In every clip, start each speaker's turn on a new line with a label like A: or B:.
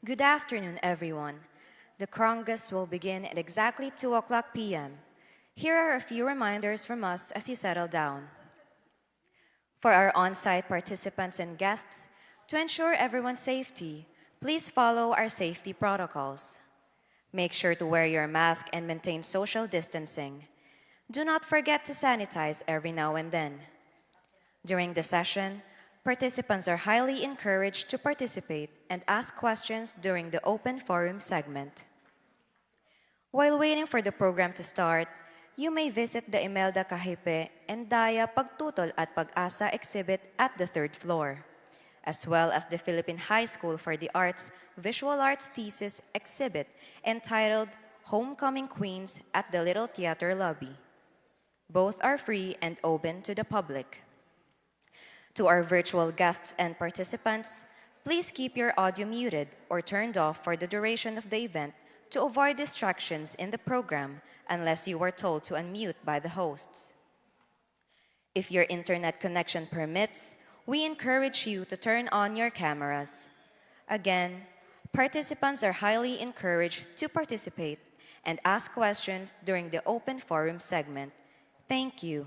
A: Good afternoon, everyone. The Congress will begin at exactly 2 o'clock p.m. Here are a few reminders from us as you settle down. For our on-site participants and guests, to ensure everyone's safety, please follow our safety protocols. Make sure to wear your mask and maintain social distancing. Do not forget to sanitize every now and then. During the session, participants are highly encouraged to participate and ask questions during the open forum segment. While waiting for the program to start, you may visit the Imelda Kahipe and Daya Pagtutol at Pag-asa exhibit at the 3rd floor, as well as the Philippine High School for the Arts Visual Arts Thesis exhibit entitled Homecoming Queens at the Little Theater Lobby. Both are free and open to the public. To our virtual guests and participants, please keep your audio muted or turned off for the duration of the event to avoid distractions in the program unless you are told to unmute by the hosts. If your internet connection permits, we encourage you to turn on your cameras. Again, participants are highly encouraged to participate and ask questions during the open forum segment. Thank you.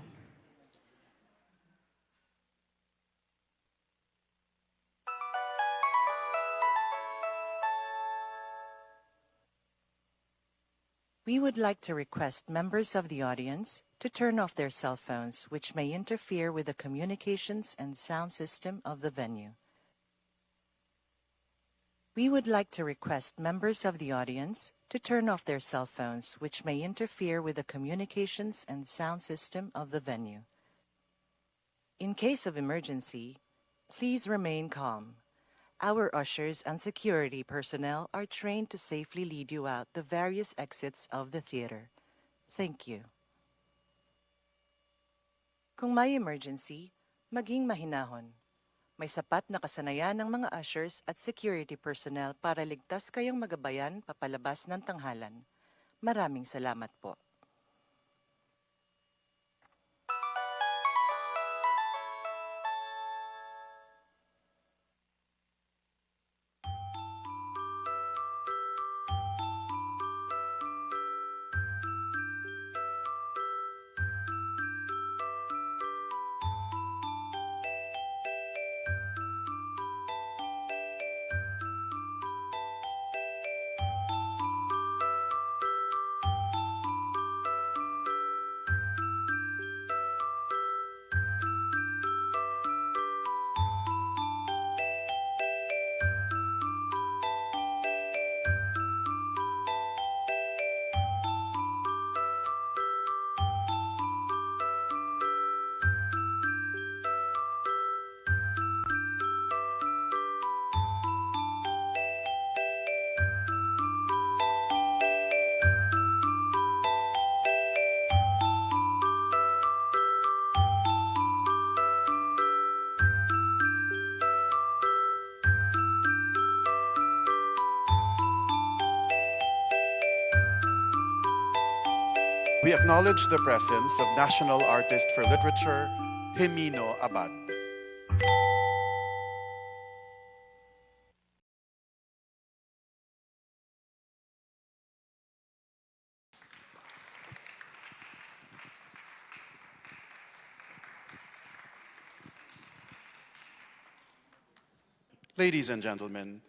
B: We would like to request members of the audience to turn off their cell phones, which may interfere with the communications and sound system of the venue. We would like to request members of the audience to turn off their cell phones, which may interfere with the communications and sound system of the venue. In case of emergency, please remain calm. Our ushers and security personnel are trained to safely lead you out the various exits of the theater. Thank you. Kung may emergency, maging mahinahon. May sapat na kasanayan ng mga ushers at security personnel para ligtas kayong magabayan papalabas ng tanghalan. Maraming salamat po.
C: We acknowledge the presence of National Artist for Literature, Jimino Abad. Ladies and gentlemen,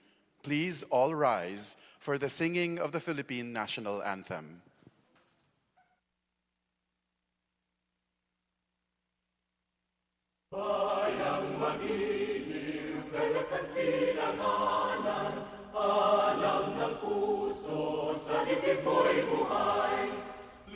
C: please all rise for the singing of the Philippine National Anthem.
D: Bayang magiliw, kalasan silanganan, alam ng puso, sa dibdib mo'y buhay.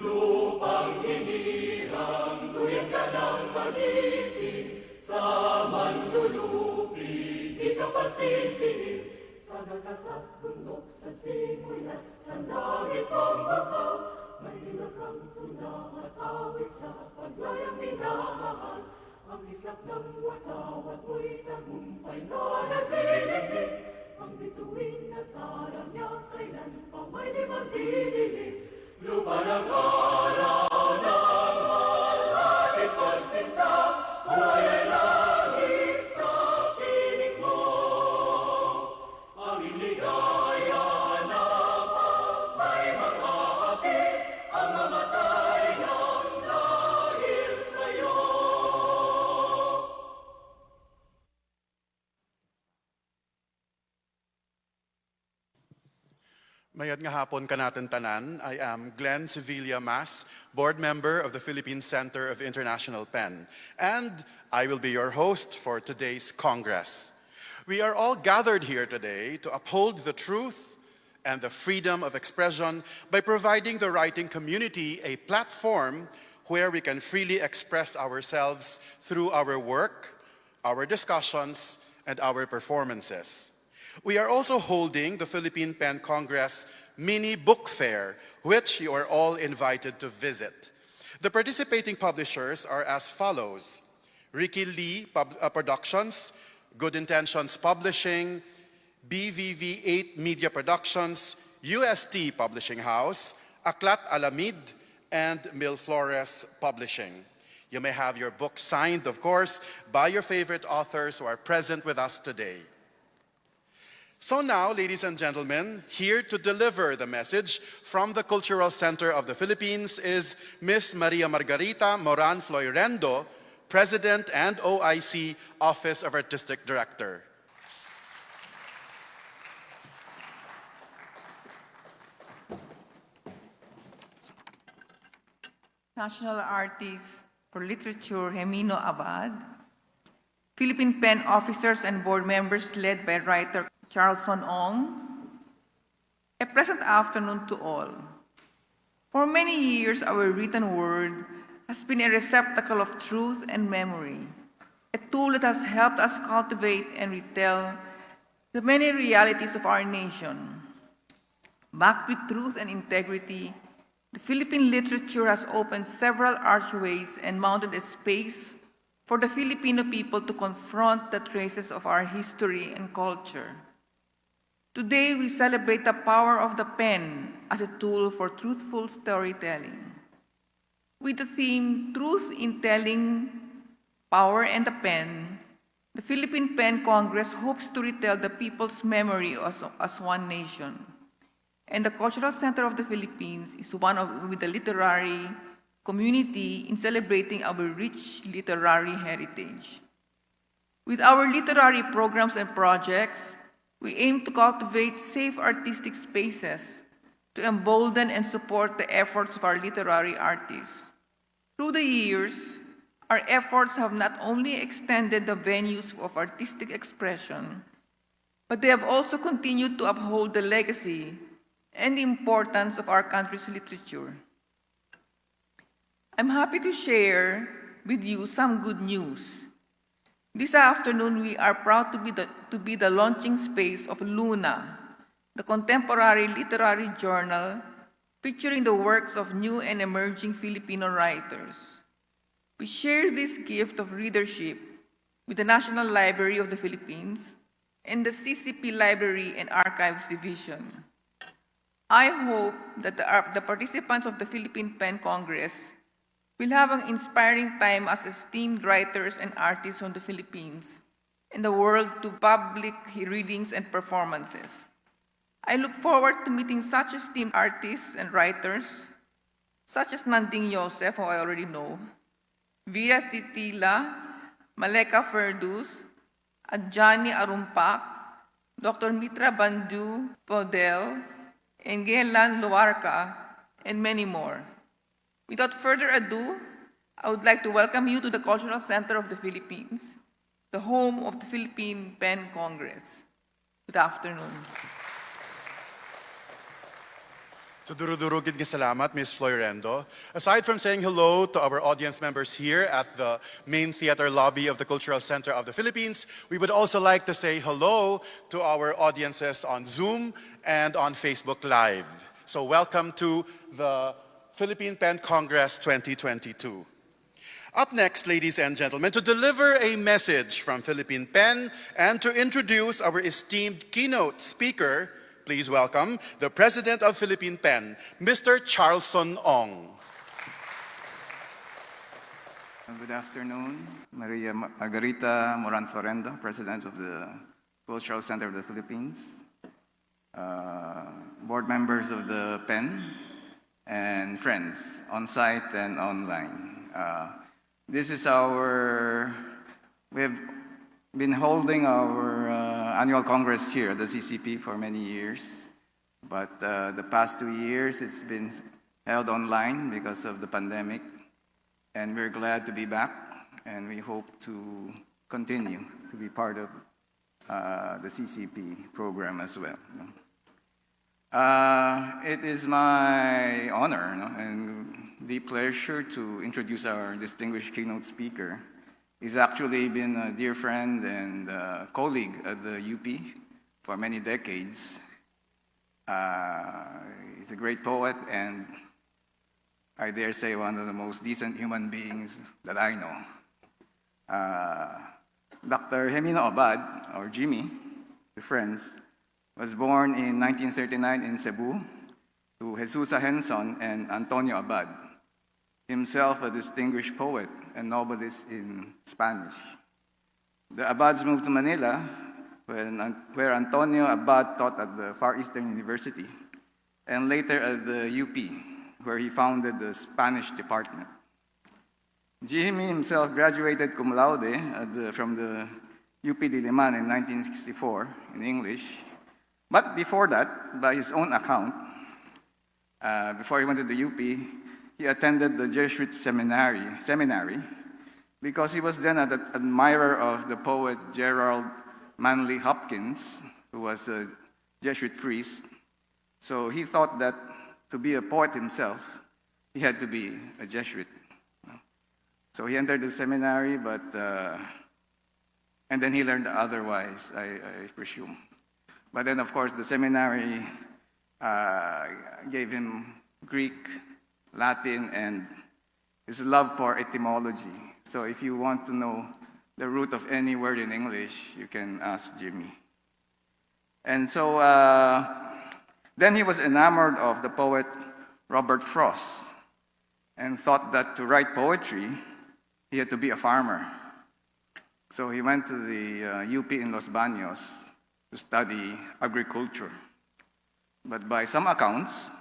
D: Lupang hinirang, tuyan ka ng magiting, sa manlulupi, di ka pasisihin. Sa dagat at bundok, sa simoy at sa langit ang bakaw, may nilagang tuna at awit sa paglayang minamahal. Ang islap ng watawat mo'y tagumpay na naglilingig. Ang bituin at harang niya kailan pa may di magdidilig. Lupa ng araw ng malaking pagsinta, buhay ay langit sa piling mo. Ang iligay
C: Mayat nga hapon kanatin tanan, I am Glenn Sevilla Mas, board member of the Philippine Center of International PEN, and I will be your host for today's Congress. We are all gathered here today to uphold the truth and the freedom of expression by providing the writing community a platform where we can freely express ourselves through our work, our discussions, and our performances. We are also holding the Philippine PEN Congress Mini Book Fair, which you are all invited to visit. The participating publishers are as follows: Ricky Lee Productions, Good Intentions Publishing, BVV8 Media Productions, UST Publishing House, Aklat Alamid, and Milfores Publishing. You may have your book signed, of course, by your favorite authors who are present with us today. So now, ladies and gentlemen, here to deliver the message from the Cultural Center of the Philippines is Ms. Maria Margarita Moran Floyrendo, President and OIC Office of Artistic Director.
E: National Artist for Literature Himino Abad, Philippine PEN officers and board members led by writer Charlson Ong, a pleasant afternoon to all. For many years, our written word has been a receptacle of truth and memory, a tool that has helped us cultivate and retell the many realities of our nation. Backed with truth and integrity, the Philippine literature has opened several archways and mounted a space for the Filipino people to confront the traces of our history and culture. Today, we celebrate the power of the pen as a tool for truthful storytelling. With the theme, Truth in Telling, Power and the Pen, the Philippine PEN Congress hopes to retell the people's memory as one nation. And the Cultural Center of the Philippines is with the literary community in celebrating our rich literary heritage. With our literary programs and projects, we aim to cultivate safe artistic spaces to embolden and support the efforts of our literary artists. Through the years, our efforts have not only extended the venues of artistic expression, but they have also continued to uphold the legacy and the importance of our country's literature. I'm happy to share with you some good news. This afternoon, we are proud to be the launching space of Luna, the contemporary literary journal featuring the works of new and emerging Filipino writers. We share this gift of readership with the National Library of the Philippines and the CCP Library and Archives Division. I hope that the participants of the Philippine PEN Congress will have an inspiring time as esteemed writers and artists from the Philippines and the world to public readings and performances. I look forward to meeting such esteemed artists and writers, such as Nanding Josef, who I already know, Veera Tyhtilä, Maleka Ferdus, Adjani Arumpac, Dr. Mitra Bandu Podel, and Guelan Luarca, and many more. Without further ado, I would like to welcome you to the Cultural Center of the Philippines, the home of the Philippine PEN Congress. Good afternoon.
C: So durugid nga salamat, Ms. Floyrendo. Aside from saying hello to our audience members here at the Main Theater Lobby of the Cultural Center of the Philippines, we would also like to say hello to our audiences on Zoom and on Facebook Live. So welcome to the Philippine PEN Congress 2022. Up next, ladies and gentlemen, to deliver a message from Philippine PEN and to introduce our esteemed keynote speaker, please welcome the President of Philippine PEN, Mr. Charlson Ong.
F: Good afternoon. Maria Margarita Moran Floyrendo, President of the Cultural Center of the Philippines, board members of the PEN, and friends on-site and online. This is we have been holding our annual Congress here at the CCP for many years, But the past 2 years, it's been held online because of the pandemic. And we're glad to be back, and we hope to continue to be part of the CCP program as well. It is my honor and deep pleasure to introduce our distinguished keynote speaker. He's actually been a dear friend and colleague at the UP for many decades. He's a great poet and I dare say one of the most decent human beings that I know. Dr. Hemino Abad, or Jimmy, the friends, was born in 1939 in Cebu to Jesusa Henson and Antonio Abad, himself a distinguished poet and novelist in Spanish. The Abads moved to Manila, where Antonio Abad taught at the Far Eastern University, and later at the UP, where he founded the Spanish department. Jimmy himself graduated cum laude from the UP Diliman in 1964 in English. But before that, by his own account, before he went to the UP, he attended the Jesuit seminary because he was then an admirer of the poet Gerald Manley Hopkins, who was a Jesuit priest. So he thought that to be a poet himself, he had to be a Jesuit. So he entered the seminary, and then he learned otherwise, I presume. But then, of course, the seminary gave him Greek, Latin, and his love for etymology. So if you want to know the root of any word in English, you can ask Jimmy. And so then he was enamored of the poet Robert Frost and thought that to write poetry, he had to be a farmer. So he went to the UP in Los Baños to study agriculture. But by some accounts,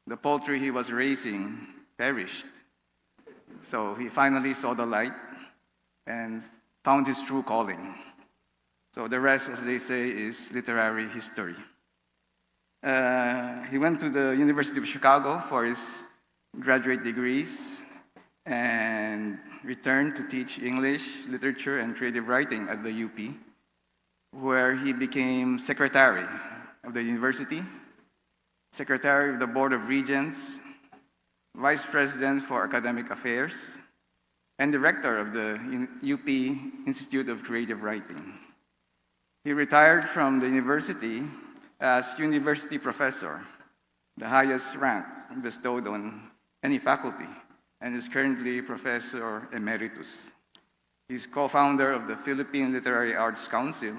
F: the poultry he was raising perished. So he finally saw the light and found his true calling. So the rest, as they say, is literary history. He went to the University of Chicago for his graduate degrees and returned to teach English, literature, and creative writing at the UP, where he became secretary of the university, secretary of the Board of Regents, vice president for academic affairs, and director of the UP Institute of Creative Writing. He retired from the university as university professor, the highest rank bestowed on any faculty, and is currently Professor Emeritus. He's co-founder of the Philippine Literary Arts Council,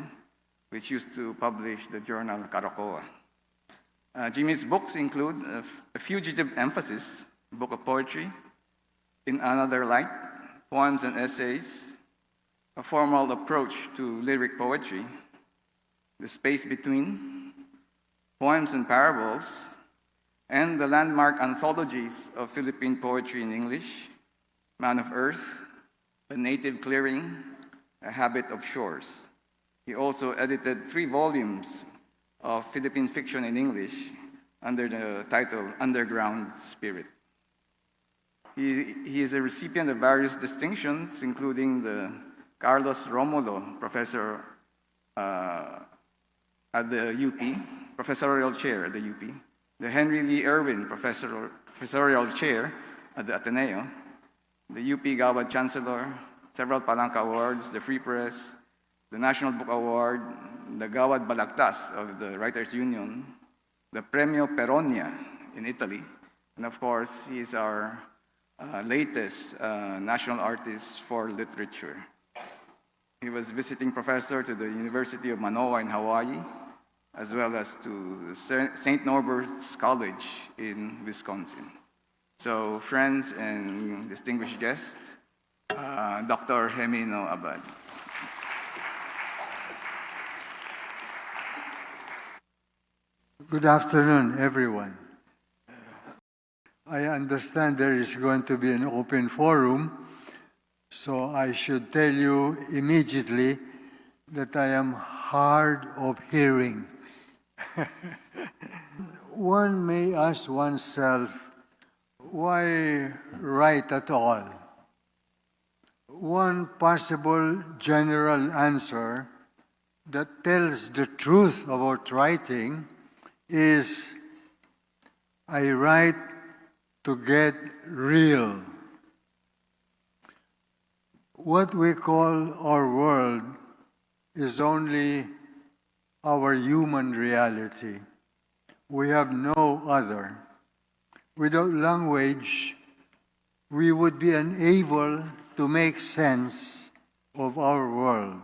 F: which used to publish the journal Karakoa. Jimmy's books include A Fugitive Emphasis, a book of poetry, In Another Light, poems and essays, A Formal Approach to Lyric Poetry, The Space Between, Poems and Parables, and the landmark anthologies of Philippine poetry in English, Man of Earth, A Native Clearing, A Habit of Shores. He also edited 3 volumes of Philippine fiction in English under the title Underground Spirit. He is a recipient of various distinctions, including the Carlos Romulo Professor at the UP, Professorial Chair at the UP, the Henry Lee Irwin Professorial Chair at the Ateneo, the UP Gawad Chancellor, several Palanca Awards, the Free Press, the National Book Award, the Gawad Balagtas of the Writers Union, the Premio Peronia in Italy, and of course, he is our latest National Artist for Literature. He was visiting professor to the University of Manoa in Hawaii, as well as to St. Norbert's College in Wisconsin. So, friends and distinguished guests, Dr. Hemino Abad.
G: Good afternoon, everyone. I understand there is going to be an open forum, so I should tell you immediately that I am hard of hearing. one may ask oneself, why write at all? One possible general answer that tells the truth about writing is, I write to get real. What we call our world is only our human reality. We have no other. Without language, we would be unable to make sense of our world,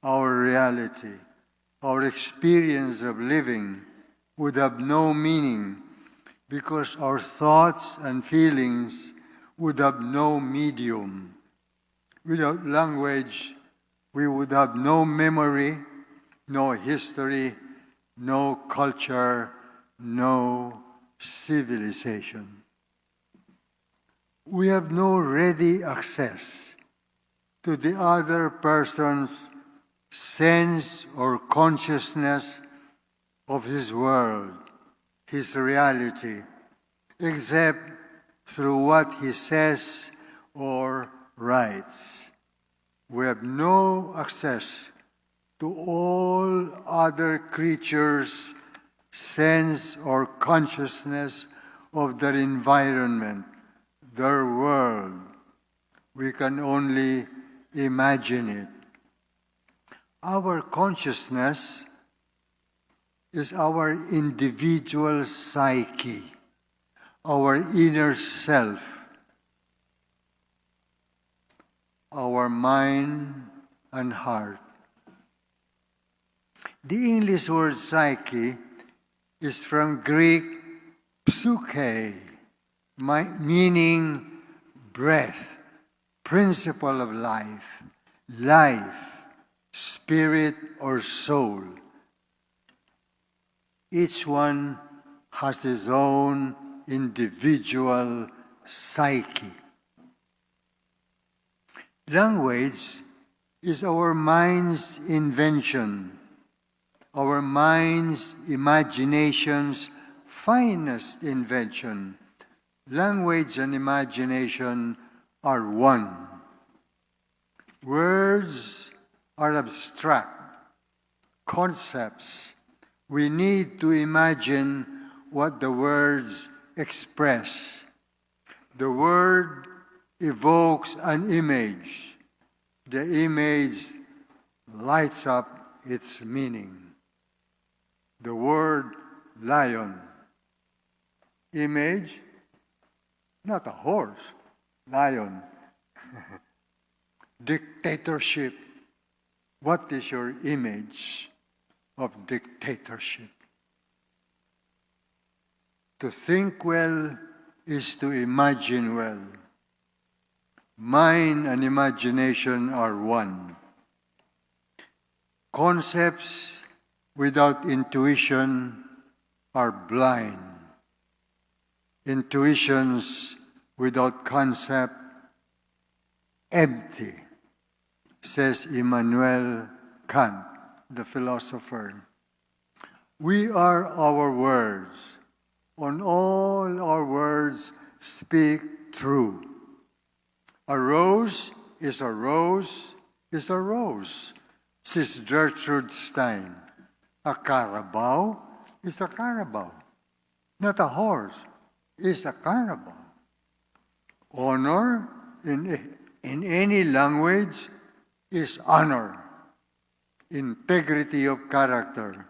G: our reality. Our experience of living would have no meaning because our thoughts and feelings would have no medium. Without language, we would have no memory, no history, no culture, no civilization. We have no ready access to the other person's sense or consciousness of his world, his reality, except through what he says or writes. We have no access to all other creatures' sense or consciousness of their environment, their world. We can only imagine it. Our consciousness is our individual psyche, our inner self, our mind and heart. The English word psyche is from Greek psyche, meaning breath, principle of life, spirit or soul. Each one has his own individual psyche. Language is our mind's invention, our mind's imagination's finest invention. Language and imagination are one. Words are abstract concepts. We need to imagine what the words express. The word evokes an image. The image lights up its meaning. The word lion. Image, not a horse, lion. Dictatorship. What is your image of dictatorship? To think well is to imagine well. Mind and imagination are one. Concepts without intuition are blind. Intuitions without concept, empty, says Immanuel Kant, the philosopher. We are our words. On all our words speak true. A rose is a rose is a rose, says Gertrude Stein. A carabao is a carabao. Not a horse is a carabao. Honor in any language is honor, integrity of character.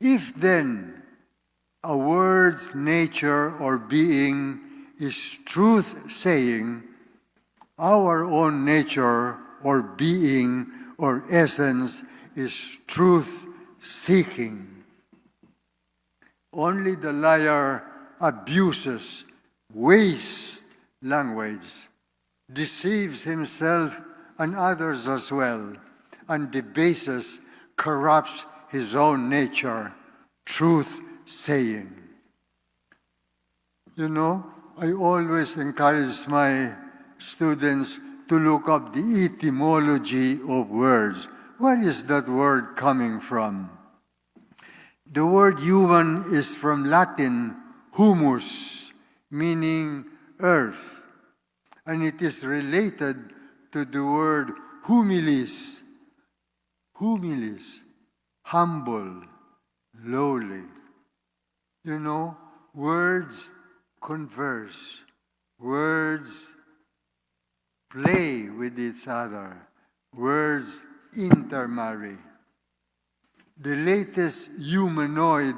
G: If then a word's nature or being is truth-saying, our own nature or being or essence is truth-seeking. Only the liar abuses, wastes language, deceives himself and others as well, and debases, corrupts his own nature, truth-saying. You know, I always encourage my students to look up the etymology of words. Where is that word coming from? The word human is from Latin humus, meaning earth, and it is related to the word humilis, humilis, humble, lowly. You know, words converse, words play with each other, words intermarry. The latest humanoid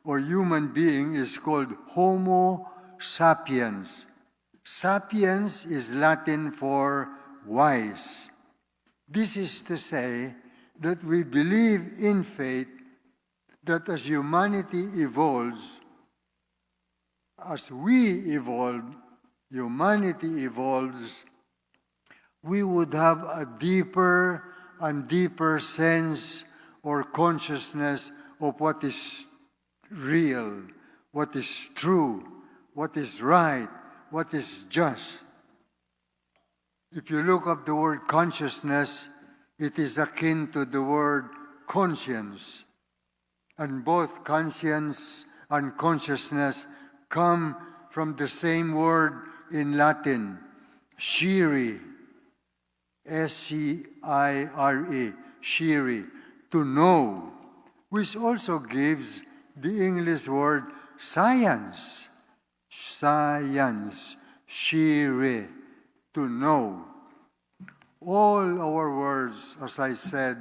G: or human being is called Homo sapiens. Sapiens is Latin for wise. This is to say that we believe in faith that as humanity evolves, as we evolve, humanity evolves, we would have a deeper and deeper sense or consciousness of what is real, what is true, what is right, what is just. If you look up the word consciousness, it is akin to the word conscience. And both conscience and consciousness come from the same word in Latin, scire, S-C-I-R-E, scire, to know, which also gives the English word science, science, scire, to know. All our words, as I said,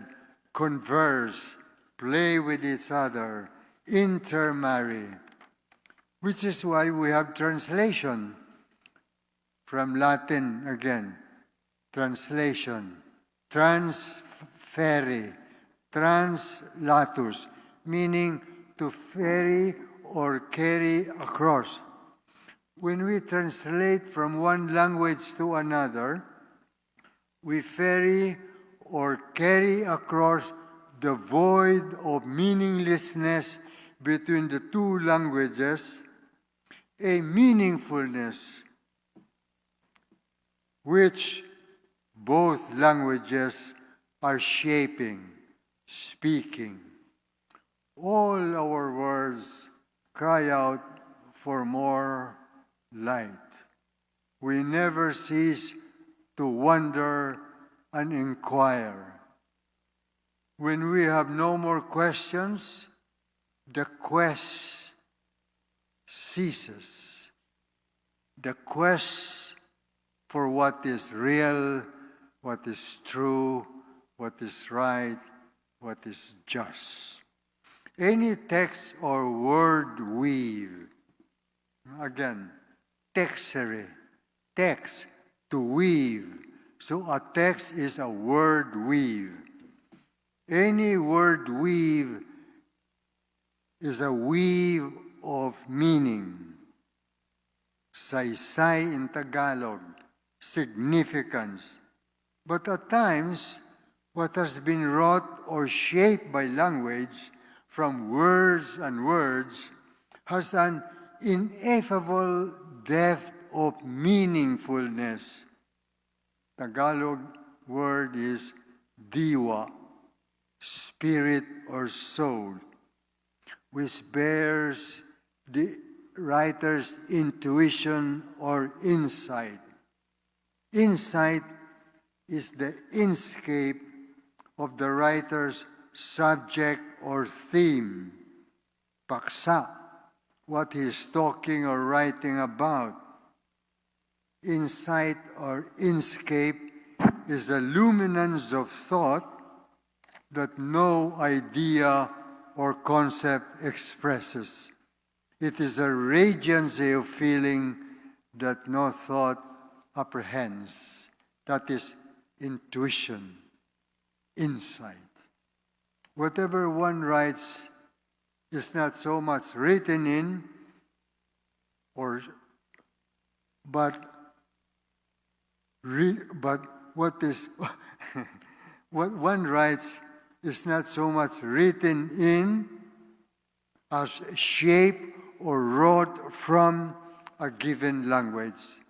G: converse, play with each other, intermarry, which is why we have translation from Latin again, translation, transfere, translatus, meaning to ferry or carry across. When we translate from one language to another, we ferry or carry across the void of meaninglessness between the two languages, a meaningfulness which both languages are shaping, speaking. All our words cry out for more light. We never cease to wonder and inquire. When we have no more questions, the quest ceases. The quest for what is real, what is true, what is right, what is just. Any text or word weave, again, texere, text, to weave. So a text is a word weave. Any word weave is a weave of meaning. Saysay in Tagalog, significance. But at times, what has been wrought or shaped by language from words and words has an ineffable depth of meaningfulness. Tagalog word is diwa, spirit or soul, which bears the writer's intuition or insight. Insight is the inscape of the writer's subject or theme, paksa, what he is talking or writing about. Insight or inscape is a luminance of thought that no idea or concept expresses. It is a radiancy of feeling that no thought apprehends. That is intuition, insight. Whatever one writes is not so much written in, but what is what one writes is not so much written in as shaped or wrought from a given language.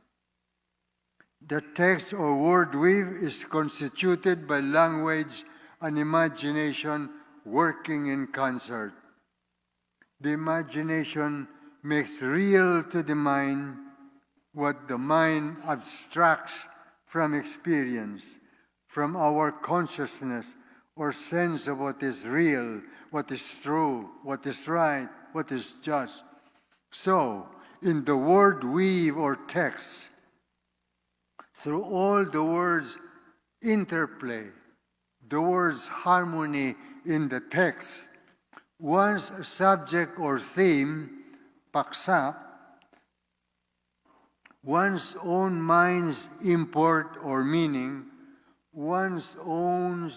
G: The text or word weave is constituted by language and imagination working in concert. The imagination makes real to the mind what the mind abstracts from experience, from our consciousness or sense of what is real, what is true, what is right, what is just. So, in the word weave or text, through all the words interplay, the words harmony in the text, one's subject or theme, paksa, one's own mind's import or meaning, one's own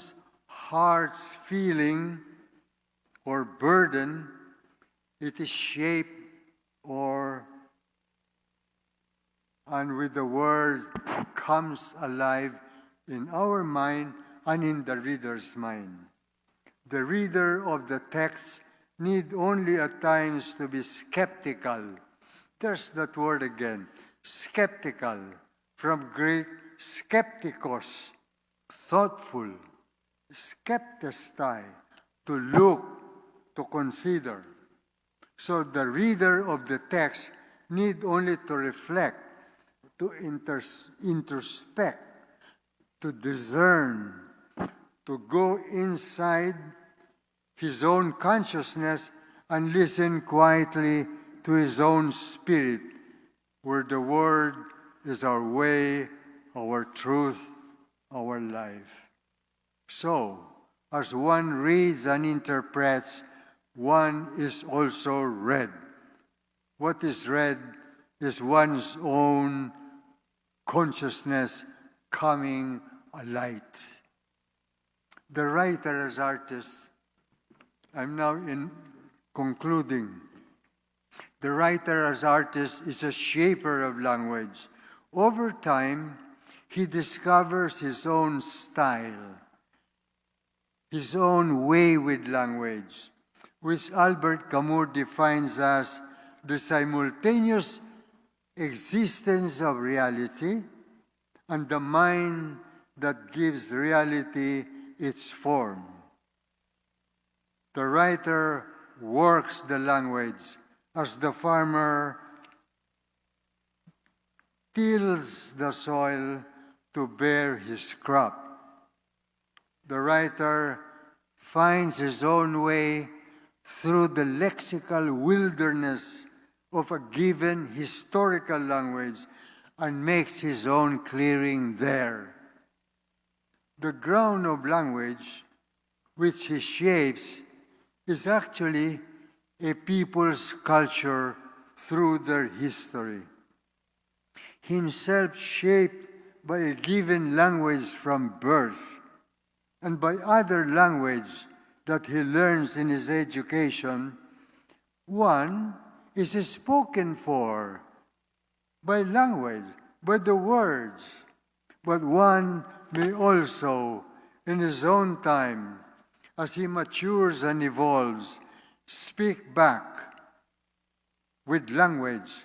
G: heart's feeling or burden, it is shaped and with the word comes alive in our mind and in the reader's mind. The reader of the text need only at times to be skeptical. There's that word again, skeptical, from Greek skeptikos, thoughtful, skeptestai, to look, to consider. So the reader of the text need only to reflect, to introspect, to discern, to go inside his own consciousness and listen quietly to his own spirit, where the word is our way, our truth, our life. So, as one reads and interprets, one is also read. What is read is one's own consciousness coming alight. The writer as artist, I'm now concluding. The writer as artist is a shaper of language. Over time, he discovers his own style, his own way with language, which Albert Camus defines as the simultaneous existence of reality and the mind that gives reality its form. The writer works the language as the farmer tills the soil to bear his crop. The writer finds his own way through the lexical wilderness of a given historical language and makes his own clearing there. The ground of language which he shapes is actually a people's culture through their history. Himself shaped by a given language from birth and by other language that he learns in his education, one is spoken for by language, by the words, but one may also, in his own time, as he matures and evolves, speak back with language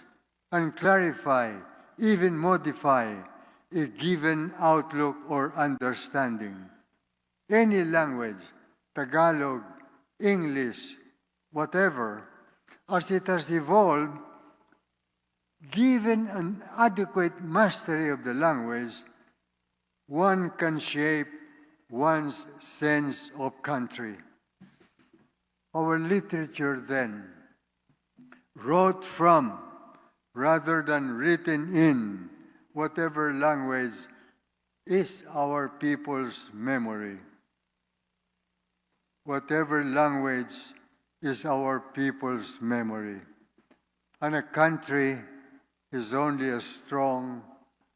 G: and clarify, even modify a given outlook or understanding. Any language, Tagalog, English, whatever, as it has evolved, given an adequate mastery of the language, one can shape one's sense of country. Our literature then, wrote from rather than written in whatever language, is our people's memory. Whatever language is our people's memory. And a country is only as strong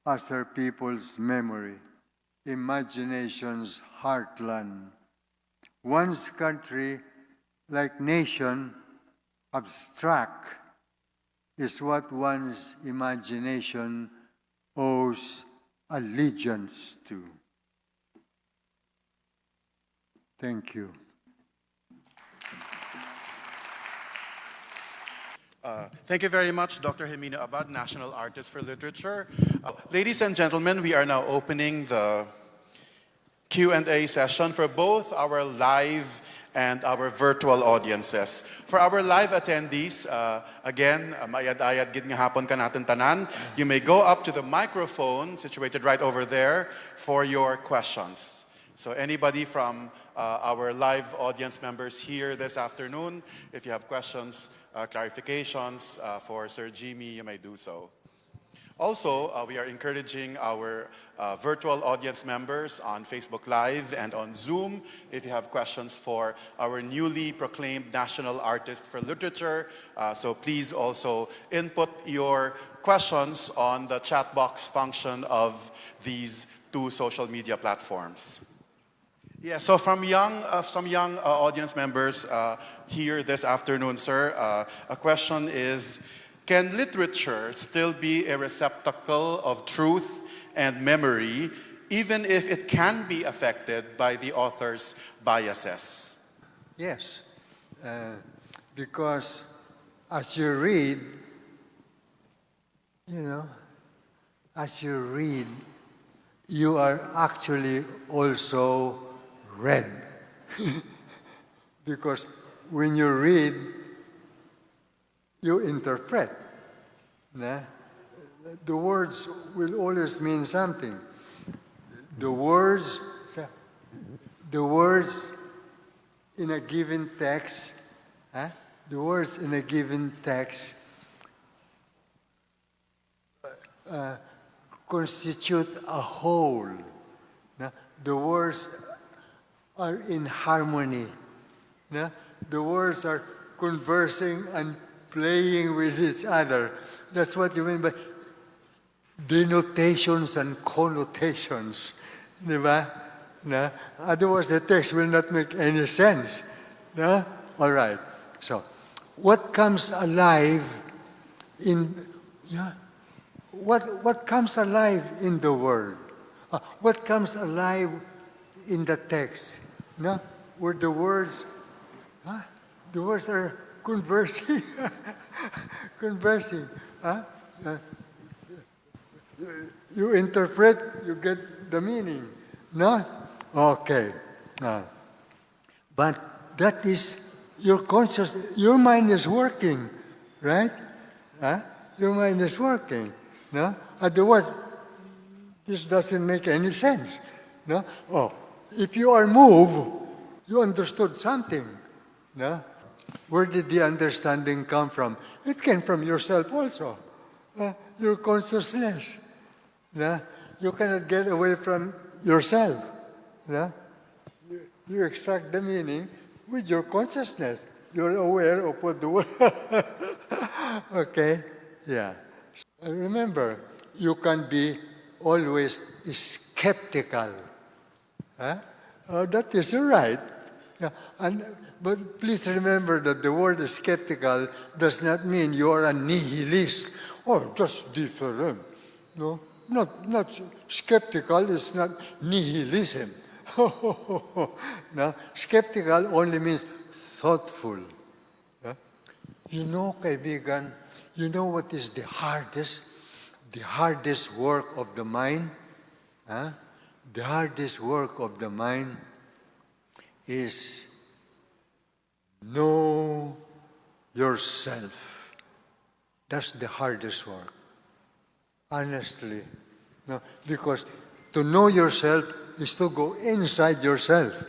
G: as her people's memory, imagination's heartland. One's country, like nation, abstract, is what one's imagination owes allegiance to. Thank you.
C: Thank you very much, Dr. Gimino Abad, National Artist for Literature. Ladies and gentlemen, we are now opening the Q&A session for both our live and our virtual audiences. For our live attendees, again, maayad-ayad gid nga hapon ka natin tanan. You may go up to the microphone situated right over there for your questions. So anybody from our live audience members here this afternoon, if you have questions, clarifications for Sir Jimmy, you may do so. Also, we are encouraging our virtual audience members on Facebook Live and on Zoom. If you have questions for our newly proclaimed National Artist for Literature, so please also input your questions on the chat box function of these two social media platforms. Yeah, so from some young audience members here this afternoon, sir, a question is, can literature still be a receptacle of truth and memory, even if it can be affected by the author's biases?
G: Yes, because as you read, you are actually also read. Because when you read, you interpret. The words will always mean something. The words in a given text, constitute a whole. The words are in harmony. The words are conversing and playing with each other. That's what you mean by denotations and connotations. Otherwise, the text will not make any sense. All right. So, what comes alive in what comes alive in the word? What comes alive in the text? Where the words are conversing. You interpret, you get the meaning. No? Okay. But that is your conscious, your mind is working, right? Your mind is working. No? Otherwise, this doesn't make any sense. No? Oh, if you are moved, you understood something. No? Where did the understanding come from? It came from yourself also. Your consciousness. You cannot get away from yourself. You extract the meaning with your consciousness. You're aware of what the word. Okay? Yeah. Remember, you can be always skeptical. That is right. Yeah. But please remember that the word skeptical does not mean you are a nihilist. Oh, that's different. No, not skeptical is not nihilism. No, skeptical only means thoughtful. Kaibigan, you know what is the hardest work of the mind? The hardest work of the mind is know yourself. That's the hardest work. Honestly. No, because to know yourself is to go inside yourself.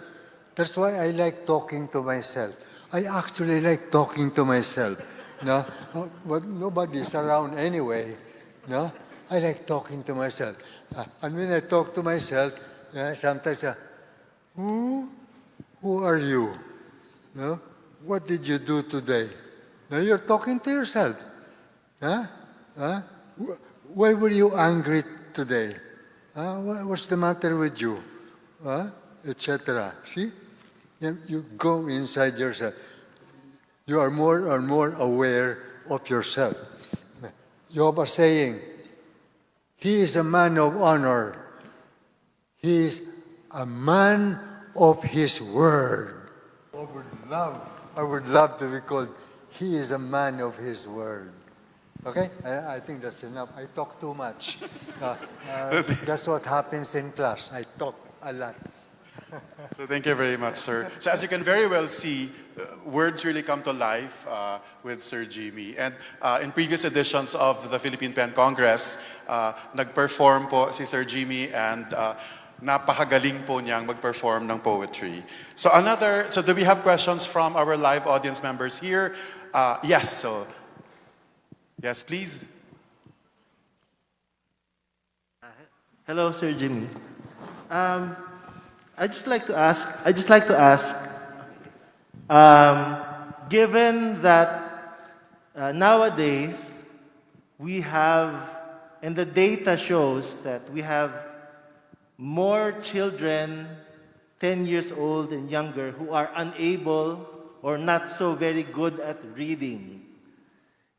G: That's why I like talking to myself. I actually like talking to myself. No? But nobody's around anyway. No? I like talking to myself. And when I talk to myself, sometimes, who are you? No? What did you do today? Now you're talking to yourself. Why were you angry today? What's the matter with you? Etc. See? You go inside yourself. You are more and more aware of yourself. Job is saying, he is a man of honor. He is a man of his word. I would love to be called, he is a man of his word. Okay? I think that's enough. I talk too much. That's what happens in class. I talk a lot.
C: So thank you very much, sir. So as you can very well see, words really come to life with Sir Jimmy. And in previous editions of the Philippine Pen Congress, nag-perform po si Sir Jimmy and napakagaling po niyang mag-perform ng poetry. So do we have questions from our live audience members here? Yes, please.
H: Hello, Sir Jimmy. I'd just like to ask, given that nowadays we have, and the data shows that we have more children 10 years old and younger who are unable or not so very good at reading.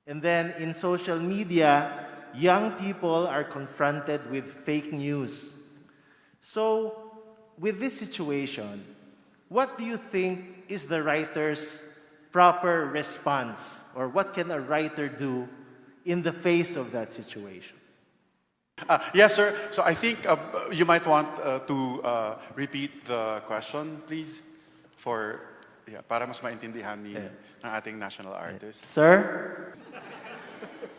H: And then in social media, young people are confronted with fake news. So, with this situation, what do you think is the writer's proper response? Or what can a writer do in the face of that situation?
C: Yes, sir. So I think you might want to repeat the question, please, para mas maintindihan ng ating national artist.
H: Sir?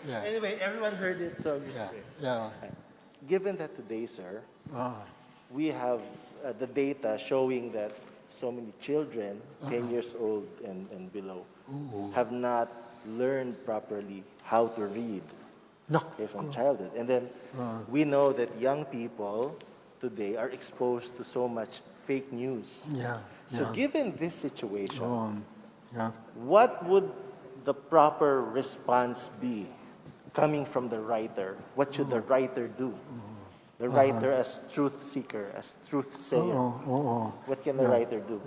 G: Yeah.
H: Anyway, everyone heard it, so given that today, sir, we have the data showing that so many children, 10 years old and below, have not learned properly how to read from childhood. And then we know that young people today are exposed to so much fake news. So given this situation, what would the proper response be coming from the writer? What should the writer do? The writer as truth seeker, as truth sayer. What can the writer do?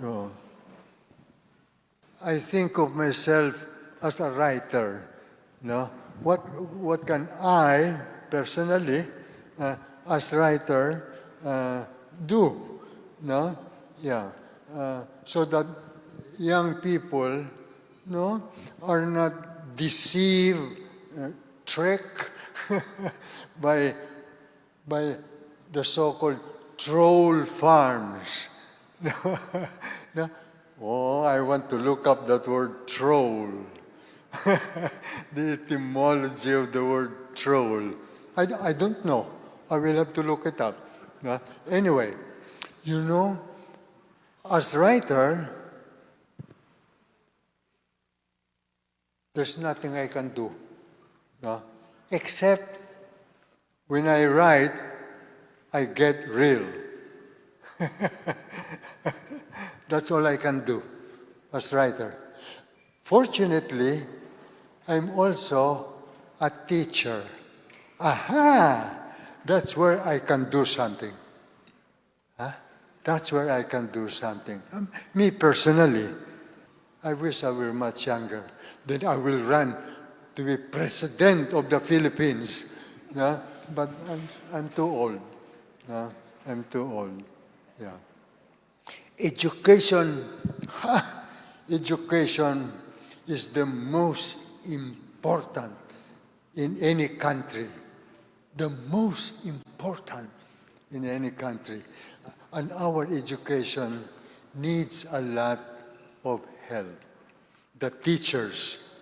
G: I think of myself as a writer. No? What can I personally, as writer, do? No? So that young people, are not deceived, tricked by the so-called troll farms. I want to look up that word troll. The etymology of the word troll. I don't know. I will have to look it up. Anyway, as writer, there's nothing I can do. Except when I write, I get real. That's all I can do as writer. Fortunately, I'm also a teacher. That's where I can do something. That's where I can do something. Me personally, I wish I were much younger. Then I will run to be president of the Philippines. But I'm too old. I'm too old. Education is the most important in any country. The most important in any country. And our education needs a lot of help. The teachers,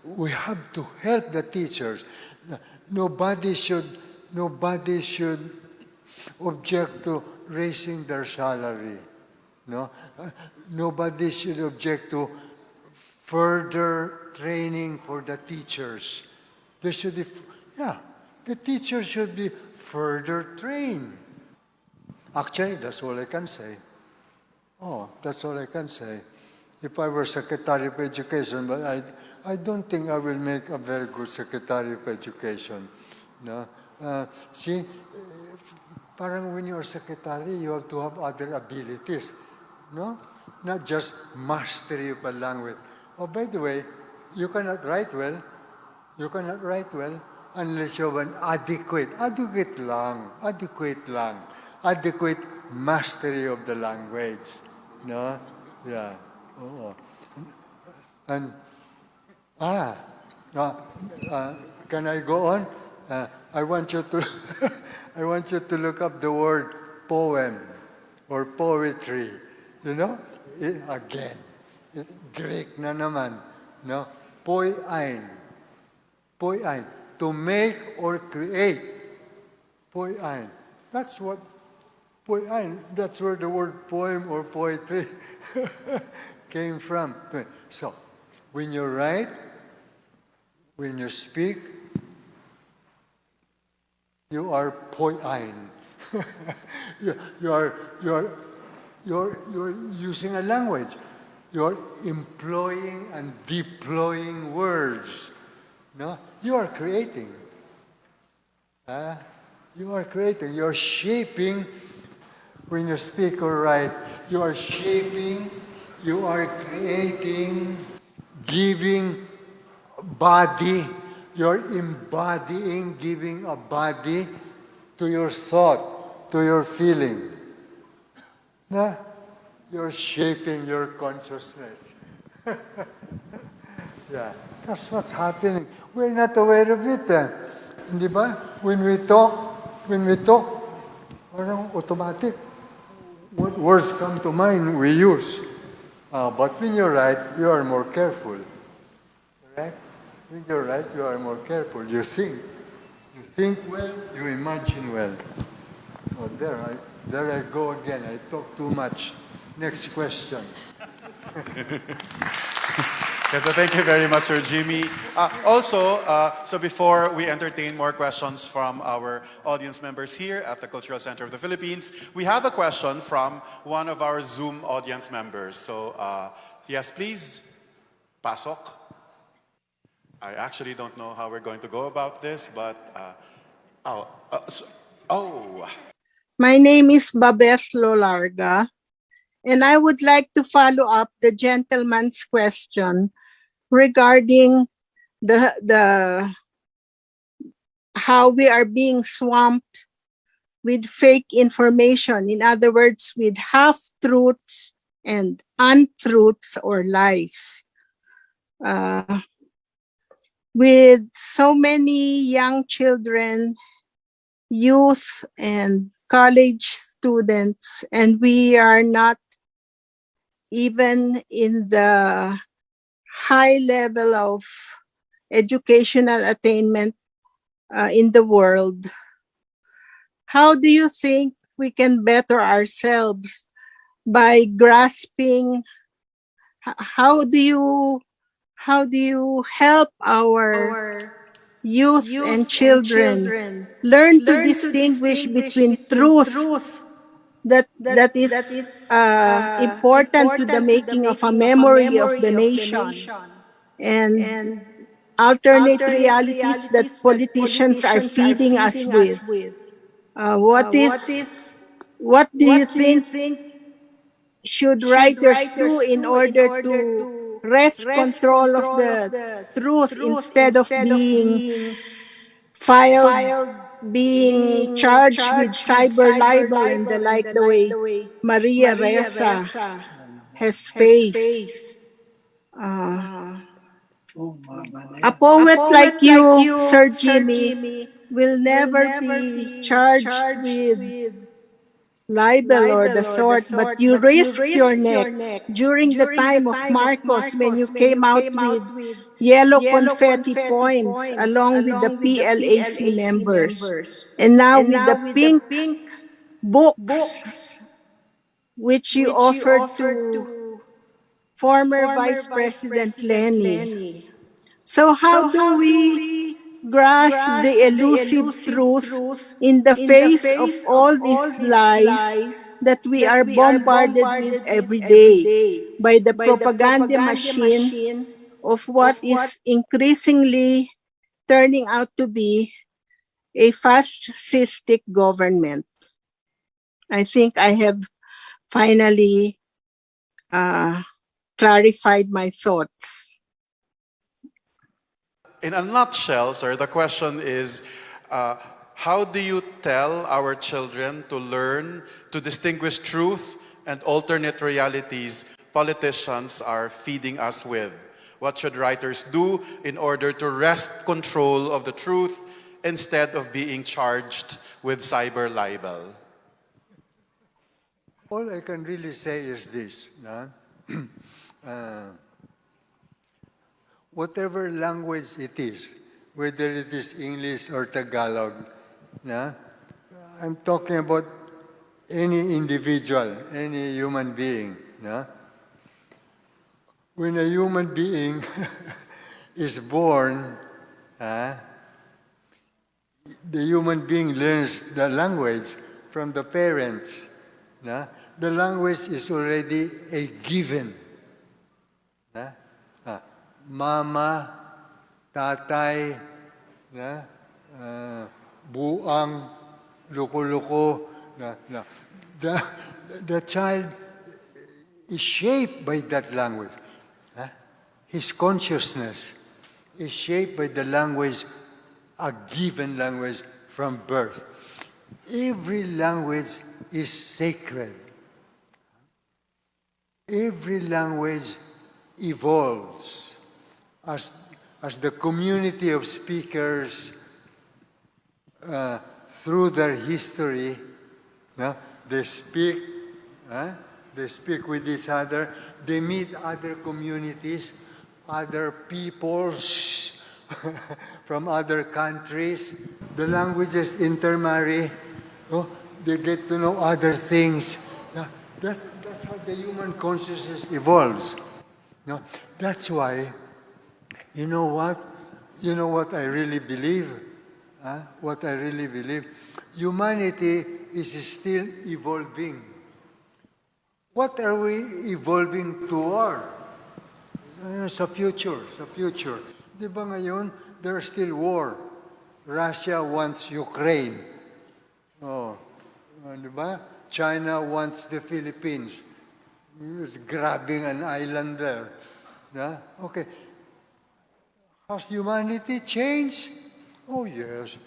G: we have to help the teachers. Nobody should object to raising their salary. Nobody should object to further training for the teachers. The teachers should be further trained. Actually, that's all I can say. That's all I can say. If I were Secretary of Education, but I don't think I will make a very good Secretary of Education. See, parang when you're secretary, you have to have other abilities. Not just mastery of a language. By the way, you cannot write well unless you have an adequate mastery of the language. And can I go on? I want you to look up the word poem or poetry. You know? Again, Greek na naman. No? Poiein. Poiein. To make or create. Poiein. That's what poiein. That's where the word poem or poetry came from. So, when you write, when you speak, you are poiein. You're using a language. You're employing and deploying words. No? You are creating. You are creating. You're shaping when you speak or write. You are shaping, you are creating, giving body. You're embodying, giving a body to your thought, to your feeling. Na? You're shaping your consciousness. Yeah, that's what's happening. We're not aware of it. Di ba? When we talk, parang automatic. What words come to mind, we use. But when you write, you are more careful. Right? When you write, you are more careful. You think. You think well, you imagine well. Oh, there I go again. I talk too much. Next question.
C: Okay, so thank you very much, Sir Jimmy. Also, so before we entertain more questions from our audience members here at the Cultural Center of the Philippines, we have a question from one of our Zoom audience members. So, yes, please, pasok. I actually don't know how we're going to go about this, but,
I: My name is Babeth Lolarga, and I would like to follow up the gentleman's question regarding the how we are being swamped with fake information. In other words, with half-truths and untruths or lies. With so many young children, youth, and college students, and we are not even in the high level of educational attainment in the world. How do you think we can better ourselves by grasping? How do you help our youth and children learn to distinguish between truth that is important to the making of a memory of the nation and alternate realities that politicians are feeding us with? What do you think should writers do in order to wrest control of the truth instead of being charged with cyber libel and the like, the way Maria Ressa has faced? A poet like you, Sir Jimmy, will never be charged with libel or the sort, but you risked your neck during the time of Marcos when you came out with yellow confetti poems along with the PLAC members. And now with the pink books, which you offered to former Vice President Lenny. So how do we grasp the elusive truth in the face of all these lies that we are bombarded with every day by the propaganda machine of what is increasingly turning out to be a fascistic government? I think I have finally clarified my thoughts.
C: In a nutshell, sir, the question is, how do you tell our children to learn to distinguish truth and alternate realities politicians are feeding us with? What should writers do in order to wrest control of the truth instead of being charged with cyber libel?
G: All I can really say is this, no? Whatever language it is, whether it is English or Tagalog, no? I'm talking about any individual, any human being. No? When a human being is born, the human being learns the language from the parents. No? The language is already a given. No? Mama, tatay, buang, luko-luko. The child is shaped by that language. His consciousness is shaped by the language, a given language from birth. Every language is sacred. Every language evolves as the community of speakers through their history, they speak with each other, they meet other communities, other peoples from other countries. The languages intermarry, they get to know other things. That's how the human consciousness evolves. That's why, you know what I really believe? What I really believe? Humanity is still evolving. What are we evolving toward? Sa future. Di ba ngayon, there's still war. Russia wants Ukraine. Di ba? China wants the Philippines. It's grabbing an island there. Okay. Has humanity changed? Oh, yes.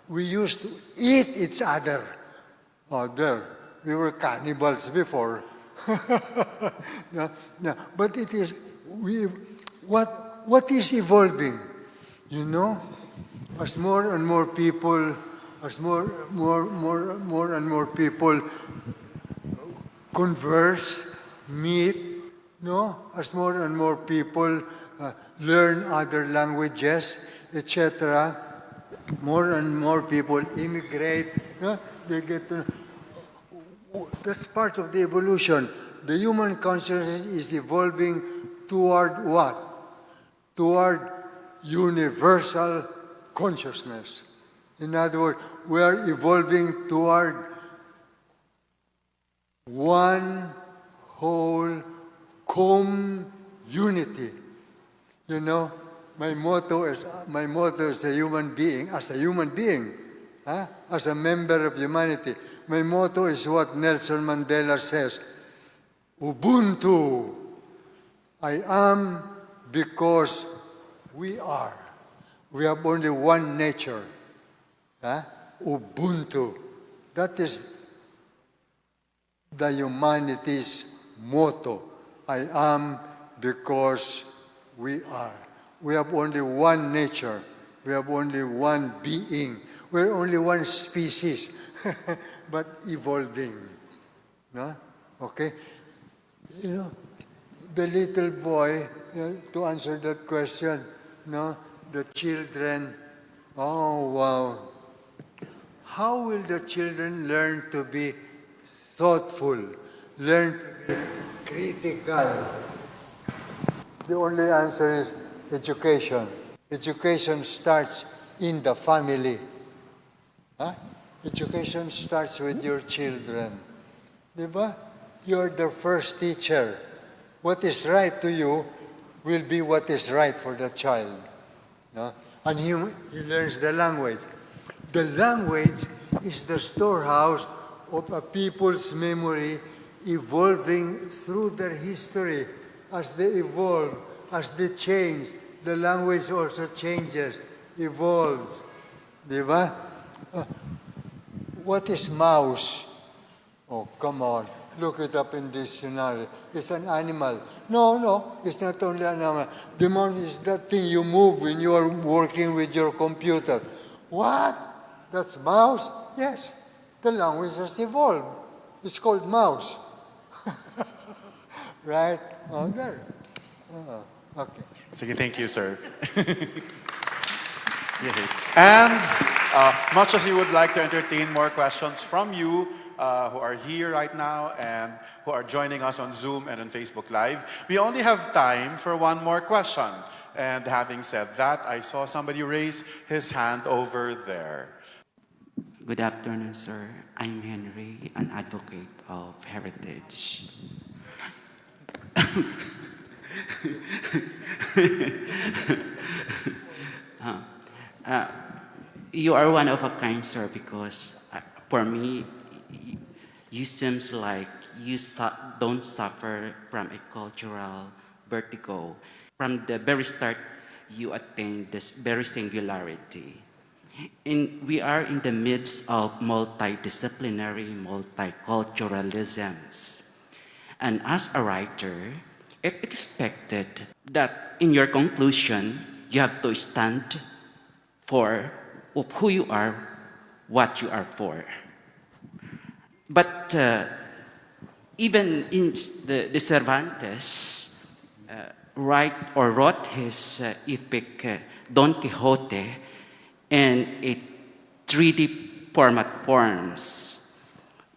G: We used to eat each other. We were cannibals before. But it is, what is evolving? As more and more people, converse, meet, as more and more people learn other languages, etc., more and more people immigrate, they get to know. That's part of the evolution. The human consciousness is evolving toward what? Toward universal consciousness. In other words, we are evolving toward one whole community. My motto as a human being, as a member of humanity, my motto is what Nelson Mandela says, Ubuntu. I am because we are. We have only one nature. Ubuntu. That is the humanity's motto. I am because we are. We have only one nature. We have only one being. We're only one species, but evolving. Okay? The little boy, to answer that question, the children, oh wow. How will the children learn to be thoughtful, learn to be critical? The only answer is education. Education starts in the family. Education starts with your children. Diba? You're the first teacher. What is right to you will be what is right for the child. And he learns the language. The language is the storehouse of a people's memory evolving through their history. As they evolve, as they change, the language also changes, evolves. Diba? What is mouse? Oh, come on. Look it up in dictionary. It's an animal. No, it's not only an animal. The mouse is that thing you move when you are working with your computer. What? That's mouse? Yes. The language has evolved. It's called mouse. Right? Oh, there. Oh, okay.
C: Sige, thank you, sir. And much as you would like to entertain more questions from you who are here right now and who are joining us on Zoom and on Facebook Live, we only have time for one more question. And having said that, I saw somebody raise his hand over there.
J: Good afternoon, sir. I'm Henry, an advocate of heritage. You are one of a kind, sir, because for me, you seems like you don't suffer from a cultural vertigo. From the very start, you attained this very singularity. We are in the midst of multidisciplinary multiculturalisms. And as a writer, it's expected that in your conclusion, you have to stand for who you are, what you are for. But even in the Cervantes wrote his epic Don Quixote in a 3D format forms,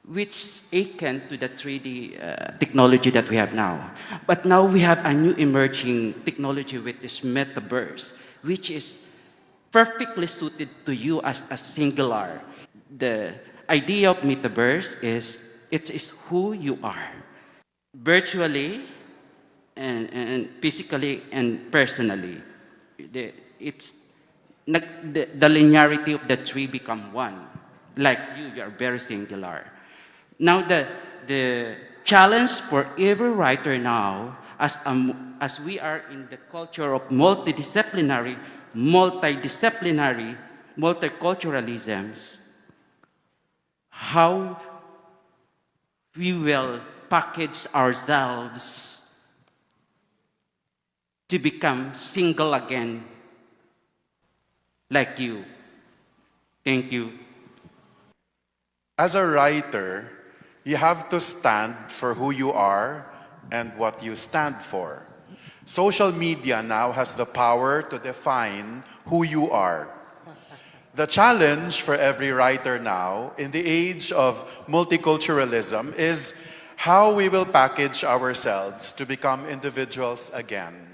J: which akin to the 3D technology that we have now. But now we have a new emerging technology with this metaverse, which is perfectly suited to you as a singular. The idea of metaverse is it is who you are, virtually and physically and personally. The linearity of the three become one. Like you are very singular. Now the challenge for every writer now, as we are in the culture of multidisciplinary, multiculturalisms, how we will package ourselves to become single again, like you. Thank you.
C: As a writer, you have to stand for who you are and what you stand for. Social media now has the power to define who you are. The challenge for every writer now, in the age of multiculturalism, is how we will package ourselves to become individuals again.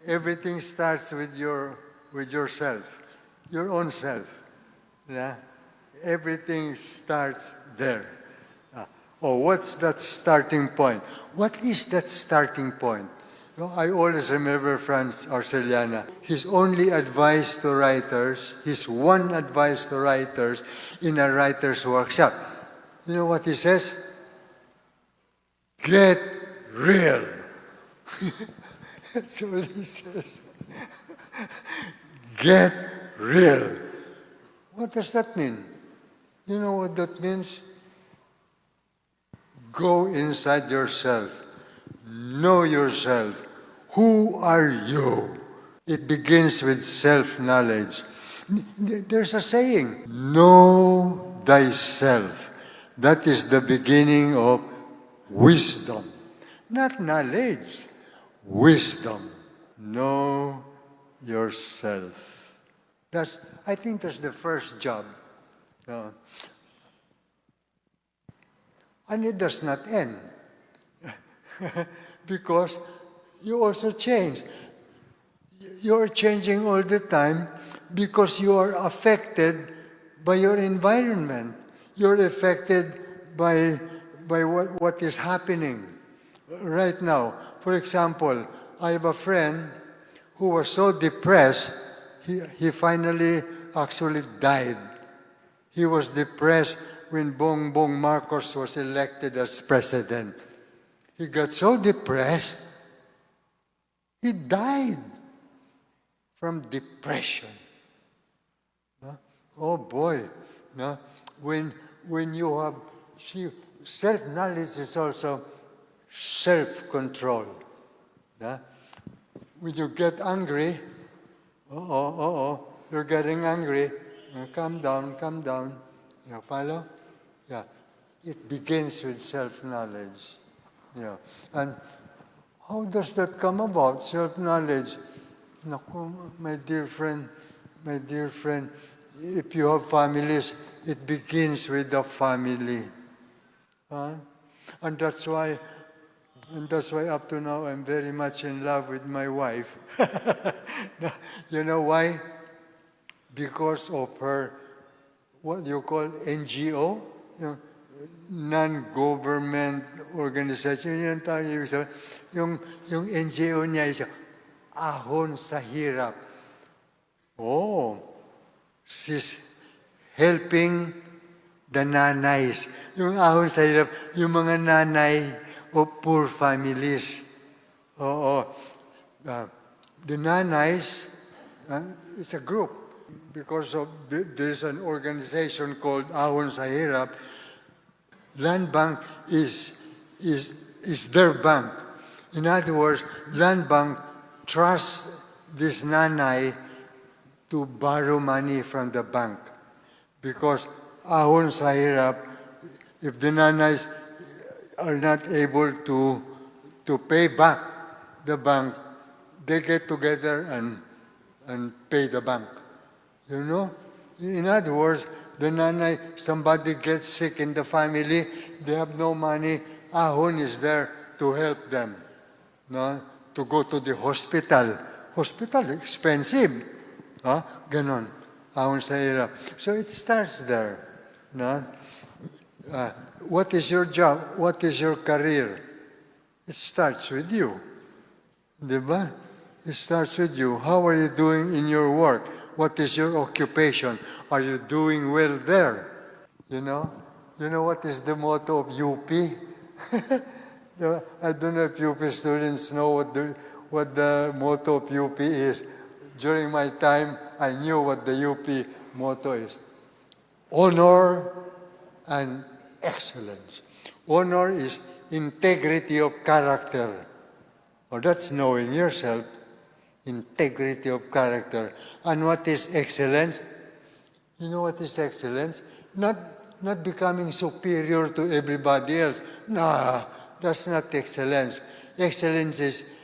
G: Everything starts with yourself, your own self. Yeah? Everything starts there. What's that starting point? What is that starting point? I always remember Franz Arceliana. His only advice to writers, his one advice to writers in a writer's workshop. You know what he says? Get real. That's all he says. Get real. What does that mean? You know what that means? Go inside yourself. Know yourself. Who are you? It begins with self-knowledge. There's a saying, know thyself. That is the beginning of wisdom. Not knowledge, wisdom. Know yourself. I think that's the first job. And it does not end. Because you also change. You're changing all the time because you are affected by your environment. You're affected by what is happening right now. For example, I have a friend who was so depressed, he finally actually died. He was depressed when Bongbong Marcos was elected as president. He got so depressed, he died from depression. Oh boy, when you have, self-knowledge is also self-control. When you get angry, you're getting angry, calm down, You follow? Yeah. It begins with self-knowledge. Yeah. And how does that come about, self-knowledge? Naku, my dear friend, if you have families, it begins with the family. Huh? And that's why up to now I'm very much in love with my wife. You know why? Because of her, what you call NGO, non-government organization. Yung NGO niya is Ahon sa Hirap. Oh, she's helping the nanays. Yung Ahon sa Hirap, yung mga nanay of poor families. Oo. The nanays, it's a group. Because of there's an organization called Ahon sa Hirap. Land Bank is their bank. In other words, Land Bank trusts this nanay to borrow money from the bank. Because Ahon sa Hirap, if the nanays are not able to pay back the bank, they get together and pay the bank. You know? In other words, the nanay, somebody gets sick in the family, they have no money, Ahon is there to help them. No? To go to the hospital. Hospital, expensive. Huh? Ganon. Ahon sa Hirap. So it starts there. No? What is your job? What is your career? It starts with you. Diba? It starts with you. How are you doing in your work? What is your occupation? Are you doing well there? You know? You know what is the motto of UP? I don't know if UP students know what the motto of UP is. During my time, I knew what the UP motto is. Honor and excellence. Honor is integrity of character. Or that's knowing yourself. Integrity of character. And what is excellence? You know what is excellence? Not becoming superior to everybody else. No, that's not excellence. Excellence is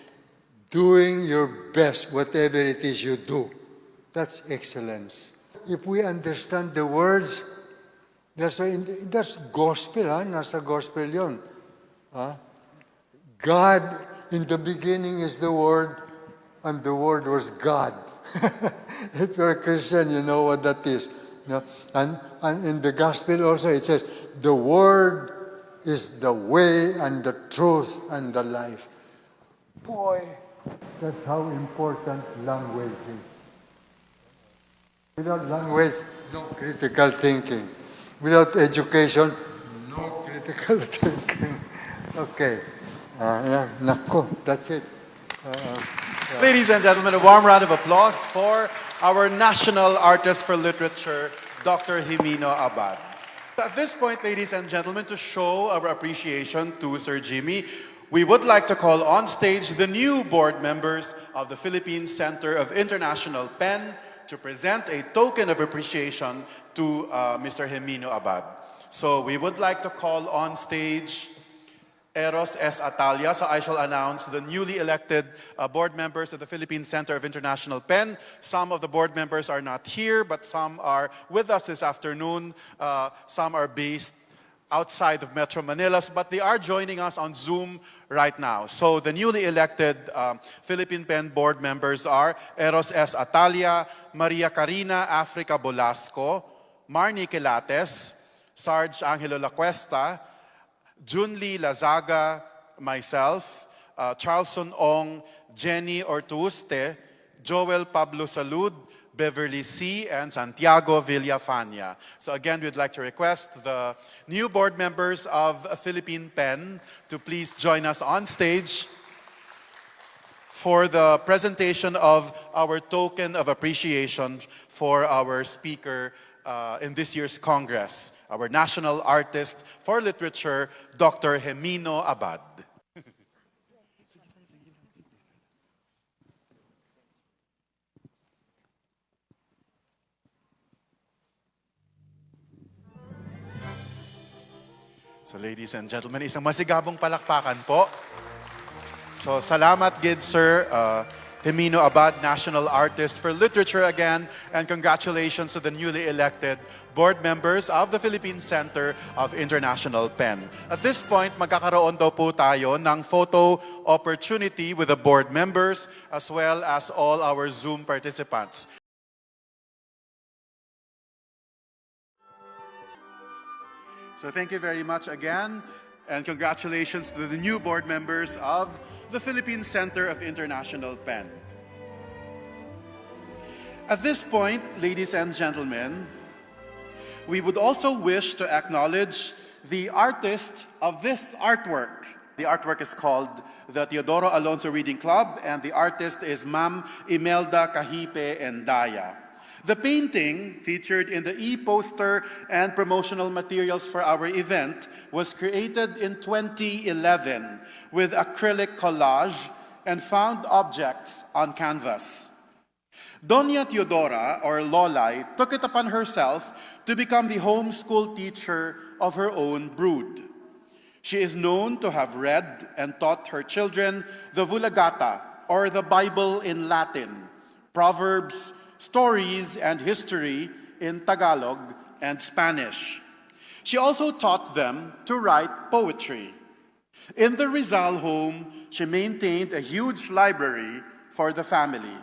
G: doing your best, whatever it is you do. That's excellence. If we understand the words, that's gospel, huh? Nasa gospel yun. Huh? God, in the beginning is the Word, and the Word was God. If you're a Christian, you know what that is. You know? And in the Gospel also it says, the Word is the way and the truth and the life. Boy, that's how important language is. Without language, no critical thinking. Without education, no critical thinking. Okay. Yeah, nako, that's it.
C: Ladies and gentlemen, a warm round of applause for our National Artist for Literature, Dr. Jimino Abad. At this point, ladies and gentlemen, to show our appreciation to Sir Jimmy, we would like to call on stage the new board members of the Philippine Center of International PEN to present a token of appreciation to Mr. Jimino Abad. So we would like to call on stage Eros S. Atalia. So I shall announce the newly elected board members of the Philippine Center of International PEN. Some of the board members are not here, but some are with us this afternoon. Some are based outside of Metro Manila, but they are joining us on Zoom right now. So the newly elected Philippine PEN board members are Eros S. Atalia, Maria Karina Africa Bolasco, Marnie Quilates, Sarge Angelo Lacuesta, Junli Lazaga, myself, Charlson Ong, Jenny Ortuste, Joel Pablo Salud, Beverly C., and Santiago Villafania. So again, we'd like to request the new board members of Philippine PEN to please join us on stage for the presentation of our token of appreciation for our speaker in this year's Congress, our National Artist for Literature, Dr. Jimino Abad. So ladies and gentlemen, isang masigabong palakpakan po. So salamat gid Sir Himino Abad, National Artist for Literature again, and congratulations to the newly elected board members of the Philippine Center of International PEN. At this point, magkakaroon daw po tayo ng photo opportunity with the board members as well as all our Zoom participants. So thank you very much again, and congratulations to the new board members of the Philippine Center of International PEN. At this point, ladies and gentlemen, we would also wish to acknowledge the artist of this artwork. The artwork is called the Teodoro Alonso Reading Club, and the artist is Ma'am Imelda Kahipe Endaya. The painting, featured in the e-poster and promotional materials for our event, was created in 2011 with acrylic collage and found objects on canvas. Doña Teodora, or Lolay, took it upon herself to become the homeschool teacher of her own brood. She is known to have read and taught her children the Vulgata, or the Bible in Latin, Proverbs, stories, and history in Tagalog and Spanish. She also taught them to write poetry. In the Rizal home, she maintained a huge library for the family.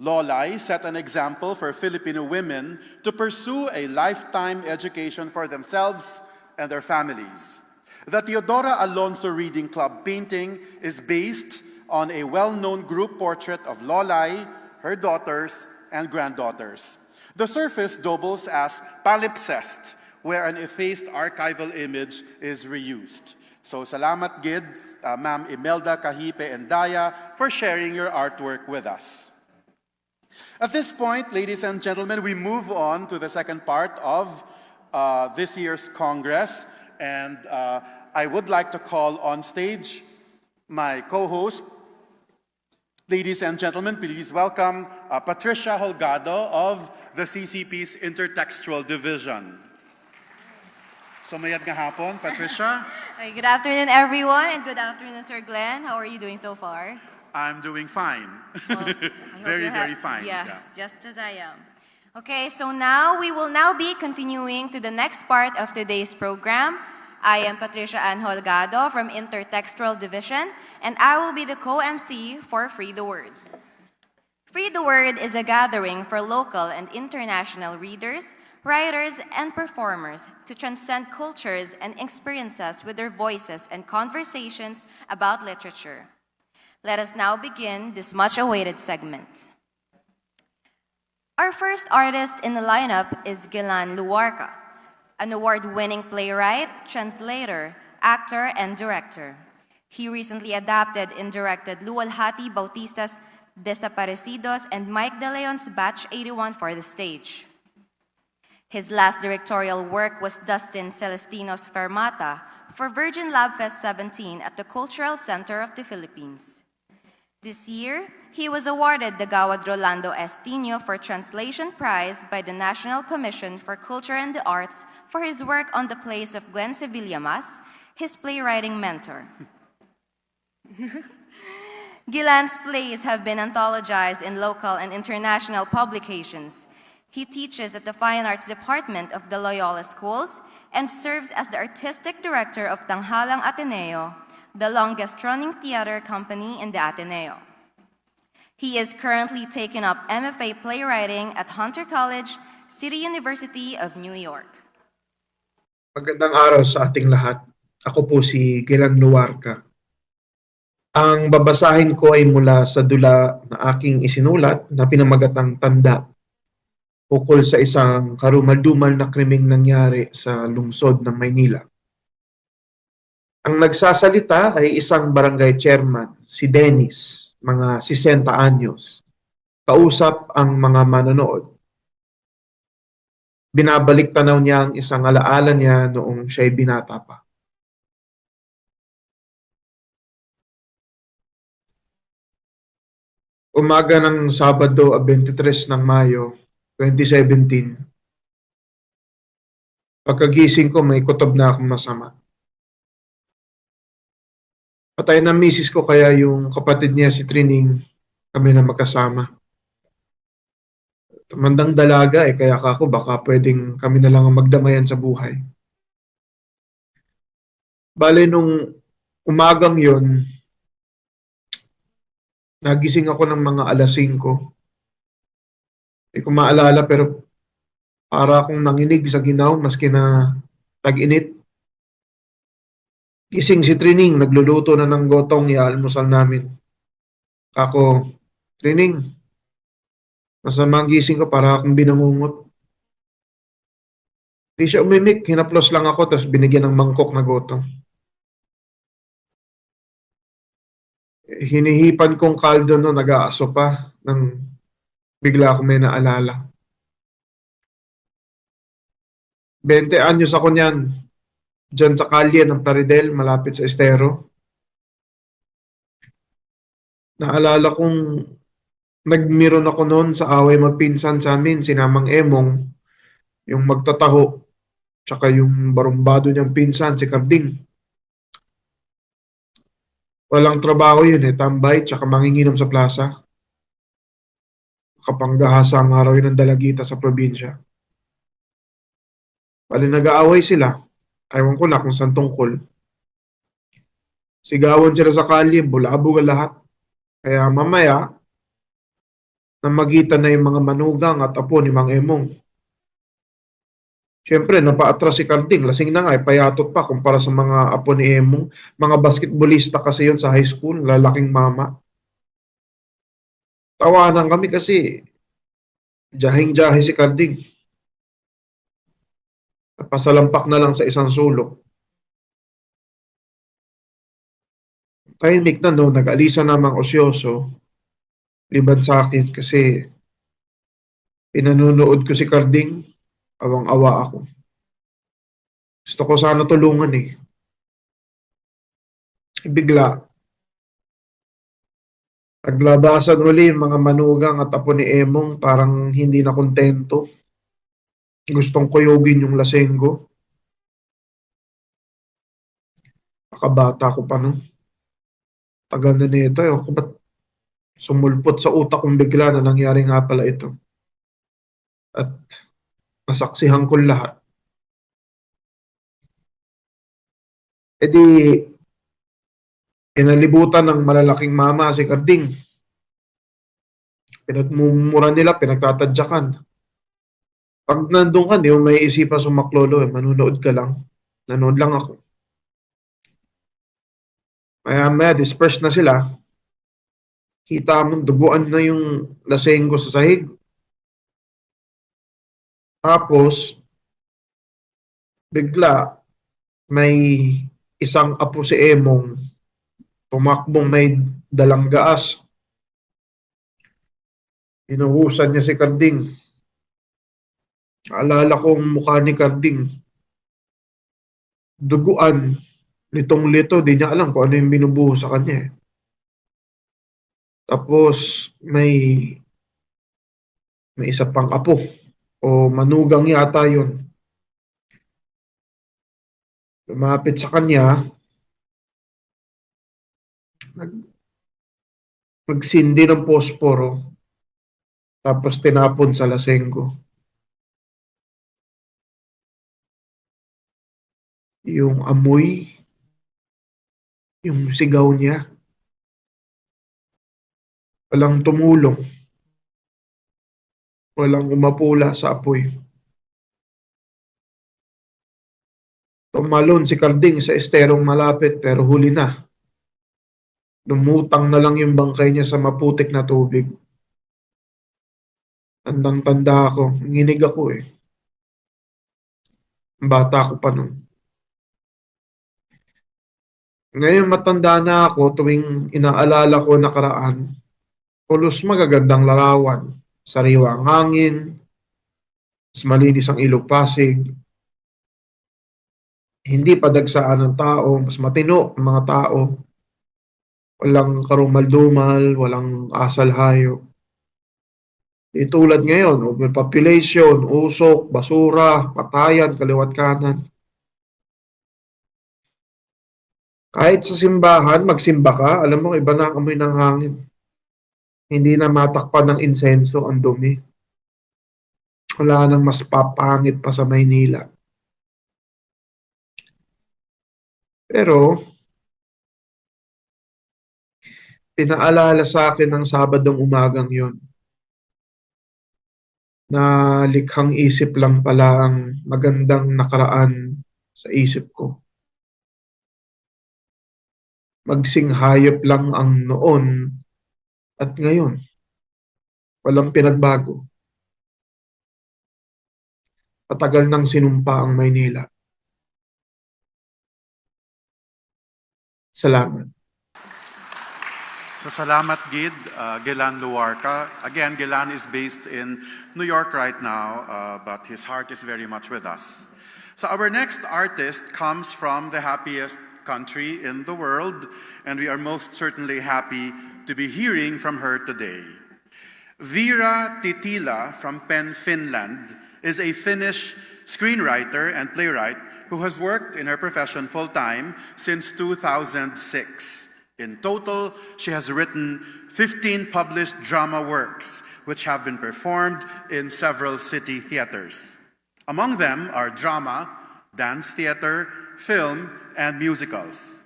C: Lolay set an example for Filipino women to pursue a lifetime education for themselves and their families. The Teodora Alonso Reading Club painting is based on a well-known group portrait of Lolay, her daughters, and granddaughters. The surface doubles as palimpsest, where an effaced archival image is reused. So salamat gid, Ma'am Imelda Kahipe Endaya, for sharing your artwork with us. At this point, ladies and gentlemen, we move on to the second part of this year's Congress, and I would like to call on stage my co-host. Ladies and gentlemen, please welcome Patricia Holgado of the CCP's Intertextual Division. So mayad nga hapon, Patricia.
A: Good afternoon, everyone, and good afternoon, Sir Glenn. How are you doing so far?
C: I'm doing fine.
A: Well,
C: very fine.
A: Yes, just as I am. Okay, so now we will be continuing to the next part of today's program. I am Patricia Ann Holgado from Intertextual Division, and I will be the co-MC for Free the Word. Free the Word is a gathering for local and international readers, writers, and performers to transcend cultures and experiences with their voices and conversations about literature. Let us now begin this much-awaited segment. Our first artist in the lineup is Guelan Luarca, an award-winning playwright, translator, actor, and director. He recently adapted and directed Luwalhati Bautista's Desaparecidos and Mike De Leon's Batch 81 for the stage. His last directorial work was Dustin Celestino's Fermata for Virgin Lab Fest 17 at the Cultural Center of the Philippines. This year, he was awarded the Gawad Rolando Ateneo for Translation Prize by the National Commission for Culture and the Arts for his work on the plays of Glenn Sevilla Mas, his playwriting mentor. Guelan's plays have been anthologized in local and international publications. He teaches at the Fine Arts Department of the Loyola Schools and serves as the artistic director of Tanghalang Ateneo, the longest-running theater company in the Ateneo. He is currently taking up MFA playwriting at Hunter College, City University of New York.
K: Magandang araw sa ating lahat. Ako po si Guelan Luarca. Ang babasahin ko ay mula sa dula na aking isinulat na pinamagatang Tanda, ukol sa isang karumaldumal na krimeng nangyari sa lungsod ng Maynila. Ang nagsasalita ay isang barangay chairman, si Dennis, mga 60 anyos. Kausap ang mga manonood. Binabalik tanaw niya ang isang alaala niya noong siya'y binata pa. Umaga ng Sabado, 23 ng Mayo, 2017, Pagkagising ko, may kutob na akong masama. Patay na misis ko, kaya yung kapatid niya si Trining, kami na magkasama. Tumandang dalaga kaya ako baka pwedeng kami na lang ang magdamayan sa buhay. Bale, nung umagang yon, nagising ako ng mga alas 5. Hindi ko maalala pero para akong nanginig sa ginaw maski na tag-init. Gising si Trining, nagluluto na ng gotong, i-almusal namin. Ako, Trining, masamang gising ko, para akong binangungot. Di siya umimik, hinaplos lang ako, tapos binigyan ng mangkok na gotong. Hinihipan kong kaldo no, nag-aaso pa, nang bigla ako may naalala. 20 anyos ako niyan, dyan sa kalye ng Plaridel, malapit sa Estero. Naalala kong nagmiron ako noon sa away magpinsan sa amin, sinamang Emong, yung magtataho, tsaka yung barumbado niyang pinsan, si Carding. Walang trabaho yun tambay, tsaka manginginom sa plaza. Kapanggahasa ang araw yun ng dalagita sa probinsya. Bali nag-aaway sila, aywan ko na kung saan tungkol. Sigawan sila sa kalye, bulabog ang lahat. Kaya mamaya, namagitan na yung mga manugang at apo ni Mang Emong. Siyempre, napaatras si Carding. Lasing na nga, payatot pa kumpara sa mga apo ni Emong. Mga basketballista kasi yun sa high school, lalaking mama. Tawanan kami kasi jahing-jahe si Carding. Pasalampak na lang sa isang sulok. Tahimik na no, nag-alisa namang osyoso. Liban sa akin kasi pinanunood ko si Carding, awang-awa ako. Gusto ko sana tulungan Bigla, naglabasan uli yung mga manugang at apo ni Emong, parang hindi na kontento. Gustong kuyugin yung lasenggo. Nakabata ko pa no. Tagal na nito ba't sumulpot sa utak kong bigla na nangyari nga pala ito. At nasaksihan ko lahat. E di, pinalibutan ng malalaking mama si Carding. Pinagmumura nila, pinagtatadyakan. Pag nandun ka, di mo may isipan sumaklolo manunood ka lang. Nanood lang ako. Maya disperse na sila. Kita mo, duguan na yung lasenggo sa sahig. Tapos, bigla, may isang apo si Emong, tumakbong may dalang gaas. Inuhusan niya si Carding. Alala ko ang mukha ni Carding. Duguan, litong-lito, di niya alam kung ano yung binubuho sa kanya Tapos, may isa pang apo o manugang yata yun. Lumapit sa kanya, magsindi ng posporo, tapos tinapon sa lasenggo. Yung amoy, yung sigaw niya, walang tumulong. Walang umapula sa apoy. Tumalon si Carding sa esterong malapit pero huli na. Lumutang na lang yung bangkay niya sa maputik na tubig. Tandang-tanda ako. Nginig ako Bata ko pa nun. Ngayon matanda na ako tuwing inaalala ko nakaraan. Pulos magagandang larawan. Sariwa ang hangin. Mas malinis ang ilog Pasig. Hindi padagsaan ng tao. Mas matino ang mga tao. Walang karumal-dumal. Walang asal hayo. Tulad ngayon, overpopulation, usok, basura, patayan, kaliwat kanan. Kahit sa simbahan, magsimba ka, alam mo, iba na ang amoy ng hangin. Hindi na matakpan ng insenso ang dumi. Wala nang mas papangit pa sa Maynila. Pero, pinaalala sa akin ng Sabadong umagang yon na likhang isip lang pala ang magandang nakaraan sa isip ko. Magsinghayop lang ang noon at ngayon. Walang pinagbago. Patagal nang sinumpa ang Maynila. Salamat.
C: So salamat Gid, Guelan Luarca. Again, Guelan is based in New York right now, but his heart is very much with us. So our next artist comes from the happiest country in the world, and we are most certainly happy to be hearing from her today. Veera Tyhtilä from Penn, Finland, is a Finnish screenwriter and playwright who has worked in her profession full-time since 2006. In total, she has written 15 published drama works, which have been performed in several city theaters. Among them are drama, dance theater, film, and musicals.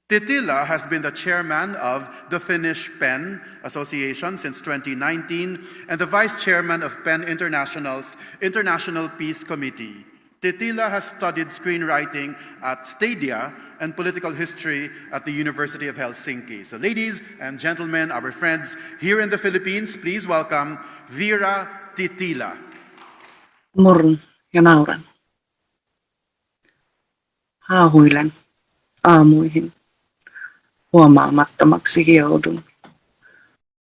C: Tyhtilä has been the chairman of the Finnish PEN Association since 2019 and the vice chairman of PEN International's International Peace Committee. Tyhtilä has studied screenwriting at Stadia and political history at the University of Helsinki. So ladies and gentlemen, our friends here in the Philippines, please welcome Veera Tyhtilä.
L: Murun ja nauran. Haahuilen aamuihin. Huomaamattomaksi hioudun.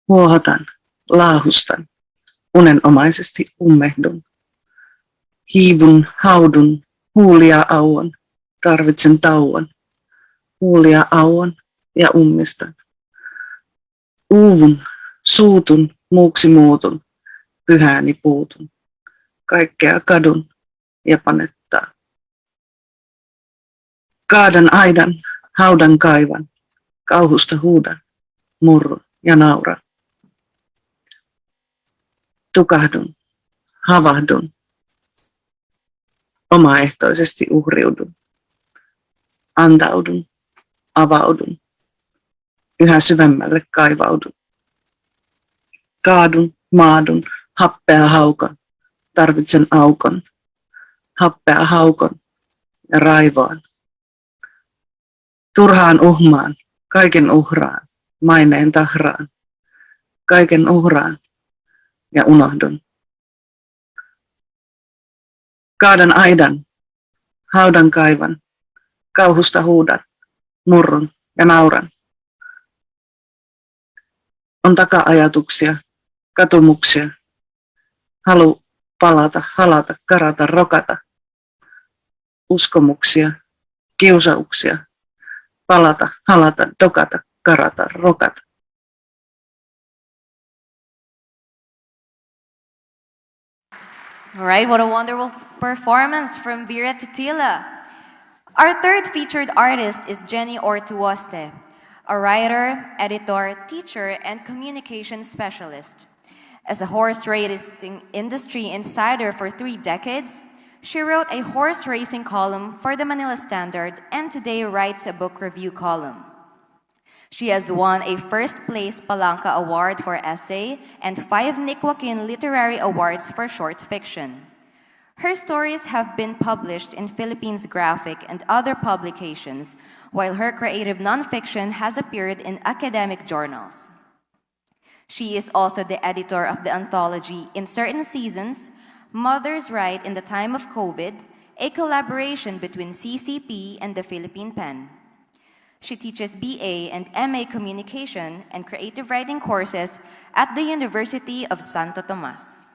L: Huohotan, laahustan, unenomaisesti ummehdun. Hiivun, haudun, huulia auon, tarvitsen tauon. Huulia auon ja ummistan. Uuvun, suutun, muuksi muutun, pyhääni puutun. Kaikkea kadun ja panettaa. Kaadan aidan, haudan kaivan, kauhusta huudan, murrun ja nauran. Tukahdun, havahdun, omaehtoisesti uhriudun. Antaudun, avaudun, yhä syvemmälle kaivaudun. Kaadun, maadun, happea haukon, tarvitsen aukon, happea haukon ja raivoan. Turhaan uhmaan, kaiken uhraan, maineen tahraan, kaiken uhraan ja unohdun. Kaadan aidan, haudan kaivan, kauhusta huudan, murrun ja nauran. On taka-ajatuksia, katumuksia, halu palata, halata, karata, rokata, uskomuksia, kiusauksia, palata, halata, dokata, karata, rokata.
A: All right, what a wonderful performance from Veera Tyhtilä. Our third featured artist is Adjani Arumpac, a writer, editor, teacher, and communication specialist. As a horse racing industry insider for 3 decades, she wrote a horse racing column for the Manila Standard and today writes a book review column. She has won a first-place Palanca Award for essay and 5 Nick Joaquin Literary Awards for short fiction. Her stories have been published in Philippines Graphic and other publications, while her creative nonfiction has appeared in academic journals. She is also the editor of the anthology In Certain Seasons, Mothers Right in the Time of COVID, a collaboration between CCP and the Philippine PEN. She teaches BA and MA Communication and Creative Writing courses at the University of Santo Tomas.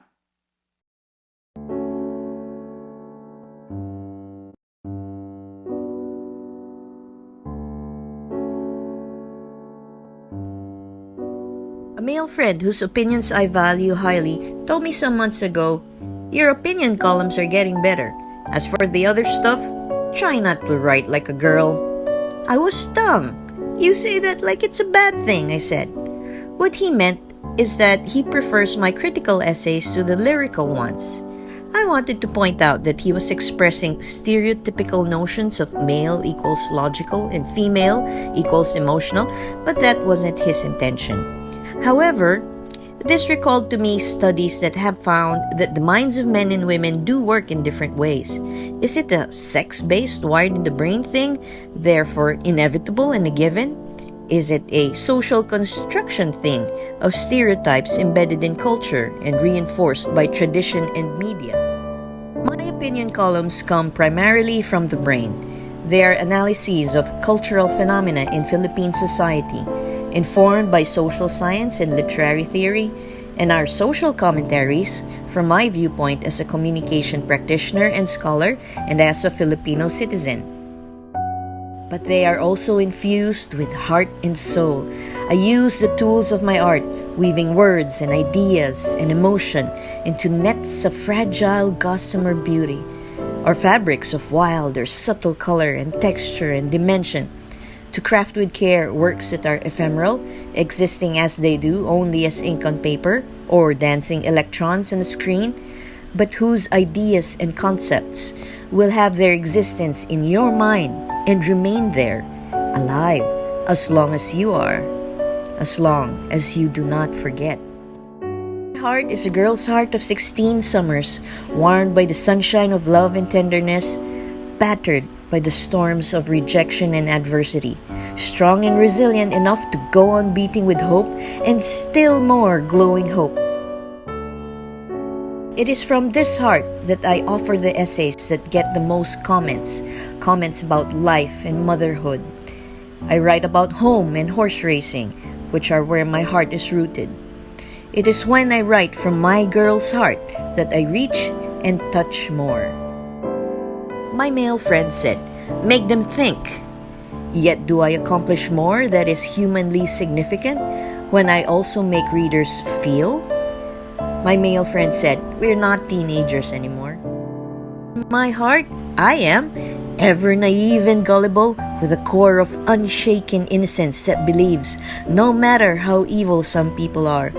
M: A male friend whose opinions I value highly told me some months ago, "Your opinion columns are getting better. As for the other stuff, try not to write like a girl." I was stung. "You say that like it's a bad thing," I said. What he meant is that he prefers my critical essays to the lyrical ones. I wanted to point out that he was expressing stereotypical notions of male equals logical and female equals emotional, but that wasn't his intention. However, this recalled to me studies that have found that the minds of men and women do work in different ways. Is it a sex-based wired in the brain thing, therefore inevitable and a given? Is it a social construction thing of stereotypes embedded in culture and reinforced by tradition and media? My opinion columns come primarily from the brain. They are analyses of cultural phenomena in Philippine society, informed by social science and literary theory, and are social commentaries from my viewpoint as a communication practitioner and scholar and as a Filipino citizen. But they are also infused with heart and soul. I use the tools of my art, weaving words and ideas and emotion into nets of fragile gossamer beauty, or fabrics of wild or subtle color and texture and dimension, to craft with care works that are ephemeral, existing as they do only as ink on paper or dancing electrons on a screen, but whose ideas and concepts will have their existence in your mind and remain there, alive, as long as you are, as long as you do not forget. My heart is a girl's heart of 16 summers, warmed by the sunshine of love and tenderness, battered by the storms of rejection and adversity, strong and resilient enough to go on beating with hope and still more glowing hope. It is from this heart that I offer the essays that get the most comments about life and motherhood. I write about home and horse racing, which are where my heart is rooted. It is when I write from my girl's heart that I reach and touch more. My male friend said, "Make them think." Yet do I accomplish more that is humanly significant when I also make readers feel? My male friend said, "We're not teenagers anymore." My heart, I am, ever naive and gullible, with a core of unshaken innocence that believes, no matter how evil some people are,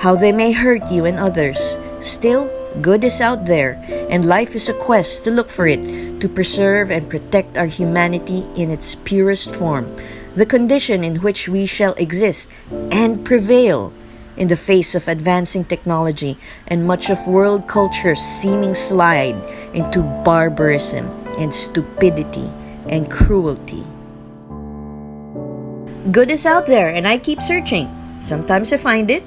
M: how they may hurt you and others, still good is out there, and life is a quest to look for it, to preserve and protect our humanity in its purest form, the condition in which we shall exist and prevail in the face of advancing technology and much of world culture's seeming slide into barbarism and stupidity and cruelty. Good is out there, and I keep searching. Sometimes I find it.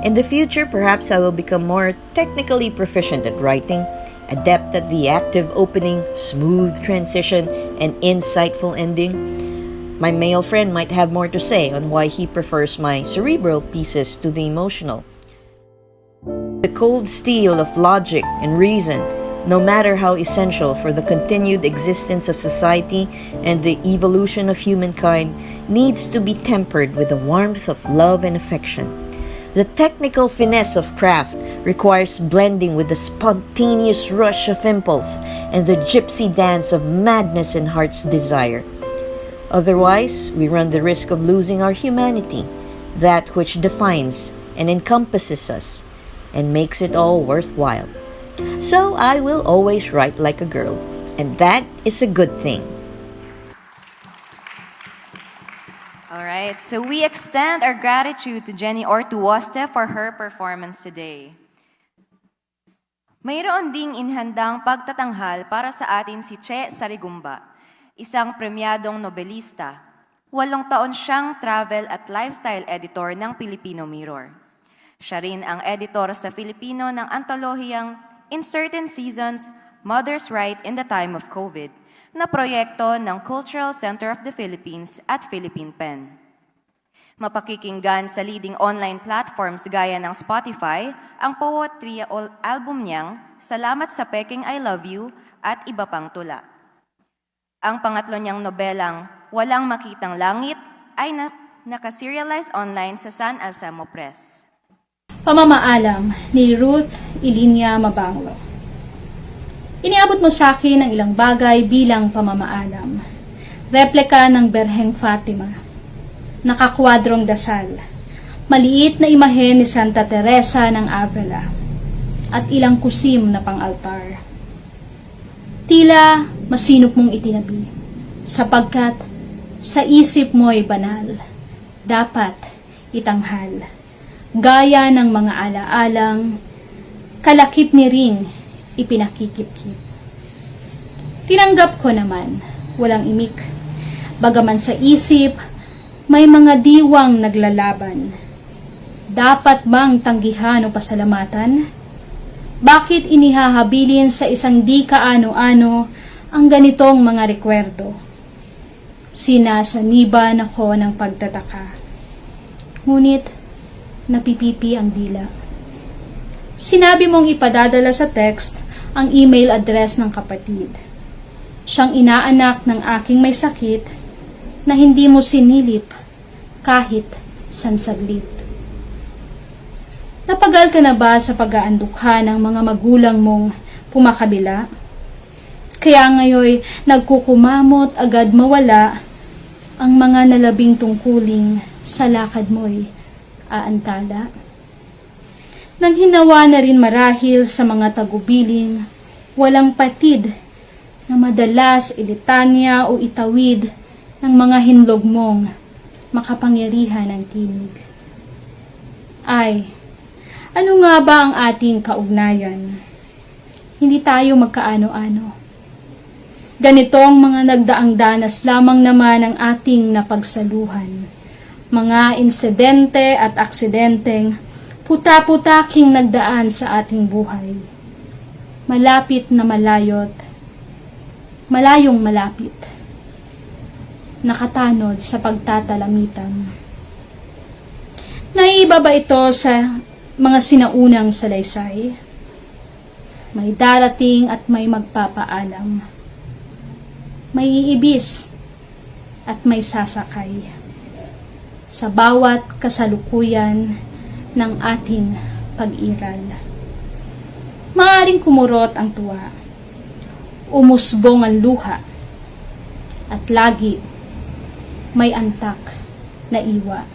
M: In the future, perhaps I will become more technically proficient at writing, adept at the active opening, smooth transition, and insightful ending. My male friend might have more to say on why he prefers my cerebral pieces to the emotional. The cold steel of logic and reason, no matter how essential for the continued existence of society and the evolution of humankind, needs to be tempered with the warmth of love and affection. The technical finesse of craft requires blending with the spontaneous rush of impulse and the gypsy dance of madness and heart's desire. Otherwise, we run the risk of losing our humanity, that which defines and encompasses us and makes it all worthwhile. So I will always write like a girl, and that is a good thing.
A: All right, so we extend our gratitude to Jenny or to UST for her performance today. Mayroon ding inhandang pagtatanghal para sa atin si Che Sarigumba, isang premyadong nobelista. 8 taon siyang travel at lifestyle editor ng Filipino Mirror. Siya rin ang editor sa Filipino ng antolohiyang In Certain Seasons, Mother's Right in the Time of COVID, na proyekto ng Cultural Center of the Philippines at Philippine Pen. Mapakikinggan sa leading online platforms gaya ng Spotify ang poetry album niyang Salamat sa Peking I Love You at iba pang tula. Ang pangatlo niyang nobelang Walang Makitang Langit ay nakaserialize online sa San Alcemo Press.
N: Pamamaalam ni Ruth Ilinia Mabanglo. Iniabot mo sa akin ang ilang bagay bilang pamamaalam. Replika ng Berheng Fatima, nakakwadrong dasal, maliit na imahe ni Santa Teresa ng Avila, at ilang kusim na pang-altar. Tila masinop mong itinabi, sapagkat sa isip mo'y banal, dapat itanghal. Gaya ng mga alaalang, kalakip ni ring ipinakikip-kip. Tinanggap ko naman, walang imik, bagaman sa isip, may mga diwang naglalaban. Dapat bang tanggihan o pasalamatan? Bakit inihahabilin sa isang di kaano-ano ang ganitong mga rekwerdo? Sinasaniban ako ng pagtataka. Ngunit, napipipi ang dila. Sinabi mong ipadadala sa text ang email address ng kapatid. Siyang inaanak ng aking may sakit na hindi mo sinilip kahit sansaglit. Napagal ka na ba sa pag-aandukha ng mga magulang mong pumakabila? Kaya ngayon nagkukumamot agad mawala ang mga nalabing tungkuling sa lakad mo'y aantala. Nang hinawa na rin marahil sa mga tagubiling, walang patid na madalas ilitanya o itawid ng mga hinlog mong makapangyarihan ng tinig. Ay, ano nga ba ang ating kaugnayan? Hindi tayo magkaano-ano. Ganitong mga nagdaang danas lamang naman ang ating napagsaluhan. Mga insidente at aksidenteng puta-putaking nagdaan sa ating buhay. Malapit na malayot, malayong malapit, nakatanod sa pagtatalamitan. Naiiba ba ito sa mga sinaunang salaysay? May darating at may magpapaalam. May iibis at may sasakay. Sa bawat kasalukuyan ng ating pag-iral. Maaring kumurot ang tuwa, umusbong ang luha, at lagi may antak na iwa.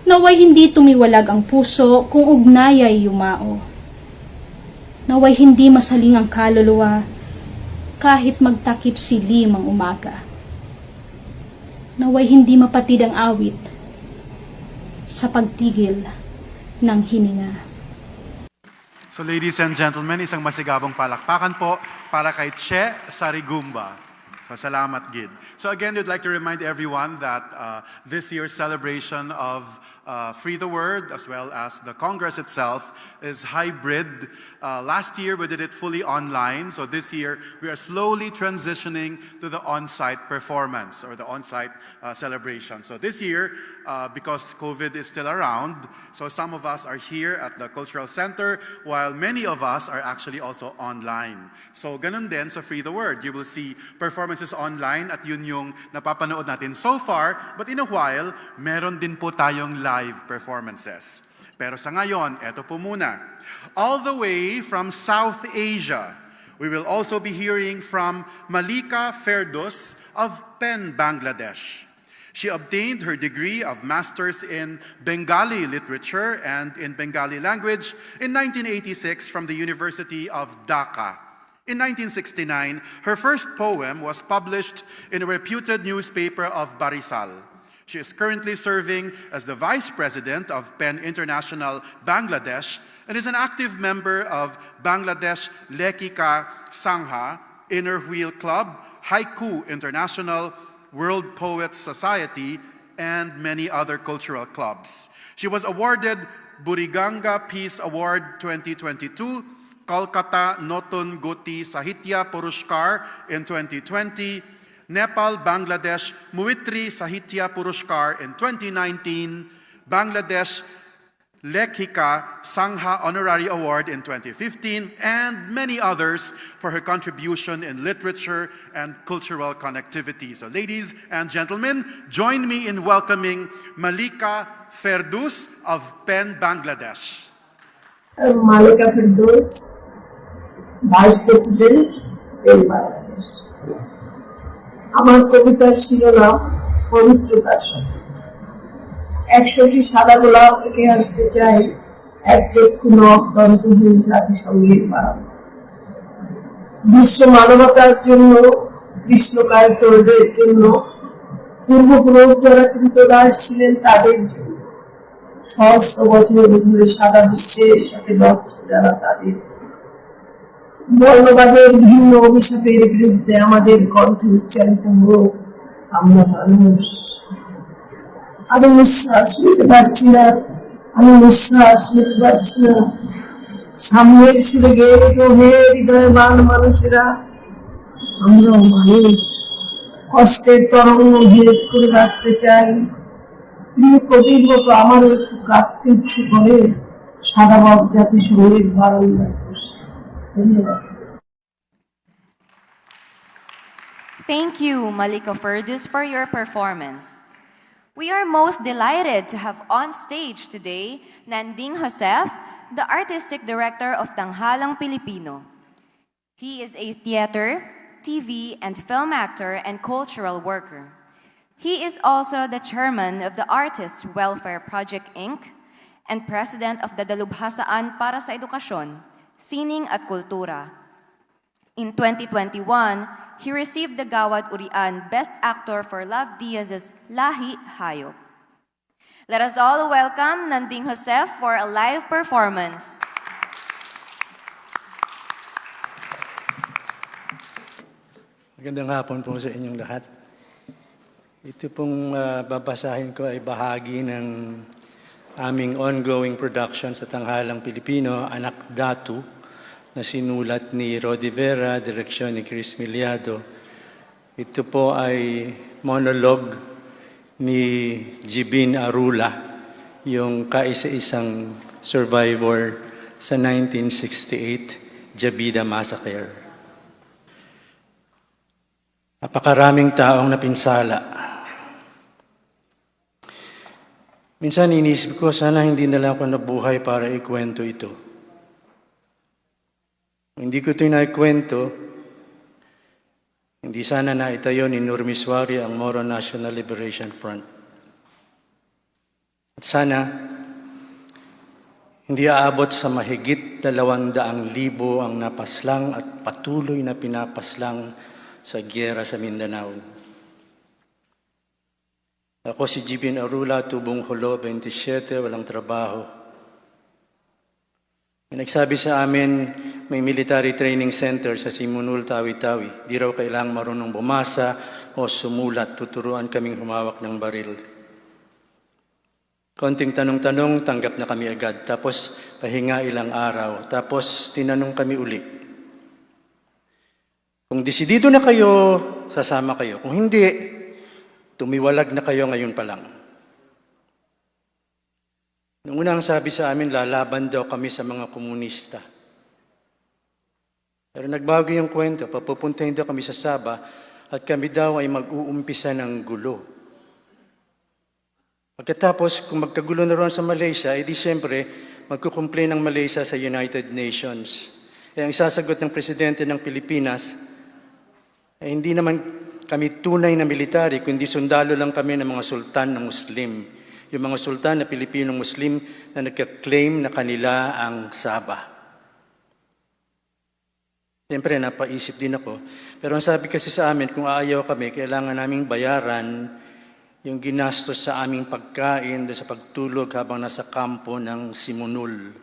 N: Naway hindi tumiwalag ang puso kung ugnay ay yumao. Naway hindi masaling ang kaluluwa kahit magtakip silim ang umaga. Naway hindi mapatid ang awit sa pagtigil ng hininga.
C: So ladies and gentlemen, isang masigabong palakpakan po para kay Che Sarigumba. So salamat, Gid. So again, we'd like to remind everyone that this year's celebration of Free the Word, as well as the Congress itself, is hybrid. Last year, we did it fully online. So this year, we are slowly transitioning to the on-site performance or the on-site celebration. So this year, because COVID is still around, so some of us are here at the Cultural Center, while many of us are actually also online. So ganun din sa Free the Word. You will see performances online at yun yung napapanood natin so far. But in a while, meron din po tayong live performances. Pero sa ngayon, eto po muna. All the way from South Asia, we will also be hearing from Malika Ferdows of Pen, Bangladesh. She obtained her degree of Masters in Bengali Literature and in Bengali Language in 1986 from the University of Dhaka. In 1969, her first poem was published in a reputed newspaper of Barisal. She is currently serving as the Vice President of PEN International Bangladesh and is an active member of Bangladesh Lekika Sangha, Inner Wheel Club, Haiku International, World Poets Society, and many other cultural clubs. She was awarded Buriganga Peace Award 2022, Kolkata Notun Goti Sahitya Purushkar in 2020, Nepal Bangladesh Muitri Sahitya Purushkar in 2019, Bangladesh Lekhika Sangha Honorary Award in 2015, and many others for her contribution in literature and cultural connectivity. So ladies and gentlemen, join me in welcoming Malika Ferdous of PEN Bangladesh.
O: Malika Firdaus, Vice President in Bangladesh. আমার কবিতার শিরোনাম পবিত্র দর্শন। 100টি সাদা গোলাপ এঁকে আসতে চাই এক চক্ষু নখ দন্তহীন জাতিসংঘের বারাম। বিশ্ব মানবতার জন্য, কৃষ্ণকায় ফ্রয়েডের জন্য, পূর্বপুরুষ যারা কৃতদাস ছিলেন তাদের জন্য, সহস্র বছর ধরে সারা বিশ্বের সাথে লড়ছে যারা তাদের। বর্ণবাদের ভিন্ন অভিশাপের বিরুদ্ধে আমাদের কণ্ঠে উচ্চারিত হোক, আমরা মানুষ। আমি নিঃশ্বাস নিতে পারছি না, আমি নিঃশ্বাস নিতে পারছি না। সামনের সুরে গেয়ে তো হে হৃদয়বান মানুষেরা, আমরাও মানুষ। কষ্টের তরঙ্গ ভেদ করে আসতে চাই। প্রিয় কবির মতো আমারও একটু কাঁদতে ইচ্ছে করে সাদাবাগ জাতিসংঘের বারান্দায় বসে। ধন্যবাদ।
A: Thank you, Malika Ferdous, for your performance. We are most delighted to have on stage today Nanding Josef, the artistic director of Tanghalang Pilipino. He is a theater, TV, and film actor and cultural worker. He is also the chairman of the Artists Welfare Project, Inc., and president of the Dalubhasaan para sa Edukasyon, Sining at Kultura. In 2021, he received the Gawad Urian Best Actor for Love Diaz's Lahi Hayop. Let us all welcome Nanding Josef for a live performance.
P: Magandang hapon po sa inyong lahat. Ito pong babasahin ko ay bahagi ng aming ongoing production sa Tanghalang Pilipino, Anak Datu, na sinulat ni Rodi Vera, direksyon ni Chris Miliado. Ito po ay monologue ni Jibin Arula, yung kaisa-isang survivor sa 1968 Jabida Massacre. Napakaraming taong napinsala. Minsan inisip ko, sana hindi na lang ako nabuhay para ikwento ito. Hindi ko ito naikwento, hindi sana naitayo ni Nur Miswari ang Moro National Liberation Front. At sana, hindi aabot sa mahigit 200,000 ang napaslang at patuloy na pinapaslang sa gyera sa Mindanao. Ako si Jibin Arula, tubong hulo, 27, walang trabaho. May nagsabi sa amin, may military training center sa Simunul, Tawi-Tawi. Di raw kailangang marunong bumasa o sumulat, tuturuan kaming humawak ng baril. Konting tanong-tanong, tanggap na kami agad. Tapos pahinga ilang araw. Tapos tinanong kami uli. Kung desidido na kayo, sasama kayo. Kung hindi, tumiwalag na kayo ngayon pa lang. Nung unang sabi sa amin, lalaban daw kami sa mga komunista. Pero nagbago yung kwento, papupuntahin daw kami sa Sabah at kami daw ay mag-uumpisa ng gulo. Pagkatapos, kung magkagulo na ron sa Malaysia, edi siyempre, magkukomplain ng Malaysia sa United Nations. Kaya ang sasagot ng Presidente ng Pilipinas, ay hindi naman kami tunay na military, kundi sundalo lang kami ng mga sultan ng Muslim. Yung mga sultan na Pilipinong Muslim na nagka-claim na kanila ang Sabah. Siyempre, napaisip din ako. Pero ang sabi kasi sa amin, kung aayaw kami, kailangan naming bayaran yung ginastos sa aming pagkain doon sa pagtulog habang nasa kampo ng Simunul.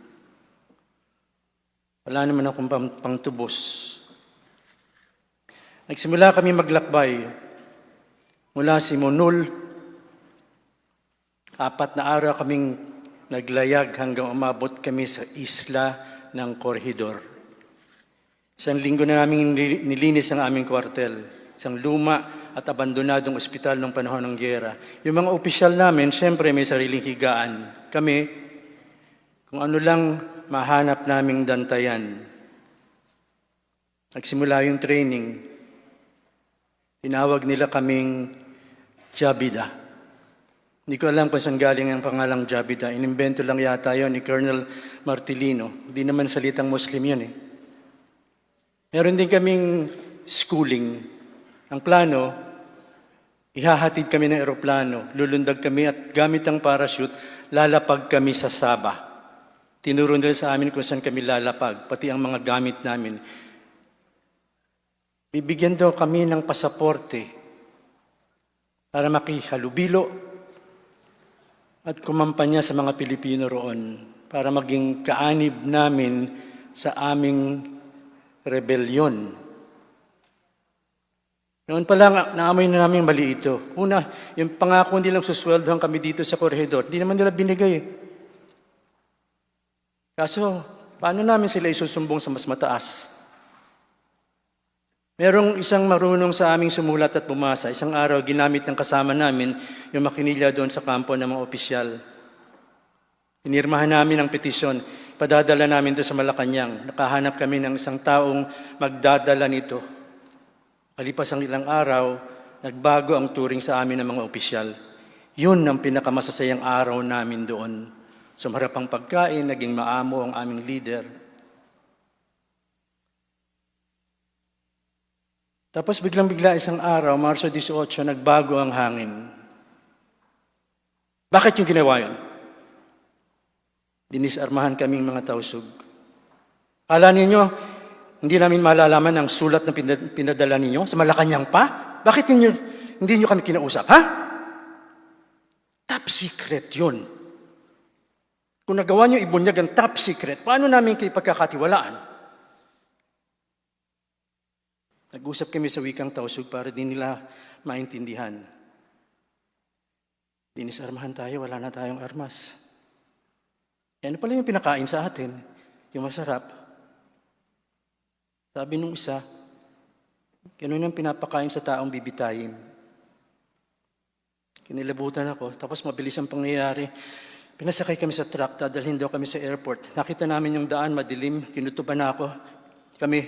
P: Wala naman akong pangtubos. Nagsimula kami maglakbay mula Simunul. 4 na araw kaming naglayag hanggang umabot kami sa isla ng Corregidor. 1 linggo na namin nilinis ang aming kwartel. Isang luma at abandonadong ospital ng panahon ng gyera. Yung mga opisyal namin, siyempre may sariling higaan. Kami, kung ano lang mahanap naming dantayan. Nagsimula yung training. Tinawag nila kaming Jabida. Hindi ko alam kung saan galing ang pangalang Jabida. Inimbento lang yata yon ni Colonel Martilino. Hindi naman salitang Muslim yun eh. Meron din kaming schooling. Ang plano, ihahatid kami ng eroplano, lulundag kami at gamit ang parachute, lalapag kami sa Sabah. Tinuro nila sa amin kung saan kami lalapag, pati ang mga gamit namin. Bibigyan daw kami ng pasaporte para makihalubilo at kumampanya sa mga Pilipino roon para maging kaanib namin sa aming rebelyon. Noon pa lang, naamoy na namin mali ito. Una, yung pangako nilang susweldohan kami dito sa korhedor, hindi naman nila binigay. Kaso, paano namin sila isusumbong sa mas mataas? Merong isang marunong sa aming sumulat at bumasa. Isang araw, ginamit ng kasama namin yung makinilya doon sa kampo ng mga opisyal. Pinirmahan namin ang petisyon. Padadala namin doon sa Malacanang. Nakahanap kami ng isang taong magdadala nito. Kalipas ang ilang araw, nagbago ang turing sa amin ng mga opisyal. Yun ang pinakamasasayang araw namin doon. Sumarap ang pagkain, naging maamo ang aming leader. Tapos biglang-bigla isang araw, Marso 18, nagbago ang hangin. Bakit yung ginawa yun? Dinisarmahan kaming mga tausug. Kala ninyo, hindi namin malalaman ang sulat na pinadala ninyo sa Malacanang pa? Bakit hindi nyo kami kinausap, ha? Top secret yun. Kung nagawa nyo ibunyag ang top secret, paano namin kayo pagkakatiwalaan? Nag-usap kami sa wikang tausug para di nila maintindihan. Dinisarmahan tayo, wala na tayong armas. Ano pala yung pinakain sa atin? Yung masarap. Sabi nung isa, ganun ang pinapakain sa taong bibitayin. Kinilabutan ako, tapos mabilis ang pangyayari. Pinasakay kami sa truck, dadalhin daw kami sa airport. Nakita namin yung daan, madilim, kinutuban na ako. Kami,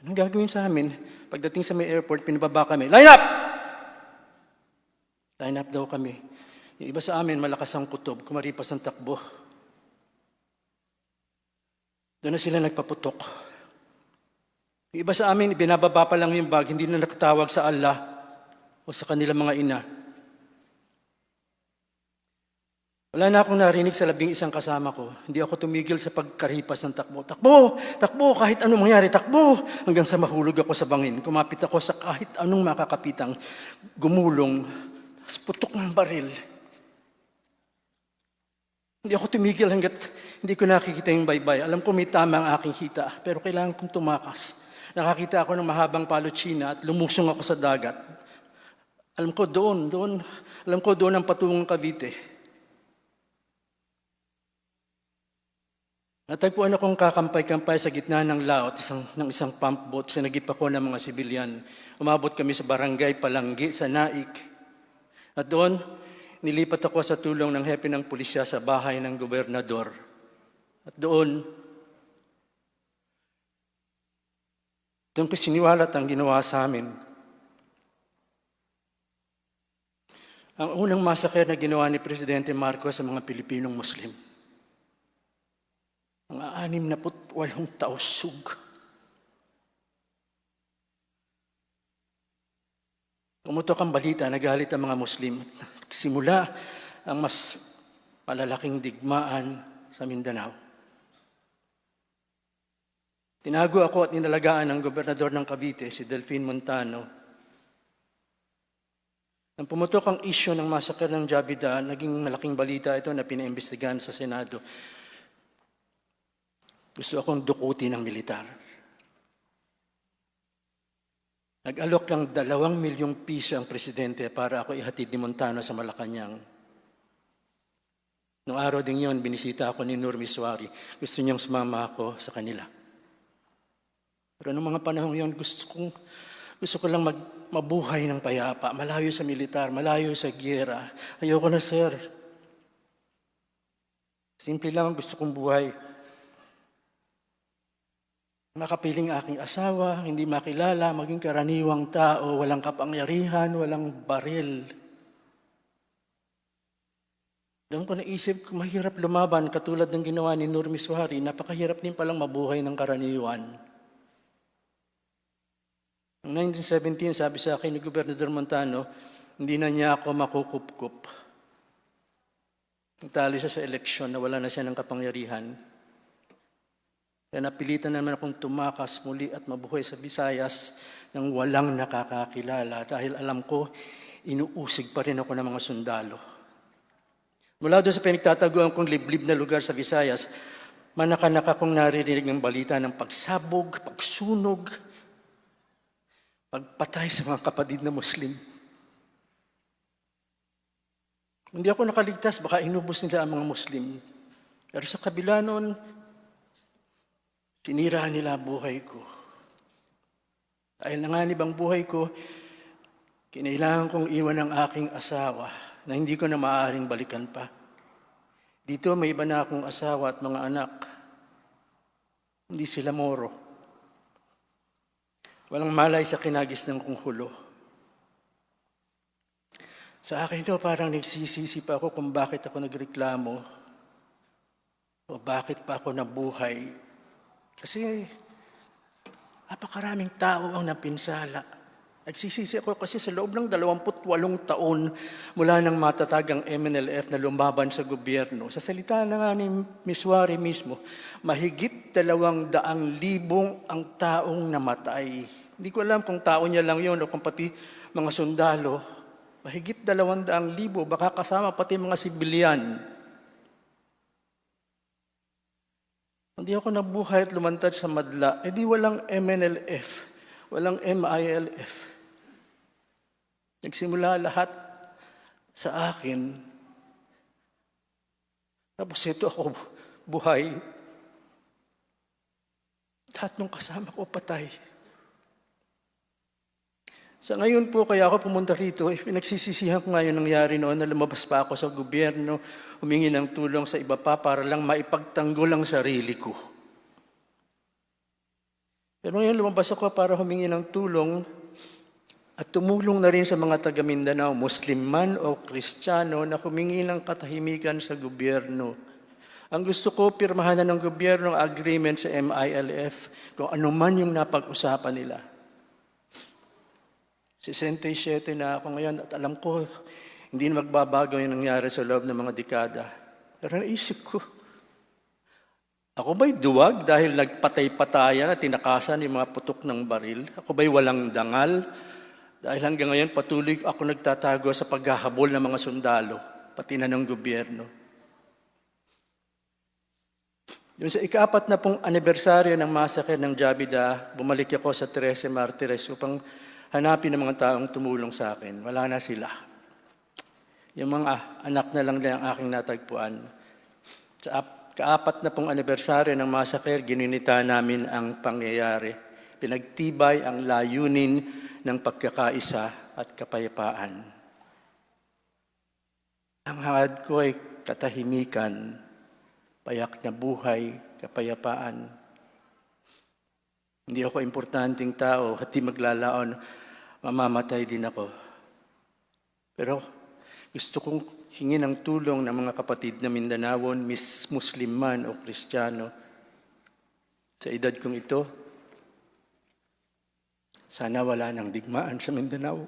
P: anong gagawin sa amin? Pagdating sa may airport, pinababa kami. Line up! Line up daw kami. Yung iba sa amin, malakas ang kutob, kumaripas ang takbo. Doon na sila nagpaputok. Yung iba sa amin, binababa pa lang yung bag, hindi na nakatawag sa Allah o sa kanilang mga ina. Wala na akong narinig sa 11 kasama ko. Hindi ako tumigil sa pagkaripas ng takbo. Takbo! Takbo! Kahit anong mangyari, takbo! Hanggang sa mahulog ako sa bangin. Kumapit ako sa kahit anong makakapitang gumulong. Tapos putok ng baril. Hindi ako tumigil hanggat hindi ko nakikita yung baybay. Alam ko may tama ang aking hita, pero kailangan kong tumakas. Nakakita ako ng mahabang palotsina at lumusong ako sa dagat. Alam ko doon ang patungong Cavite. Natagpuan akong kakampay-kampay sa gitna ng laot ng isang pump boat. Sinagip ako ng mga sibilyan. Umabot kami sa barangay Palanggi sa Naik. At doon, nilipat ako sa tulong ng hepe ng pulisya sa bahay ng gobernador. At doon ko siniwalat ang ginawa sa amin. Ang unang massacre na ginawa ni Presidente Marcos sa mga Pilipinong Muslim. Mga 68 tausug. Pumutok ang balita, nagalit ang mga Muslim. Simula ang mas malalaking digmaan sa Mindanao. Tinago ako at inalagaan ng gobernador ng Cavite, si Delfin Montano. Nang pumutok ang isyu ng massacre ng Jabida, naging malaking balita ito na pinaimbestigahan sa Senado. Gusto akong dukutin ng militar. Nag-alok ng 2 milyong piso ang presidente para ako ihatid ni Montano sa Malacanang. Noong araw din yon, binisita ako ni Nur Miswari. Gusto niyang sumama ako sa kanila. Pero noong mga panahon yon, gusto ko lang mabuhay ng payapa, malayo sa militar, malayo sa gyera. Ayoko na, sir. Simple lang, gusto kong buhay. Makapiling aking asawa, hindi makilala, maging karaniwang tao, walang kapangyarihan, walang baril. Doon ko naisip, mahirap lumaban katulad ng ginawa ni Nur Miswari. Napakahirap din palang mabuhay ng karaniwan. Noong 1917, sabi sa akin ni Gobernador Montano, hindi na niya ako makukupkup. Nagtalo siya sa eleksyon, nawala na siya ng kapangyarihan. Kaya napilitan naman akong tumakas muli at mabuhay sa Visayas nang walang nakakakilala dahil alam ko, inuusig pa rin ako ng mga sundalo. Mula doon sa pinagtataguan kong liblib na lugar sa Visayas, manaka-naka kong naririnig ng balita ng pagsabog, pagsunog, pagpatay sa mga kapatid na Muslim. Hindi ako nakaligtas, baka inubos nila ang mga Muslim. Pero sa kabila noon, sinira nila buhay ko. Dahil nanganib ang buhay ko, kinailangan kong iwan ang aking asawa na hindi ko na maaaring balikan pa. Dito may iba na akong asawa at mga anak. Hindi sila Moro. Walang malay sa kinagis ng kong hulo. Sa akin ito parang nagsisisi pa ako kung bakit ako nagreklamo o bakit pa ako nabuhay. Kasi napakaraming tao ang napinsala. Nagsisisi ako kasi sa loob ng 28 taon mula nang matatag ang MNLF na lumaban sa gobyerno. Sa salita na nga ni Miswari mismo, mahigit 200,000 ang taong namatay. Hindi ko alam kung tao niya lang yun o kung pati mga sundalo. Mahigit 200,000, baka kasama pati mga sibilyan. Hindi ako nabuhay at lumantad sa madla. Di walang MNLF, walang MILF. Nagsimula lahat sa akin. Tapos ito ako buhay. Lahat ng kasama ko patay. Sa ngayon po, kaya ako pumunta rito, pinagsisisihan ko ngayon nangyari noon na lumabas pa ako sa gobyerno, humingi ng tulong sa iba pa para lang maipagtanggol ang sarili ko. Pero ngayon lumabas ako para humingi ng tulong at tumulong na rin sa mga taga Mindanao, Muslim man o Kristiyano, na humingi ng katahimikan sa gobyerno. Ang gusto ko, pirmahan na ng gobyerno ang agreement sa MILF kung ano man yung napag-usapan nila. 67 na ako ngayon at alam ko, hindi na magbabago yung nangyari sa loob ng mga dekada. Pero naisip ko, ako ba'y duwag dahil nagpatay-patayan at tinakasan yung mga putok ng baril? Ako ba'y walang dangal? Dahil hanggang ngayon patuloy ako nagtatago sa paghahabol ng mga sundalo, pati na ng gobyerno. Yung sa ika-4 na pong anibersaryo ng massacre ng Jabida, bumalik ako sa 13 Martires upang hanapin ang mga taong tumulong sa akin. Wala na sila. Yung mga anak na lang ang aking natagpuan. Sa ka-4 na pong anibersaryo ng massacre, gininita namin ang pangyayari. Pinagtibay ang layunin ng pagkakaisa at kapayapaan. Ang hangad ko ay katahimikan, payak na buhay, kapayapaan. Hindi ako importanteng tao, at di maglalaon, mamamatay din ako. Pero gusto kong hingin ng tulong ng mga kapatid na Mindanawon, Muslim man o Kristiyano. Sa edad kong ito, sana wala nang digmaan sa Mindanao.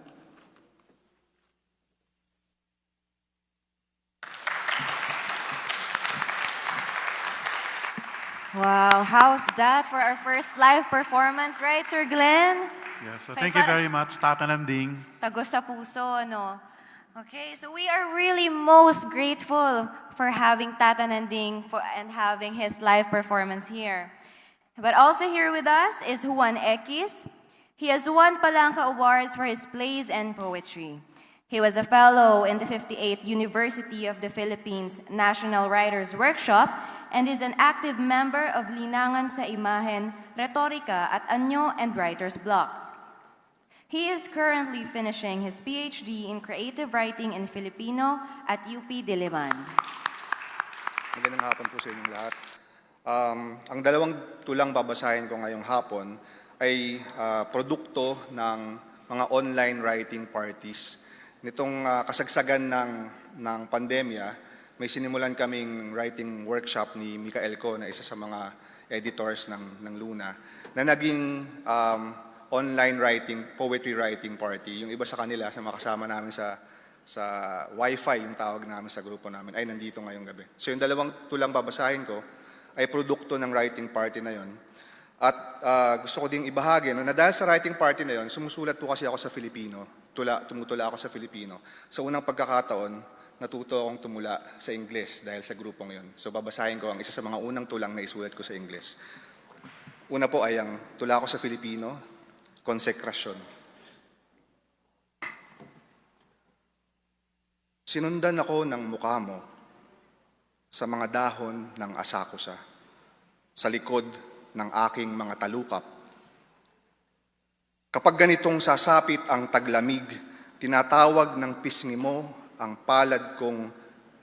A: Wow, how's that for our first live performance, right, Sir Glenn?
C: Yeah, so thank you very much, Tata Nanding.
A: Tagos sa puso, no? Okay, so we are really most grateful for having Tata Nanding and having his live performance here. But also here with us is Juan Equis. He has won Palanca Awards for his plays and poetry. He was a fellow in the 58th University of the Philippines National Writers Workshop and is an active member of Linangan sa Imahen, Retorika at Anyo and Writers Block. He is currently finishing his PhD in Creative Writing in Filipino at UP Diliman.
Q: Magandang hapon po sa inyong lahat. Ang dalawang tulang babasahin ko ngayong hapon ay produkto ng mga online writing parties. Nitong kasagsagan ng pandemya, may sinimulan kaming writing workshop ni Mikael Ko na isa sa mga editors ng Luna na naging online poetry writing party. Yung iba sa kanila, sa mga kasama namin sa Wi-Fi, yung tawag namin sa grupo namin, ay nandito ngayong gabi. So yung dalawang tulang babasahin ko ay produkto ng writing party na yon. At gusto ko ding ibahagi na dahil sa writing party na yon, sumusulat po kasi ako sa Filipino. Tumutula ako sa Filipino. Sa unang pagkakataon, natuto akong tumula sa Ingles dahil sa grupong yon. So babasahin ko ang isa sa mga unang tulang na isulat ko sa Ingles. Una po ay ang tula ko sa Filipino, Konsekrasyon. Sinundan ako ng mukha mo sa mga dahon ng asakusa, sa likod ng aking mga talukap. Kapag ganitong sasapit ang taglamig, tinatawag ng pisngi mo ang palad kong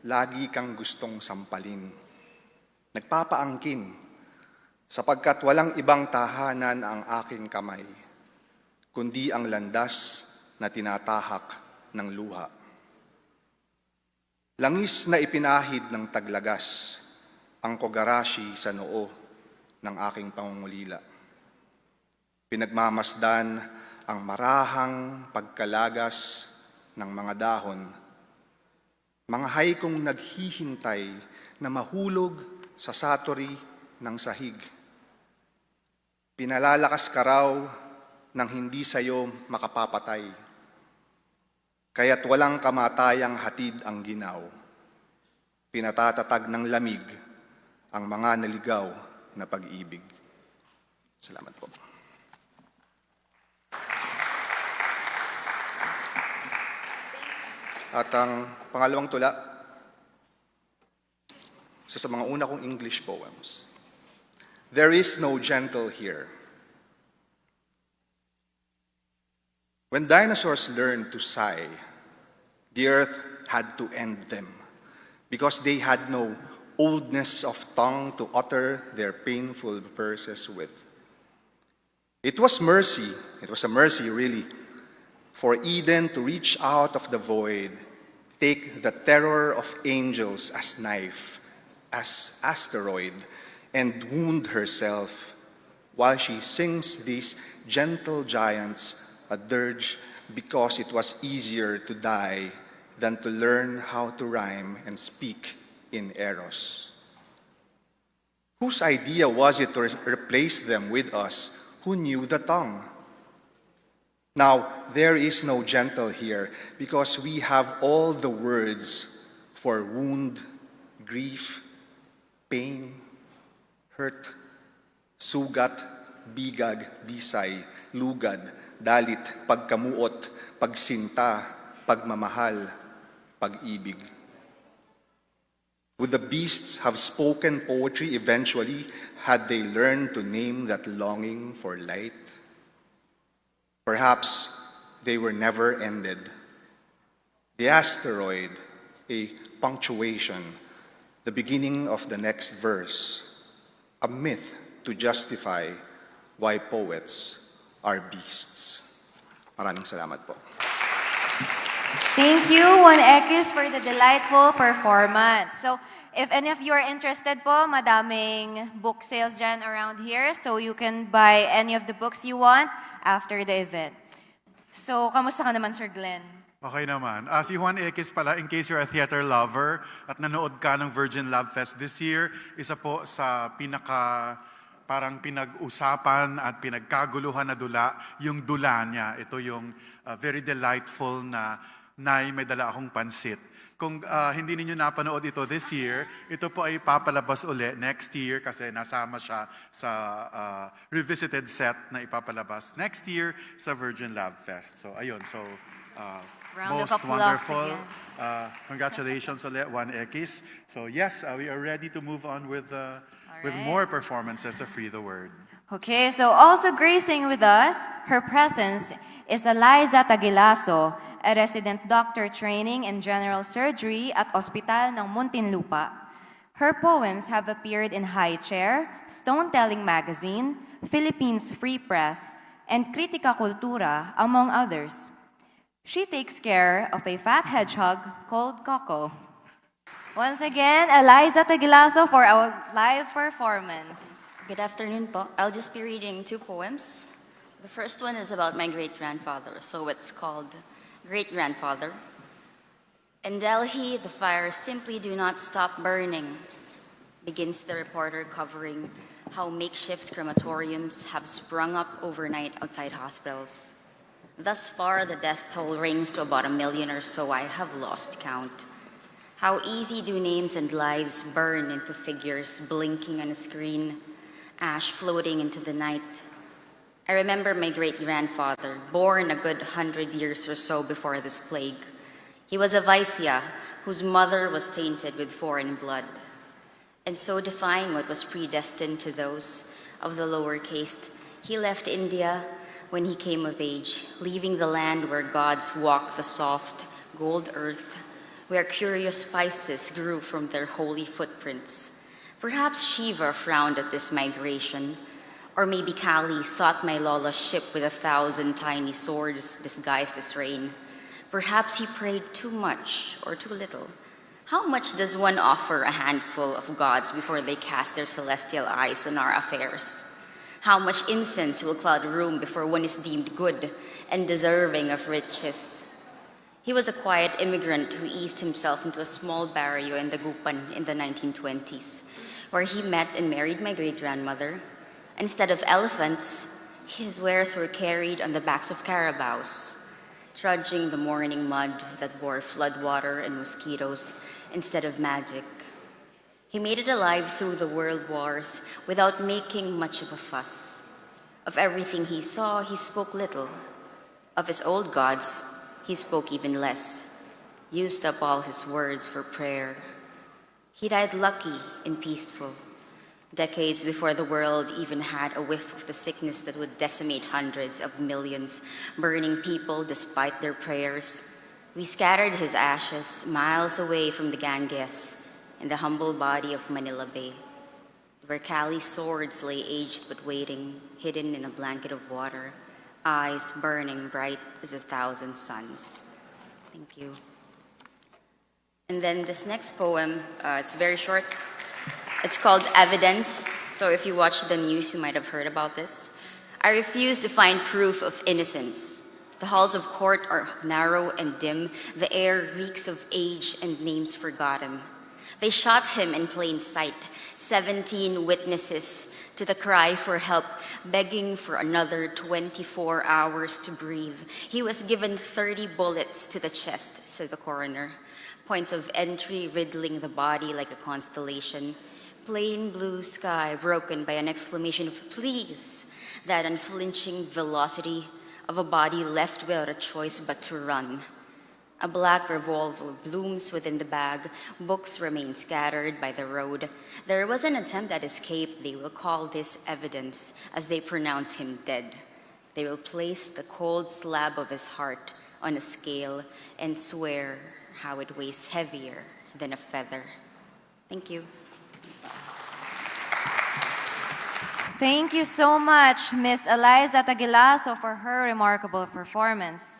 Q: lagi kang gustong sampalin. Nagpapaangkin, sapagkat walang ibang tahanan ang aking kamay, kundi ang landas na tinatahak ng luha. Langis na ipinahid ng taglagas ang kogarashi sa noo ng aking pangungulila. Pinagmamasdan ang marahang pagkalagas ng mga dahon, mga haykong naghihintay na mahulog sa satori ng sahig. Pinalalakas ka raw ng hindi sa'yo makapapatay, kaya't walang kamatayang hatid ang ginaw. Pinatatatag ng lamig ang mga naligaw na pag-ibig. Salamat po. At ang pangalawang tula, isa sa mga una kong English poems. There is no gentle here. When dinosaurs learned to sigh, the earth had to end them because they had no oldness of tongue to utter their painful verses with. It was mercy, it was a mercy really, for Eden to reach out of the void, take the terror of angels as knife, as asteroid, and wound herself while she sings these gentle giants a dirge because it was easier to die than to learn how to rhyme and speak in eros. Whose idea was it to replace them with us who knew the tongue? Now, there is no gentle here because we have all the words for wound, grief, pain, hurt, sugat, bigag, bisay, lugad, dalit, pagkamuot, pagsinta, pagmamahal, pag-ibig. Would the beasts have spoken poetry eventually had they learned to name that longing for light? Perhaps they were never ended. The asteroid, a punctuation, the beginning of the next verse, a myth to justify why poets are beasts. Maraming salamat po.
A: Thank you, Juan Ekis, for the delightful performance. So, if any of you are interested po, madaming book sales dyan around here, so you can buy any of the books you want after the event. So, kamusta ka naman, Sir Glenn?
C: Okay naman. Si Juan Ekis pala, in case you're a theater lover at nanood ka ng Virgin Love Fest this year, isa po sa parang pinag-usapan at pinagkaguluhan na dula, yung dula niya. Ito yung very delightful na may dala akong pansit. Kung hindi ninyo napanood ito this year, ito po ay papalabas uli next year kasi nasama siya sa revisited set na ipapalabas next year sa Virgin Lab Fest. So ayun, most wonderful. Congratulations ulit, Juan Ekis. So yes, we are ready to move on with more performances of Free the Word.
A: Okay, so also gracing with us, her presence is Eliza Tagilaso, a resident doctor training in general surgery at Ospital ng Muntinlupa. Her poems have appeared in High Chair, Stone Telling Magazine, Philippines Free Press, and Kritika Kultura, among others. She takes care of a fat hedgehog called Coco. Once again, Eliza Tagilaso for our live performance.
R: Good afternoon po. I'll just be reading 2 poems. The first one is about my great-grandfather, so it's called Great-Grandfather. In Delhi, the fires simply do not stop burning, begins the reporter covering how makeshift crematoriums have sprung up overnight outside hospitals. Thus far, the death toll rings to about 1 million or so. I have lost count. How easy do names and lives burn into figures blinking on a screen, ash floating into the night. I remember my great-grandfather, born a good 100 years or so before this plague. He was a Vaisya whose mother was tainted with foreign blood, and so defying what was predestined to those of the lower caste, he left India when he came of age, leaving the land where gods walk the soft, gold earth, where curious spices grew from their holy footprints. Perhaps Shiva frowned at this migration, or maybe Kali sought my Lola's ship with 1,000 tiny swords disguised as rain. Perhaps he prayed too much or too little. How much does one offer a handful of gods before they cast their celestial eyes on our affairs? How much incense will cloud a room before one is deemed good and deserving of riches? He was a quiet immigrant who eased himself into a small barrio in Dagupan in the 1920s, where he met and married my great-grandmother. Instead of elephants, his wares were carried on the backs of carabaos, trudging the morning mud that bore floodwater and mosquitoes instead of magic. He made it alive through the world wars without making much of a fuss. Of everything he saw, he spoke little. Of his old gods, he spoke even less, used up all his words for prayer. He died lucky and peaceful, decades before the world even had a whiff of the sickness that would decimate hundreds of millions, burning people despite their prayers. We scattered his ashes miles away from the Ganges in the humble body of Manila Bay, where Kali's swords lay aged but waiting, hidden in a blanket of water, eyes burning bright as 1,000 suns. Thank you. And then this next poem, it's very short. It's called Evidence. So if you watch the news, you might have heard about this. I refuse to find proof of innocence. The halls of court are narrow and dim. The air reeks of age and names forgotten. They shot him in plain sight. 17 witnesses to the cry for help, begging for another 24 hours to breathe. He was given 30 bullets to the chest, said the coroner. Point of entry riddling the body like a constellation. Plain blue sky broken by an exclamation of please, that unflinching velocity of a body left without a choice but to run. A black revolver blooms within the bag. Books remain scattered by the road. There was an attempt at escape. They will call this evidence as they pronounce him dead. They will place the cold slab of his heart on a scale and swear how it weighs heavier than a feather. Thank you.
A: Thank you so much, Miss Eliza Tagilaso, for her remarkable performance.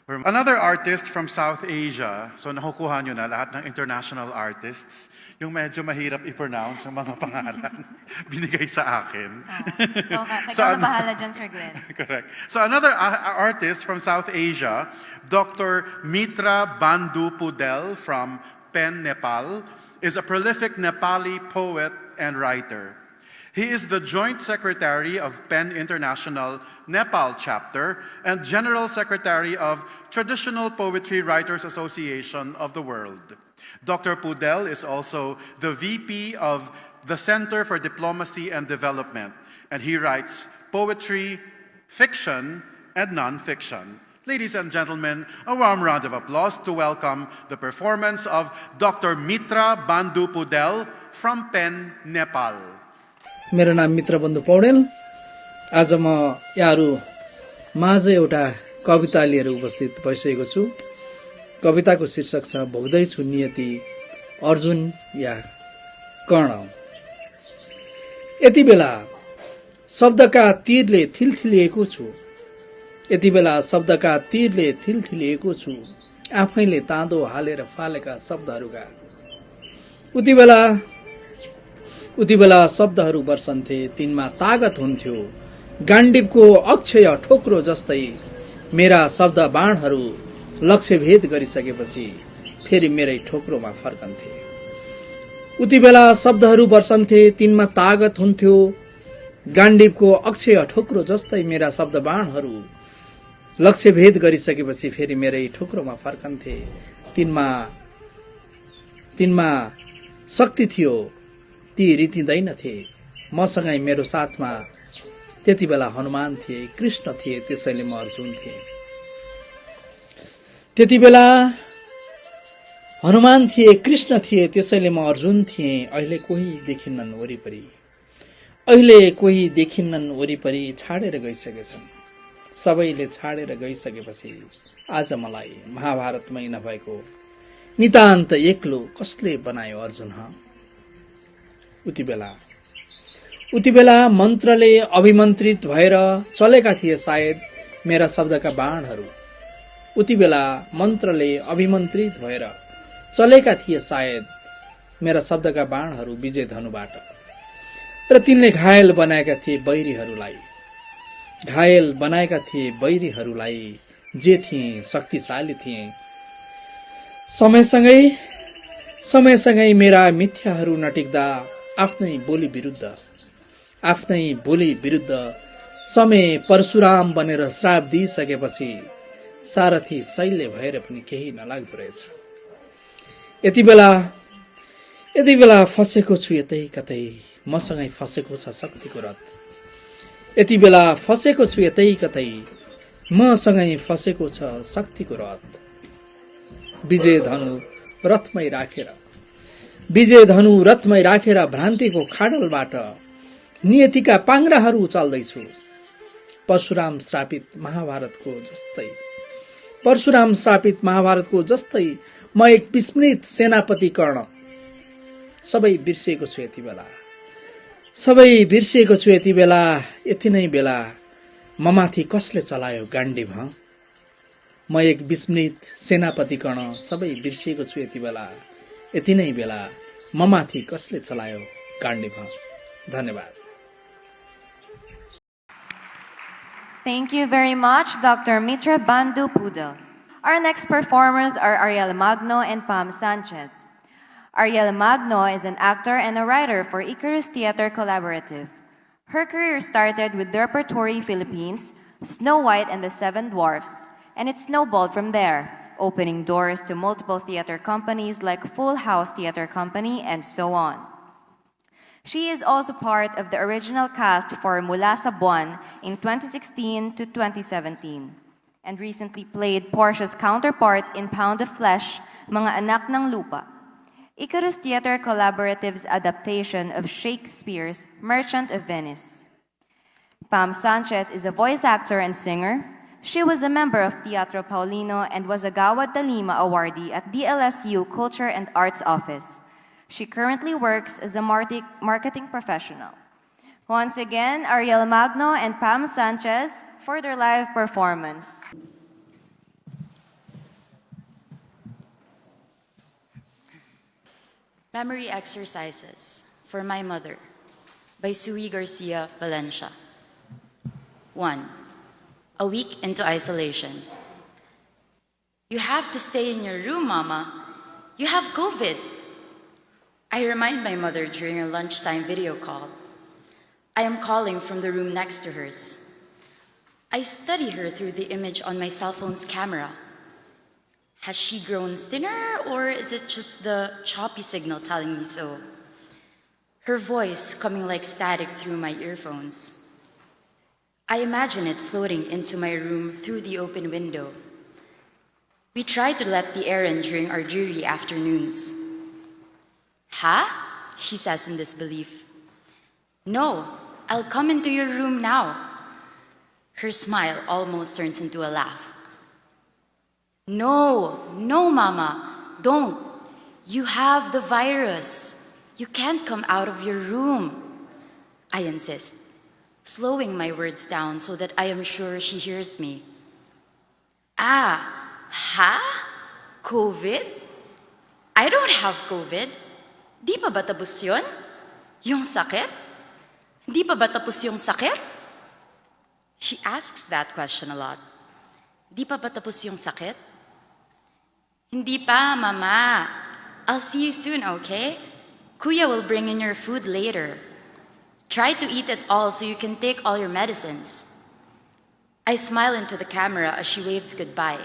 C: Another artist from South Asia, so nakukuha nyo na lahat ng international artists, yung medyo mahirap i-pronounce ang mga pangalan, binigay sa akin.
A: Ikaw na bahala dyan, Sir Glenn.
C: Correct. So another artist from South Asia, Dr. Mitra Bandupudel from Pen, Nepal, is a prolific Nepali poet and writer. He is the Joint Secretary of PEN International Nepal Chapter and General Secretary of Traditional Poetry Writers Association of the World. Dr. Pudel is also the VP of the Center for Diplomacy and Development, and he writes poetry, fiction, and non-fiction. Ladies and gentlemen, a warm round of applause to welcome the performance of Dr. Mitra Bandupudel from PEN, Nepal.
S: मेरो नाम मित्र बन्धु पौडेल। आज म यहाँहरू माझ एउटा कविता लिएर उपस्थित भइसकेको छु। कविताको शीर्षक छ भोग्दैछु नियति अर्जुन या कर्ण। यति बेला शब्दका तीरले थिलथिलिएको छु, यति बेला शब्दका तीरले थिलथिलिएको छु, आफैले ताँदो हालेर फालेका शब्दहरूका। उति बेला शब्दहरू बर्सन्थे, तिनमा तागत हुन्थ्यो, गाण्डीवको अक्षय ठोक्रो जस्तै। मेरा शब्द बाणहरू लक्ष्य भेद गरिसकेपछि फेरि मेरै ठोक्रोमा फर्कन्थे। उति बेला शब्दहरू बर्सन्थे, तिनमा तागत हुन्थ्यो, गाण्डीवको अक्षय ठोक्रो जस्तै। मेरा शब्द बाणहरू लक्ष्य भेद गरिसकेपछि फेरि मेरै ठोक्रोमा फर्कन्थे। तिनमा शक्ति थियो, ती रितिँदैनथे। मसँगै मेरो साथमा त्यति बेला हनुमान थिए, कृष्ण थिए, त्यसैले म अर्जुन थिए। त्यति बेला हनुमान थिए, कृष्ण थिए, त्यसैले म अर्जुन थिए। अहिले कोही देखिन्नन् वरिपरि, अहिले कोही देखिन्नन् वरिपरि, छाडेर गइसकेछन्। सबैले छाडेर गइसकेपछि आज मलाई महाभारतमै नभएको नितान्त एक्लो कसले बनायो अर्जुन? उति बेला मन्त्रले अभिमन्त्रित भएर चलेका थिए सायद मेरा शब्दका बाणहरू। उति बेला मन्त्रले अभिमन्त्रित भएर चलेका थिए सायद मेरा शब्दका बाणहरू विजय धनुबाट। र तिनले घायल बनाएका थिए बैरीहरूलाई, जे थिए शक्तिशाली थिए। समयसँगै मेरा मिथ्याहरू नटिक्दा आफ्नै बोली विरुद्ध समय परशुराम बनेर श्राप दिइसकेपछि सारथी शैल्य भएर पनि केही नलाग्दो रहेछ। यति बेला फसेको छु यतै कतै, मसँगै फसेको छ शक्तिको रथ। यति बेला फसेको छु यतै कतै, मसँगै फसेको छ शक्तिको रथ। विजय धनु रथमै राखेर भ्रान्तिको खाडलबाट नियतिका पाङ्राहरू उचाल्दैछु। परशुराम श्रापित महाभारतको जस्तै म एक विस्मृत सेनापति कर्ण। सबै बिर्सिएको छु यति बेला, यति नै बेला ममाथि कसले चलायो गाण्डीव? म एक विस्मृत सेनापति कर्ण, सबै बिर्सिएको छु यति बेला, यति नै बेला ममाथि कसले चलायो गाण्डीव? धन्यवाद।
A: Thank you very much, Dr. Mitra Bandupudel. Our next performers are Ariel Magno and Pam Sanchez. Ariel Magno is an actor and a writer for Icarus Theater Collaborative. Her career started with the repertory Philippines, Snow White and the Seven Dwarfs, and it snowballed from there, opening doors to multiple theater companies like Full House Theater Company and so on. She is also part of the original cast for Mula sa Buwan in 2016 to 2017 and recently played Portia's counterpart in Pound of Flesh, Mga Anak ng Lupa, Icarus Theater Collaborative's adaptation of Shakespeare's Merchant of Venice. Pam Sanchez is a voice actor and singer. She was a member of Teatro Paulino and was a Gawad de Lima awardee at DLSU Culture and Arts Office. She currently works as a marketing professional. Once again, Ariel Magno and Pam Sanchez for their live performance.
R: Memory Exercises for My Mother by Sui Garcia Valencia. 1. A week into isolation. You have to stay in your room, Mama. You have COVID. I remind my mother during a lunchtime video call. I am calling from the room next to hers. I study her through the image on my cell phone's camera. Has she grown thinner, or is it just the choppy signal telling me so? Her voice coming like static through my earphones. I imagine it floating into my room through the open window. We try to let the air in during our dreary afternoons. "Ha?" she says in disbelief. "No, I'll come into your room now." Her smile almost turns into a laugh. No, Mama, don't. You have the virus. You can't come out of your room," I insist, slowing my words down so that I am sure she hears me. Ha? COVID? I don't have COVID. Di pa ba tapos yun? Yung sakit? Di pa ba tapos yung sakit? She asks that question a lot. Di pa ba tapos yung sakit? Hindi pa, Mama. I'll see you soon, okay? Kuya will bring in your food later. Try to eat it all so you can take all your medicines. I smile into the camera as she waves goodbye.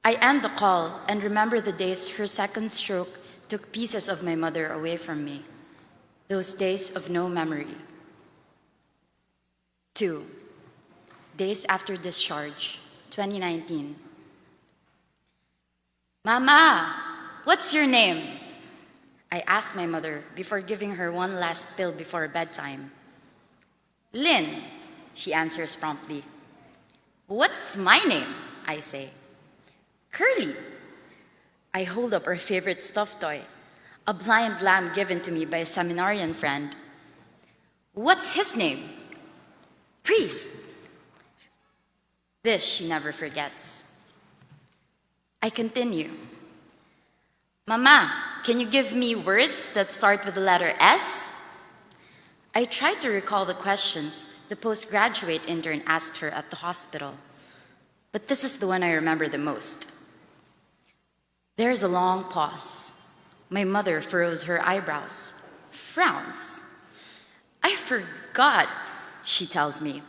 R: I end the call and remember the days her second stroke took pieces of my mother away from me. Those days of no memory. 2. Days after discharge, 2019. "Mama, what's your name?" I ask my mother before giving her one last pill before bedtime. "Lynn," she answers promptly. "What's my name?" I say. "Curly." I hold up her favorite stuffed toy, a blind lamb given to me by a seminarian friend. "What's his name?" "Priest." This she never forgets. I continue. "Mama, can you give me words that start with the letter S?" I try to recall the questions the postgraduate intern asked her at the hospital, but this is the one I remember the most. There's a long pause. My mother furrows her eyebrows, frowns. "I forgot," she tells me.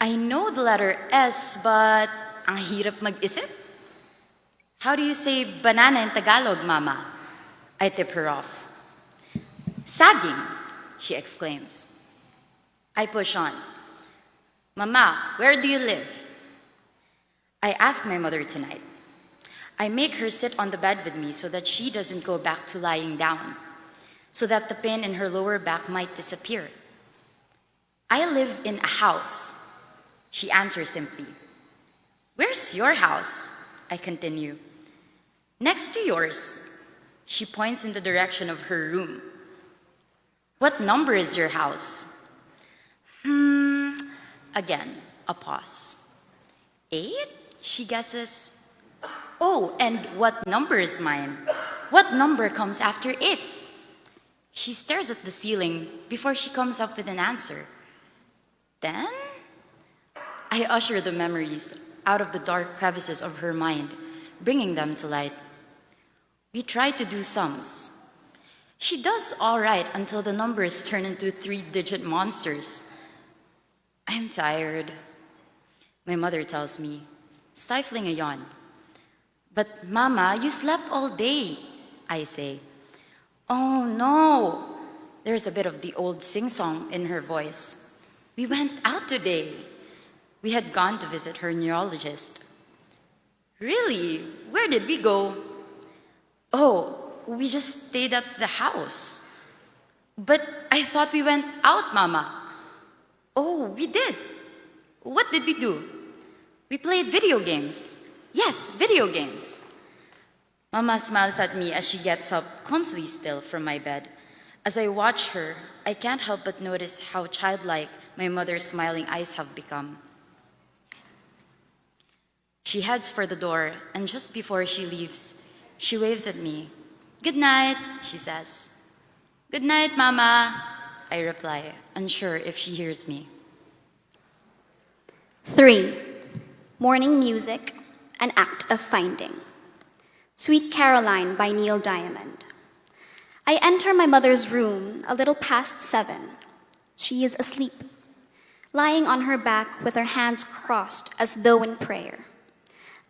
R: "I know the letter S, but ang hirap mag-isip." "How do you say banana in Tagalog, Mama?" I tip her off. "Saging," she exclaims. I push on. "Mama, where do you live?" I ask my mother tonight. I make her sit on the bed with me so that she doesn't go back to lying down, so that the pain in her lower back might disappear. "I live in a house," she answers simply. "Where's your house?" I continue. "Next to yours." She points in the direction of her room. "What number is your house?" Again, a pause. 8? She guesses. "Oh, and what number is mine? What number comes after 8? She stares at the ceiling before she comes up with an answer. 10? I usher the memories out of the dark crevices of her mind, bringing them to light. We try to do sums. She does all right until the numbers turn into 3-digit monsters. "I'm tired," my mother tells me, stifling a yawn. "But Mama, you slept all day," I say. "Oh no." There's a bit of the old sing-song in her voice. "We went out today." We had gone to visit her neurologist. "Really? Where did we go?" "Oh, we just stayed at the house." "But I thought we went out, Mama." "Oh, we did. What did we do?" "We played video games." "Yes, video games." Mama smiles at me as she gets up, clumsily still, from my bed. As I watch her, I can't help but notice how childlike my mother's smiling eyes have become. She heads for the door, and just before she leaves, she waves at me, "Good night," she says. "Good night, Mama," I reply, unsure if she hears me.
T: 3. Morning Music, An Act of Finding. Sweet Caroline by Neil Diamond. I enter my mother's room a little past 7. She is asleep, lying on her back with her hands crossed as though in prayer.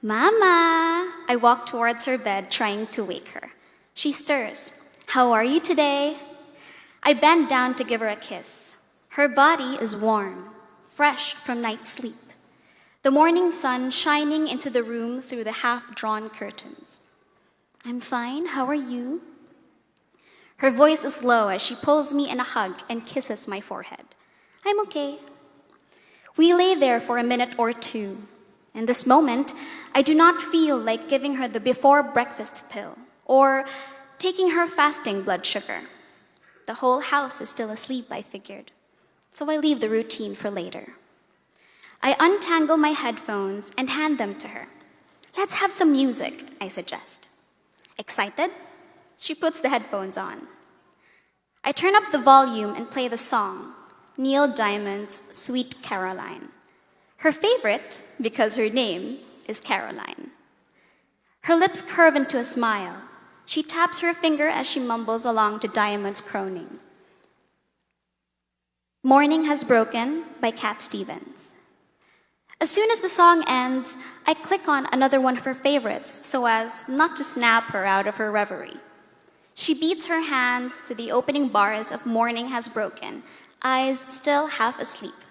T: "Mama!" I walk towards her bed, trying to wake her. She stirs. "How are you today?" I bend down to give her a kiss. Her body is warm, fresh from night's sleep, the morning sun shining into the room through the half-drawn curtains. "I'm fine. How are you?" Her voice is low as she pulls me in a hug and kisses my forehead. "I'm okay." We lay there for a minute or two. In this moment, I do not feel like giving her the before-breakfast pill or taking her fasting blood sugar. The whole house is still asleep, I figured, so I leave the routine for later. I untangle my headphones and hand them to her. "Let's have some music," I suggest. Excited? She puts the headphones on. I turn up the volume and play the song, Neil Diamond's Sweet Caroline. Her favorite because her name is Caroline. Her lips curve into a smile. She taps her finger as she mumbles along to Diamond's croning. Morning Has Broken by Cat Stevens. As soon as the song ends, I click on another one of her favorites so as not to snap her out of her reverie. She beats her hands to the opening bars of Morning Has Broken, eyes still half asleep.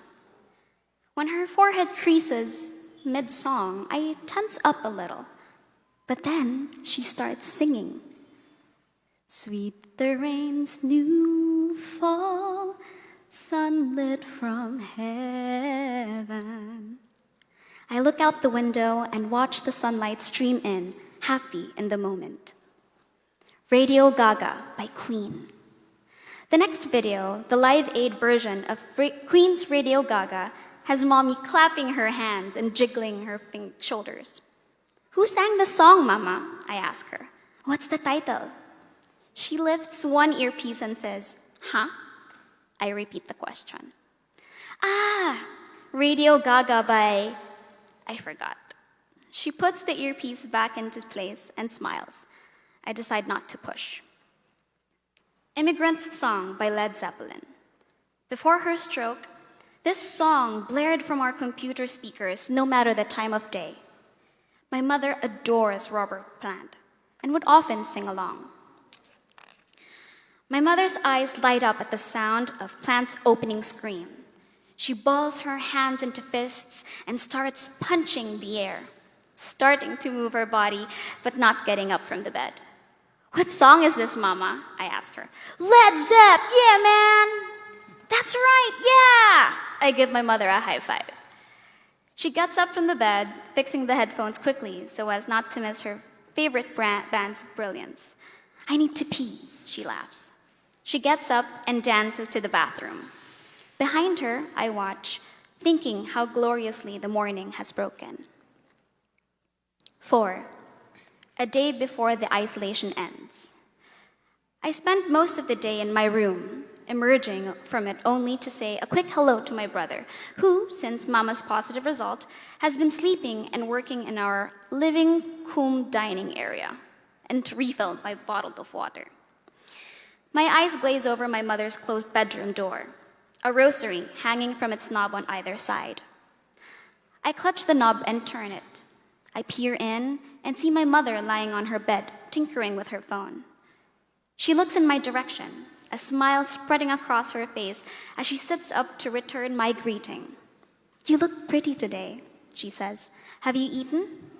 T: When her forehead creases mid-song, I tense up a little. But then she starts singing. "Sweet the rain's new fall, sunlit from heaven." I look out the window and watch the sunlight stream in, happy in the moment. Radio Gaga by Queen. The next video, the Live Aid version of Queen's Radio Gaga, has Mommy clapping her hands and jiggling her shoulders. "Who sang the song, Mama?" I ask her. "What's the title?" She lifts one earpiece and says, "Huh?" I repeat the question. Radio Gaga by... I forgot. She puts the earpiece back into place and smiles. I decide not to push. Immigrant's Song by Led Zeppelin. Before her stroke, this song blared from our computer speakers no matter the time of day. My mother adores Robert Plant and would often sing along. My mother's eyes light up at the sound of Plant's opening scream. She balls her hands into fists and starts punching the air, starting to move her body, but not getting up from the bed. "What song is this, Mama?" I ask her. "Led Zepp, yeah, man!" "That's right, yeah!" I give my mother a high five. She gets up from the bed, fixing the headphones quickly so as not to miss her favorite band's brilliance. "I need to pee," she laughs. She gets up and dances to the bathroom. Behind her, I watch, thinking how gloriously the morning has broken. 4. A day before the isolation ends. I spent most of the day in my room, emerging from it only to say a quick hello to my brother, who, since Mama's positive result, has been sleeping and working in our living room dining area, and to refill my bottle of water. My eyes glaze over my mother's closed bedroom door, a rosary hanging from its knob on either side. I clutch the knob and turn it. I peer in and see my mother lying on her bed, tinkering with her phone. She looks in my direction, a smile spreading across her face as she sits up to return my greeting. "You look pretty today," she says. "Have you eaten?"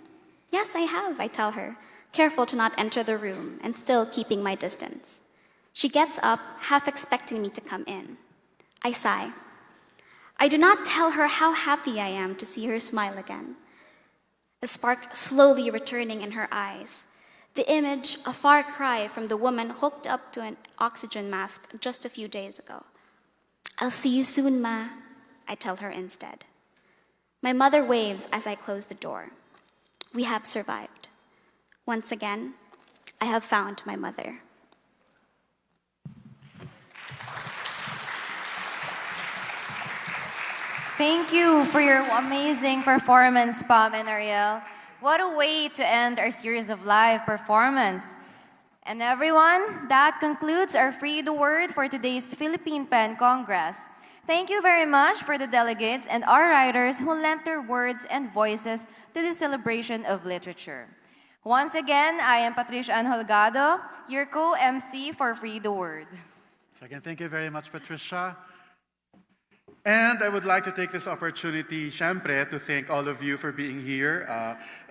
T: "Yes, I have," I tell her, careful to not enter the room and still keeping my distance. She gets up, half expecting me to come in. I sigh. I do not tell her how happy I am to see her smile again. A spark slowly returning in her eyes. The image, a far cry from the woman hooked up to an oxygen mask just a few days ago. "I'll see you soon, Ma," I tell her instead. My mother waves as I close the door. We have survived. Once again, I have found my mother.
A: Thank you for your amazing performance, Pam and Ariel. What a way to end our series of live performance. And everyone, that concludes our Free the Word for today's Philippine Pen Congress. Thank you very much for the delegates and our writers who lent their words and voices to the celebration of literature. Once again, I am Patricia Ann Holgado, your co-MC for Free the Word.
C: So again, thank you very much, Patricia. And I would like to take this opportunity, syempre, to thank all of you for being here.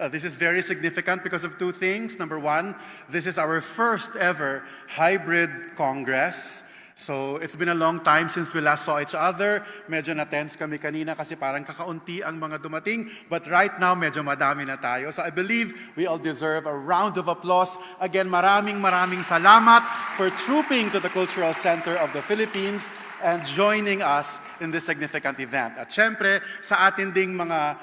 C: This is very significant because of two things. Number one, this is our first ever hybrid Congress. So it's been a long time since we last saw each other. Medyo na-tense kami kanina kasi parang kakaunti ang mga dumating. But right now, medyo madami na tayo. So I believe we all deserve a round of applause. Again, maraming salamat for trooping to the Cultural Center of the Philippines and joining us in this significant event. At syempre, sa atin ding mga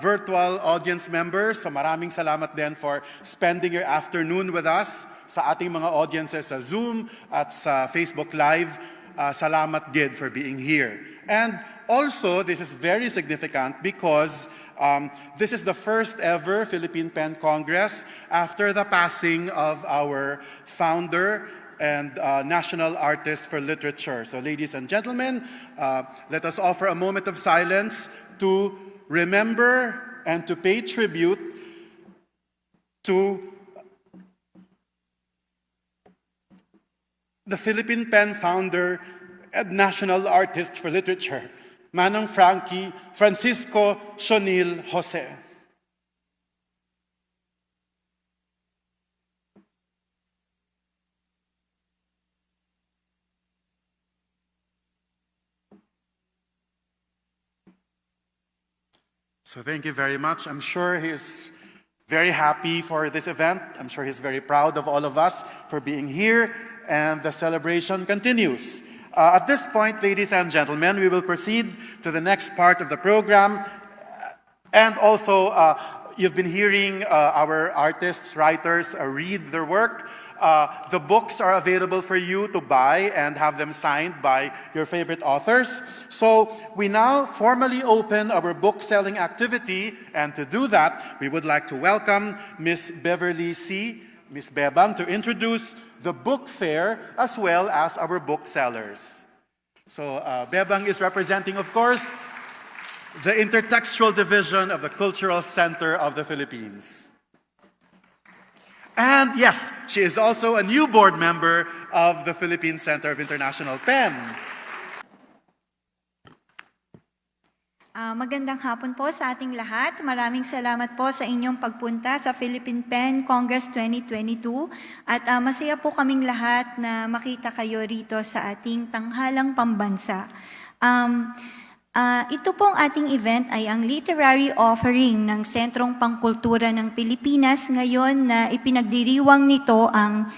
C: virtual audience members, so maraming salamat din for spending your afternoon with us. Sa ating mga audiences sa Zoom at sa Facebook Live, salamat gid for being here. And also, this is very significant because this is the first ever Philippine Pen Congress after the passing of our founder and national artist for literature. So ladies and gentlemen, let us offer a moment of silence to remember and to pay tribute to the Philippine Pen founder and national artist for literature, Manong Francisco Shonil Jose. So thank you very much. I'm sure he is very happy for this event. I'm sure he's very proud of all of us for being here, and the celebration continues. At this point, ladies and gentlemen, we will proceed to the next part of the program. And also, you've been hearing our artists, writers read their work. The books are available for you to buy and have them signed by your favorite authors. So we now formally open our book selling activity, and to do that, we would like to welcome Ms. Beverly C., Ms. Bebang, to introduce the book fair as well as our book sellers. So Bebang is representing, of course, the Intertextual Division of the Cultural Center of the Philippines. And yes, she is also a new board member of the Philippine Center of International Pen.
U: Magandang hapon po sa ating lahat. Maraming salamat po sa inyong pagpunta sa Philippine Pen Congress 2022. At masaya po kaming lahat na makita kayo rito sa ating tanghalang pambansa. Ito pong ating event ay ang literary offering ng Sentrong Pangkultura ng Pilipinas ngayon na ipinagdiriwang nito ang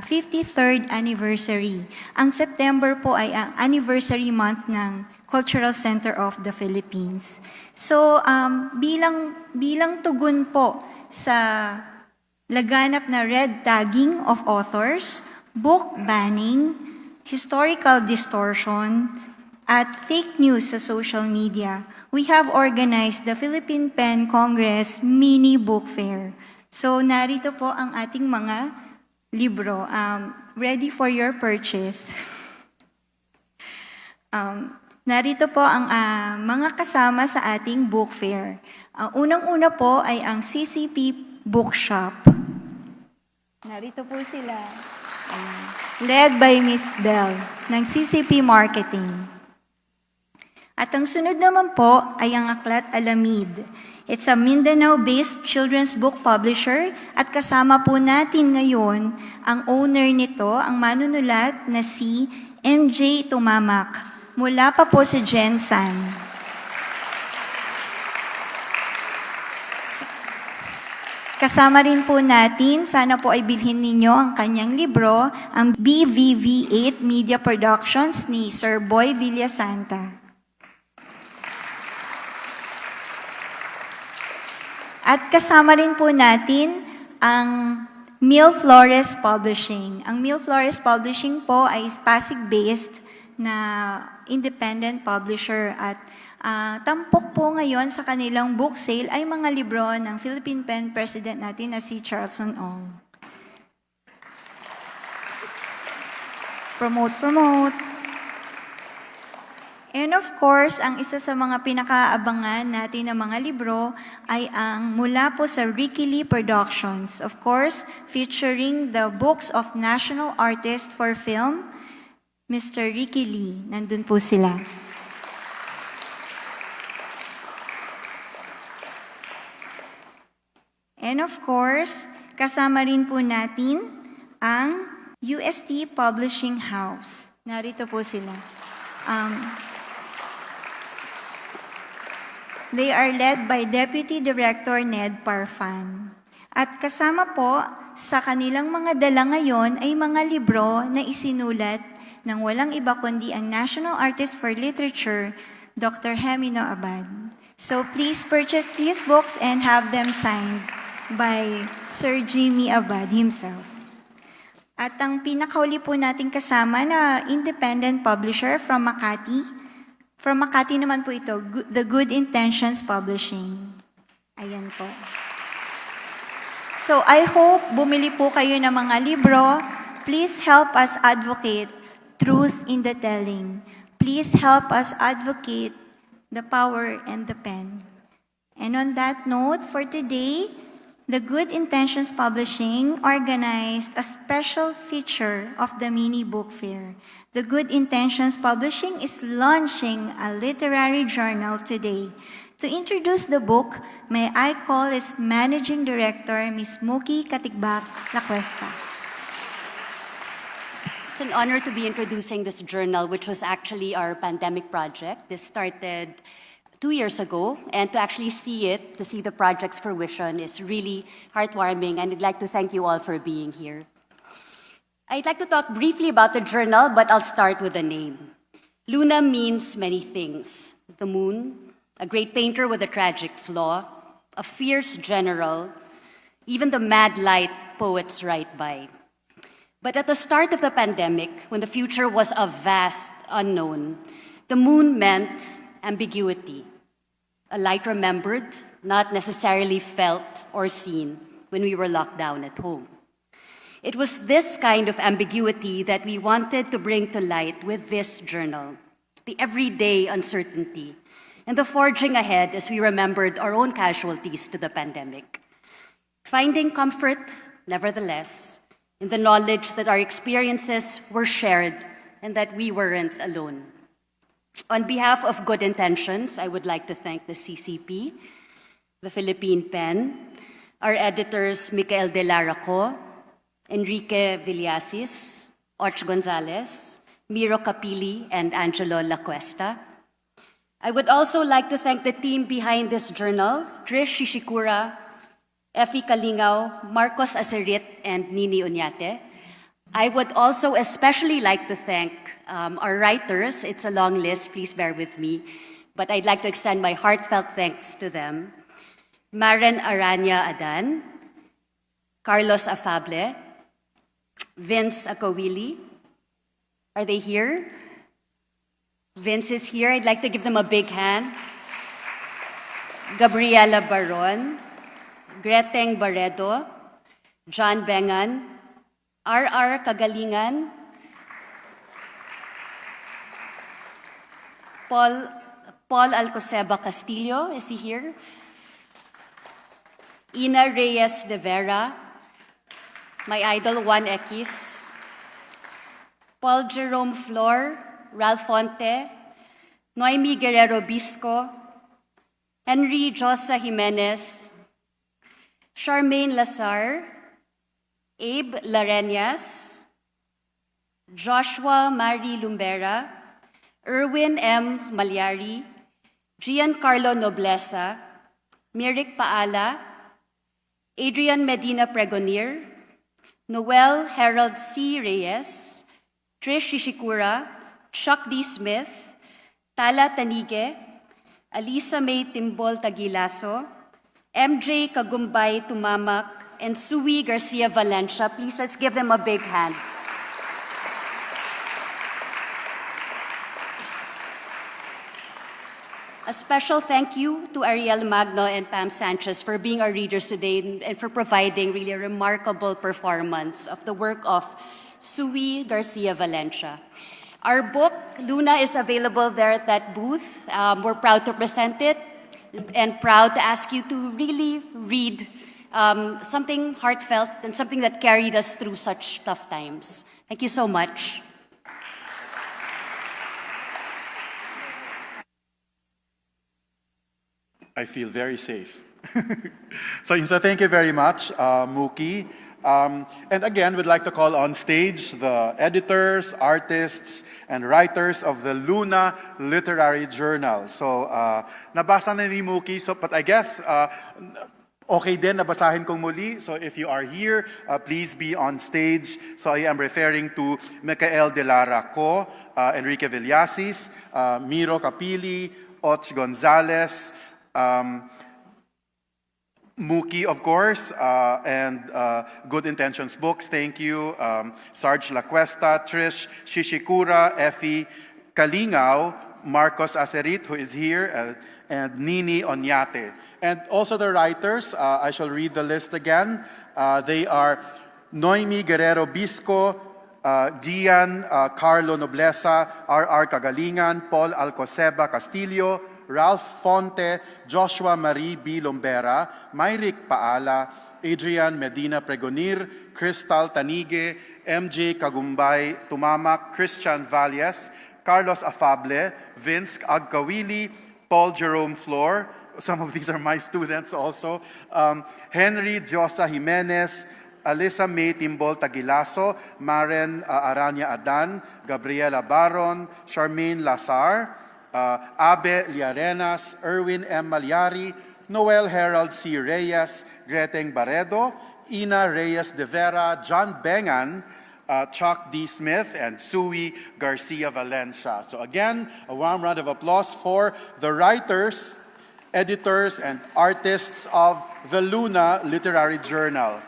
U: 53rd anniversary. Ang September po ay ang anniversary month ng Cultural Center of the Philippines. So, bilang tugon po sa laganap na red tagging of authors, book banning, historical distortion, at fake news sa social media, we have organized the Philippine Pen Congress Mini Book Fair. So, narito po ang ating mga libro, ready for your purchase. Narito po ang mga kasama sa ating book fair. Unang-una po ay ang CCP Bookshop. Narito po sila. Led by Miss Bell ng CCP Marketing. At ang sunod naman po ay ang Aklat Alamid. It's a Mindanao-based children's book publisher at kasama po natin ngayon ang owner nito, ang manunulat na si MJ Tumamak. Mula pa po si Jensan. Kasama rin po natin, sana po ay bilhin ninyo ang kanyang libro, ang BVV8 Media Productions ni Sir Boy Villasanta. At kasama rin po natin ang Milfores Publishing. Ang Milfores Publishing po ay Pasig-based na independent publisher at tampok po ngayon sa kanilang book sale ay mga libro ng Philippine Pen President natin na si Charleston Ong. Promote. And of course, ang isa sa mga pinakaabangan natin ng mga libro ay ang mula po sa Ricky Lee Productions. Of course, featuring the books of national artist for film, Mr. Ricky Lee. Nandun po sila. And of course, kasama rin po natin ang UST Publishing House. Narito po sila. They are led by Deputy Director Ned Parfan. At kasama po sa kanilang mga dala ngayon ay mga libro na isinulat ng walang iba kundi ang National Artist for Literature, Dr. Hemino Abad. So please purchase these books and have them signed by Sir Jimmy Abad himself. At ang pinakauli po nating kasama na independent publisher from Makati. From Makati naman po ito, The Good Intentions Publishing. Ayan po. So I hope bumili po kayo ng mga libro. Please help us advocate truth in the telling. Please help us advocate the power and the pen. And on that note, for today, The Good Intentions Publishing organized a special feature of the mini book fair. The Good Intentions Publishing is launching a literary journal today. To introduce the book, may I call its Managing Director, Ms. Muki Katigbak Lacuesta.
B: It's an honor to be introducing this journal, which was actually our pandemic project. This started 2 years ago, and to actually see it, to see the project's fruition is really heartwarming, and I'd like to thank you all for being here. I'd like to talk briefly about the journal, but I'll start with the name. Luna means many things. The moon, a great painter with a tragic flaw, a fierce general, even the mad light poets write by. But at the start of the pandemic, when the future was a vast unknown, the moon meant ambiguity. A light remembered, not necessarily felt or seen when we were locked down at home. It was this kind of ambiguity that we wanted to bring to light with this journal, the everyday uncertainty, and the forging ahead as we remembered our own casualties to the pandemic. Finding comfort, nevertheless, in the knowledge that our experiences were shared and that we weren't alone. On behalf of Good Intentions, I would like to thank the CCP, the Philippine Pen, our editors Michael De Laraco, Enrique Villasis, Och Gonzalez, Miro Capili, and Angelo Lacuesta. I would also like to thank the team behind this journal, Trish Shishikura, Effie Kalingao, Marcos Acerit, and Nini Unyate. I would also especially like to thank our writers. It's a long list, please bear with me. But I'd like to extend my heartfelt thanks to them. Maren Aranya Adan, Carlos Afable, Vince Akowili. Are they here? Vince is here. I'd like to give them a big hand. Gabriela Baron, Greteng Barredo, John Bengan, R.R. Kagalingan, Paul Alcoseba Castillo, is he here? Ina Reyes de Vera, my idol Juan Equis, Paul Jerome Flor, Ralph Fonte, Noemi Guerrero Bisco, Henry Josa Jimenez, Charmaine Lazar, Abe Lareñas, Joshua Mari Lumbera, Erwin M. Malyari, Giancarlo Noblesa, Mirik Paala, Adrian Medina Pregonier, Noel Harold C. Reyes, Trish Shishikura, Chuck D. Smith, Tala Tanige, Alisa May Timbol Tagilaso, MJ Kagumbay Tumamak, and Sui Garcia Valencia. Please, let's give them a big hand. A special thank you to Ariel Magno and Pam Sanchez for being our readers today and for providing really a remarkable performance of the work of Sui Garcia Valencia. Our book, Luna, is available there at that booth. We're proud to present it and proud to ask you to really read something heartfelt and something that carried us through such tough times. Thank you so much.
C: I feel very safe. So thank you very much, Muki. And again, we'd like to call on stage the editors, artists, and writers of the Luna Literary Journal. So, nabasa na ni Muki, but I guess, okay din, nabasahin kong muli. So if you are here, please be on stage. So I am referring to Micael de Lara Co, Enrique Villasis, Miro Capili, Och Gonzalez, Muki, of course, and Good Intentions Books, thank you. Sarge Lacuesta, Trish Shishikura, Effie Kalingao, Marcos Acerit, who is here, and Nini Onyate. And also the writers, I shall read the list again. They are Noemi Guerrero Bisco, Gian Carlo Noblesa, R.R. Kagalingan, Paul Alcoseba Castillo, Ralph Fonte, Joshua Marie B. Lombera, Myrick Paala, Adrian Medina Pregonir, Crystal Tanige, MJ Kagumbay Tumamak, Christian Valles, Carlos Afable, Vince Agkawili, Paul Jerome Flor, some of these are my students also, Henry Josa Jimenez, Alyssa May Timbol Tagilaso, Maren Aranya Adan, Gabriela Baron, Charmaine Lazar, Abe Liarenas, Erwin M. Malyari, Noel Herald C. Reyes, Greteng Baredo, Ina Reyes de Vera, John Bengan, Chuck D. Smith, and Sui Garcia Valencia. So again, a warm round of applause for the writers, editors, and artists of the Luna Literary Journal.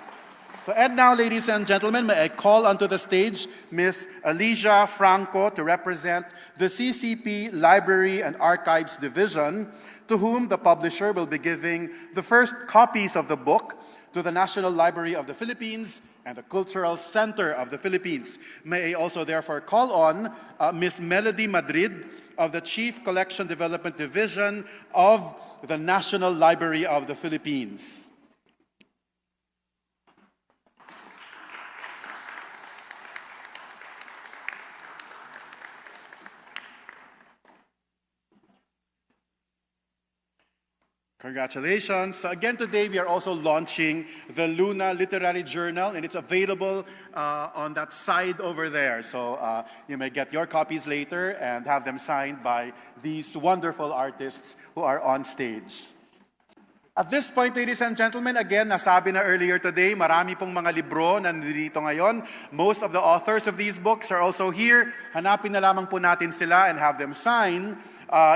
C: So and now, ladies and gentlemen, may I call onto the stage Ms. Alicia Franco to represent the CCP Library and Archives Division, to whom the publisher will be giving the first copies of the book to the National Library of the Philippines and the Cultural Center of the Philippines. May I also therefore call on Ms. Melody Madrid of the Chief Collection Development Division of the National Library of the Philippines. Congratulations. So again, today we are also launching the Luna Literary Journal, and it's available on that side over there. So you may get your copies later and have them signed by these wonderful artists who are on stage. At this point, ladies and gentlemen, again, nasabi na earlier today, marami pong mga libro nandito ngayon. Most of the authors of these books are also here. Hanapin na lamang po natin sila and have them sign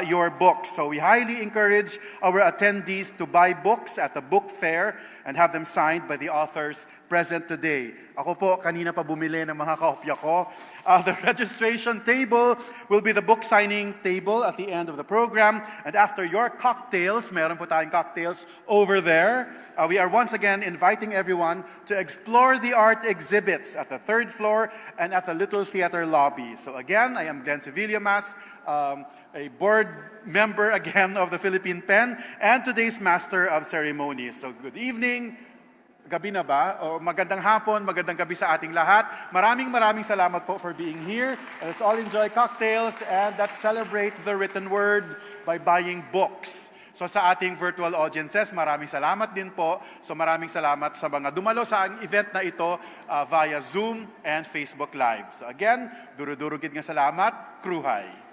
C: your books. So we highly encourage our attendees to buy books at the book fair and have them signed by the authors present today. Ako po, kanina pa bumili ng mga kopya ko. The registration table will be the book signing table at the end of the program. And after your cocktails, meron po tayong cocktails over there. We are once again inviting everyone to explore the art exhibits at the third floor and at the Little Theater Lobby. So again, I am Glenn Sevilla-Mas, a board member again of the Philippine Pen and today's Master of Ceremonies. So good evening. Gabi na ba? O magandang hapon, magandang gabi sa ating lahat. Maraming salamat po for being here. And let's all enjoy cocktails and let's celebrate the written word by buying books. So sa ating virtual audiences, maraming salamat din po. So maraming salamat sa mga dumalo sa event na ito via Zoom and Facebook Live. So again, duro-duro gid nga salamat, Kruhay.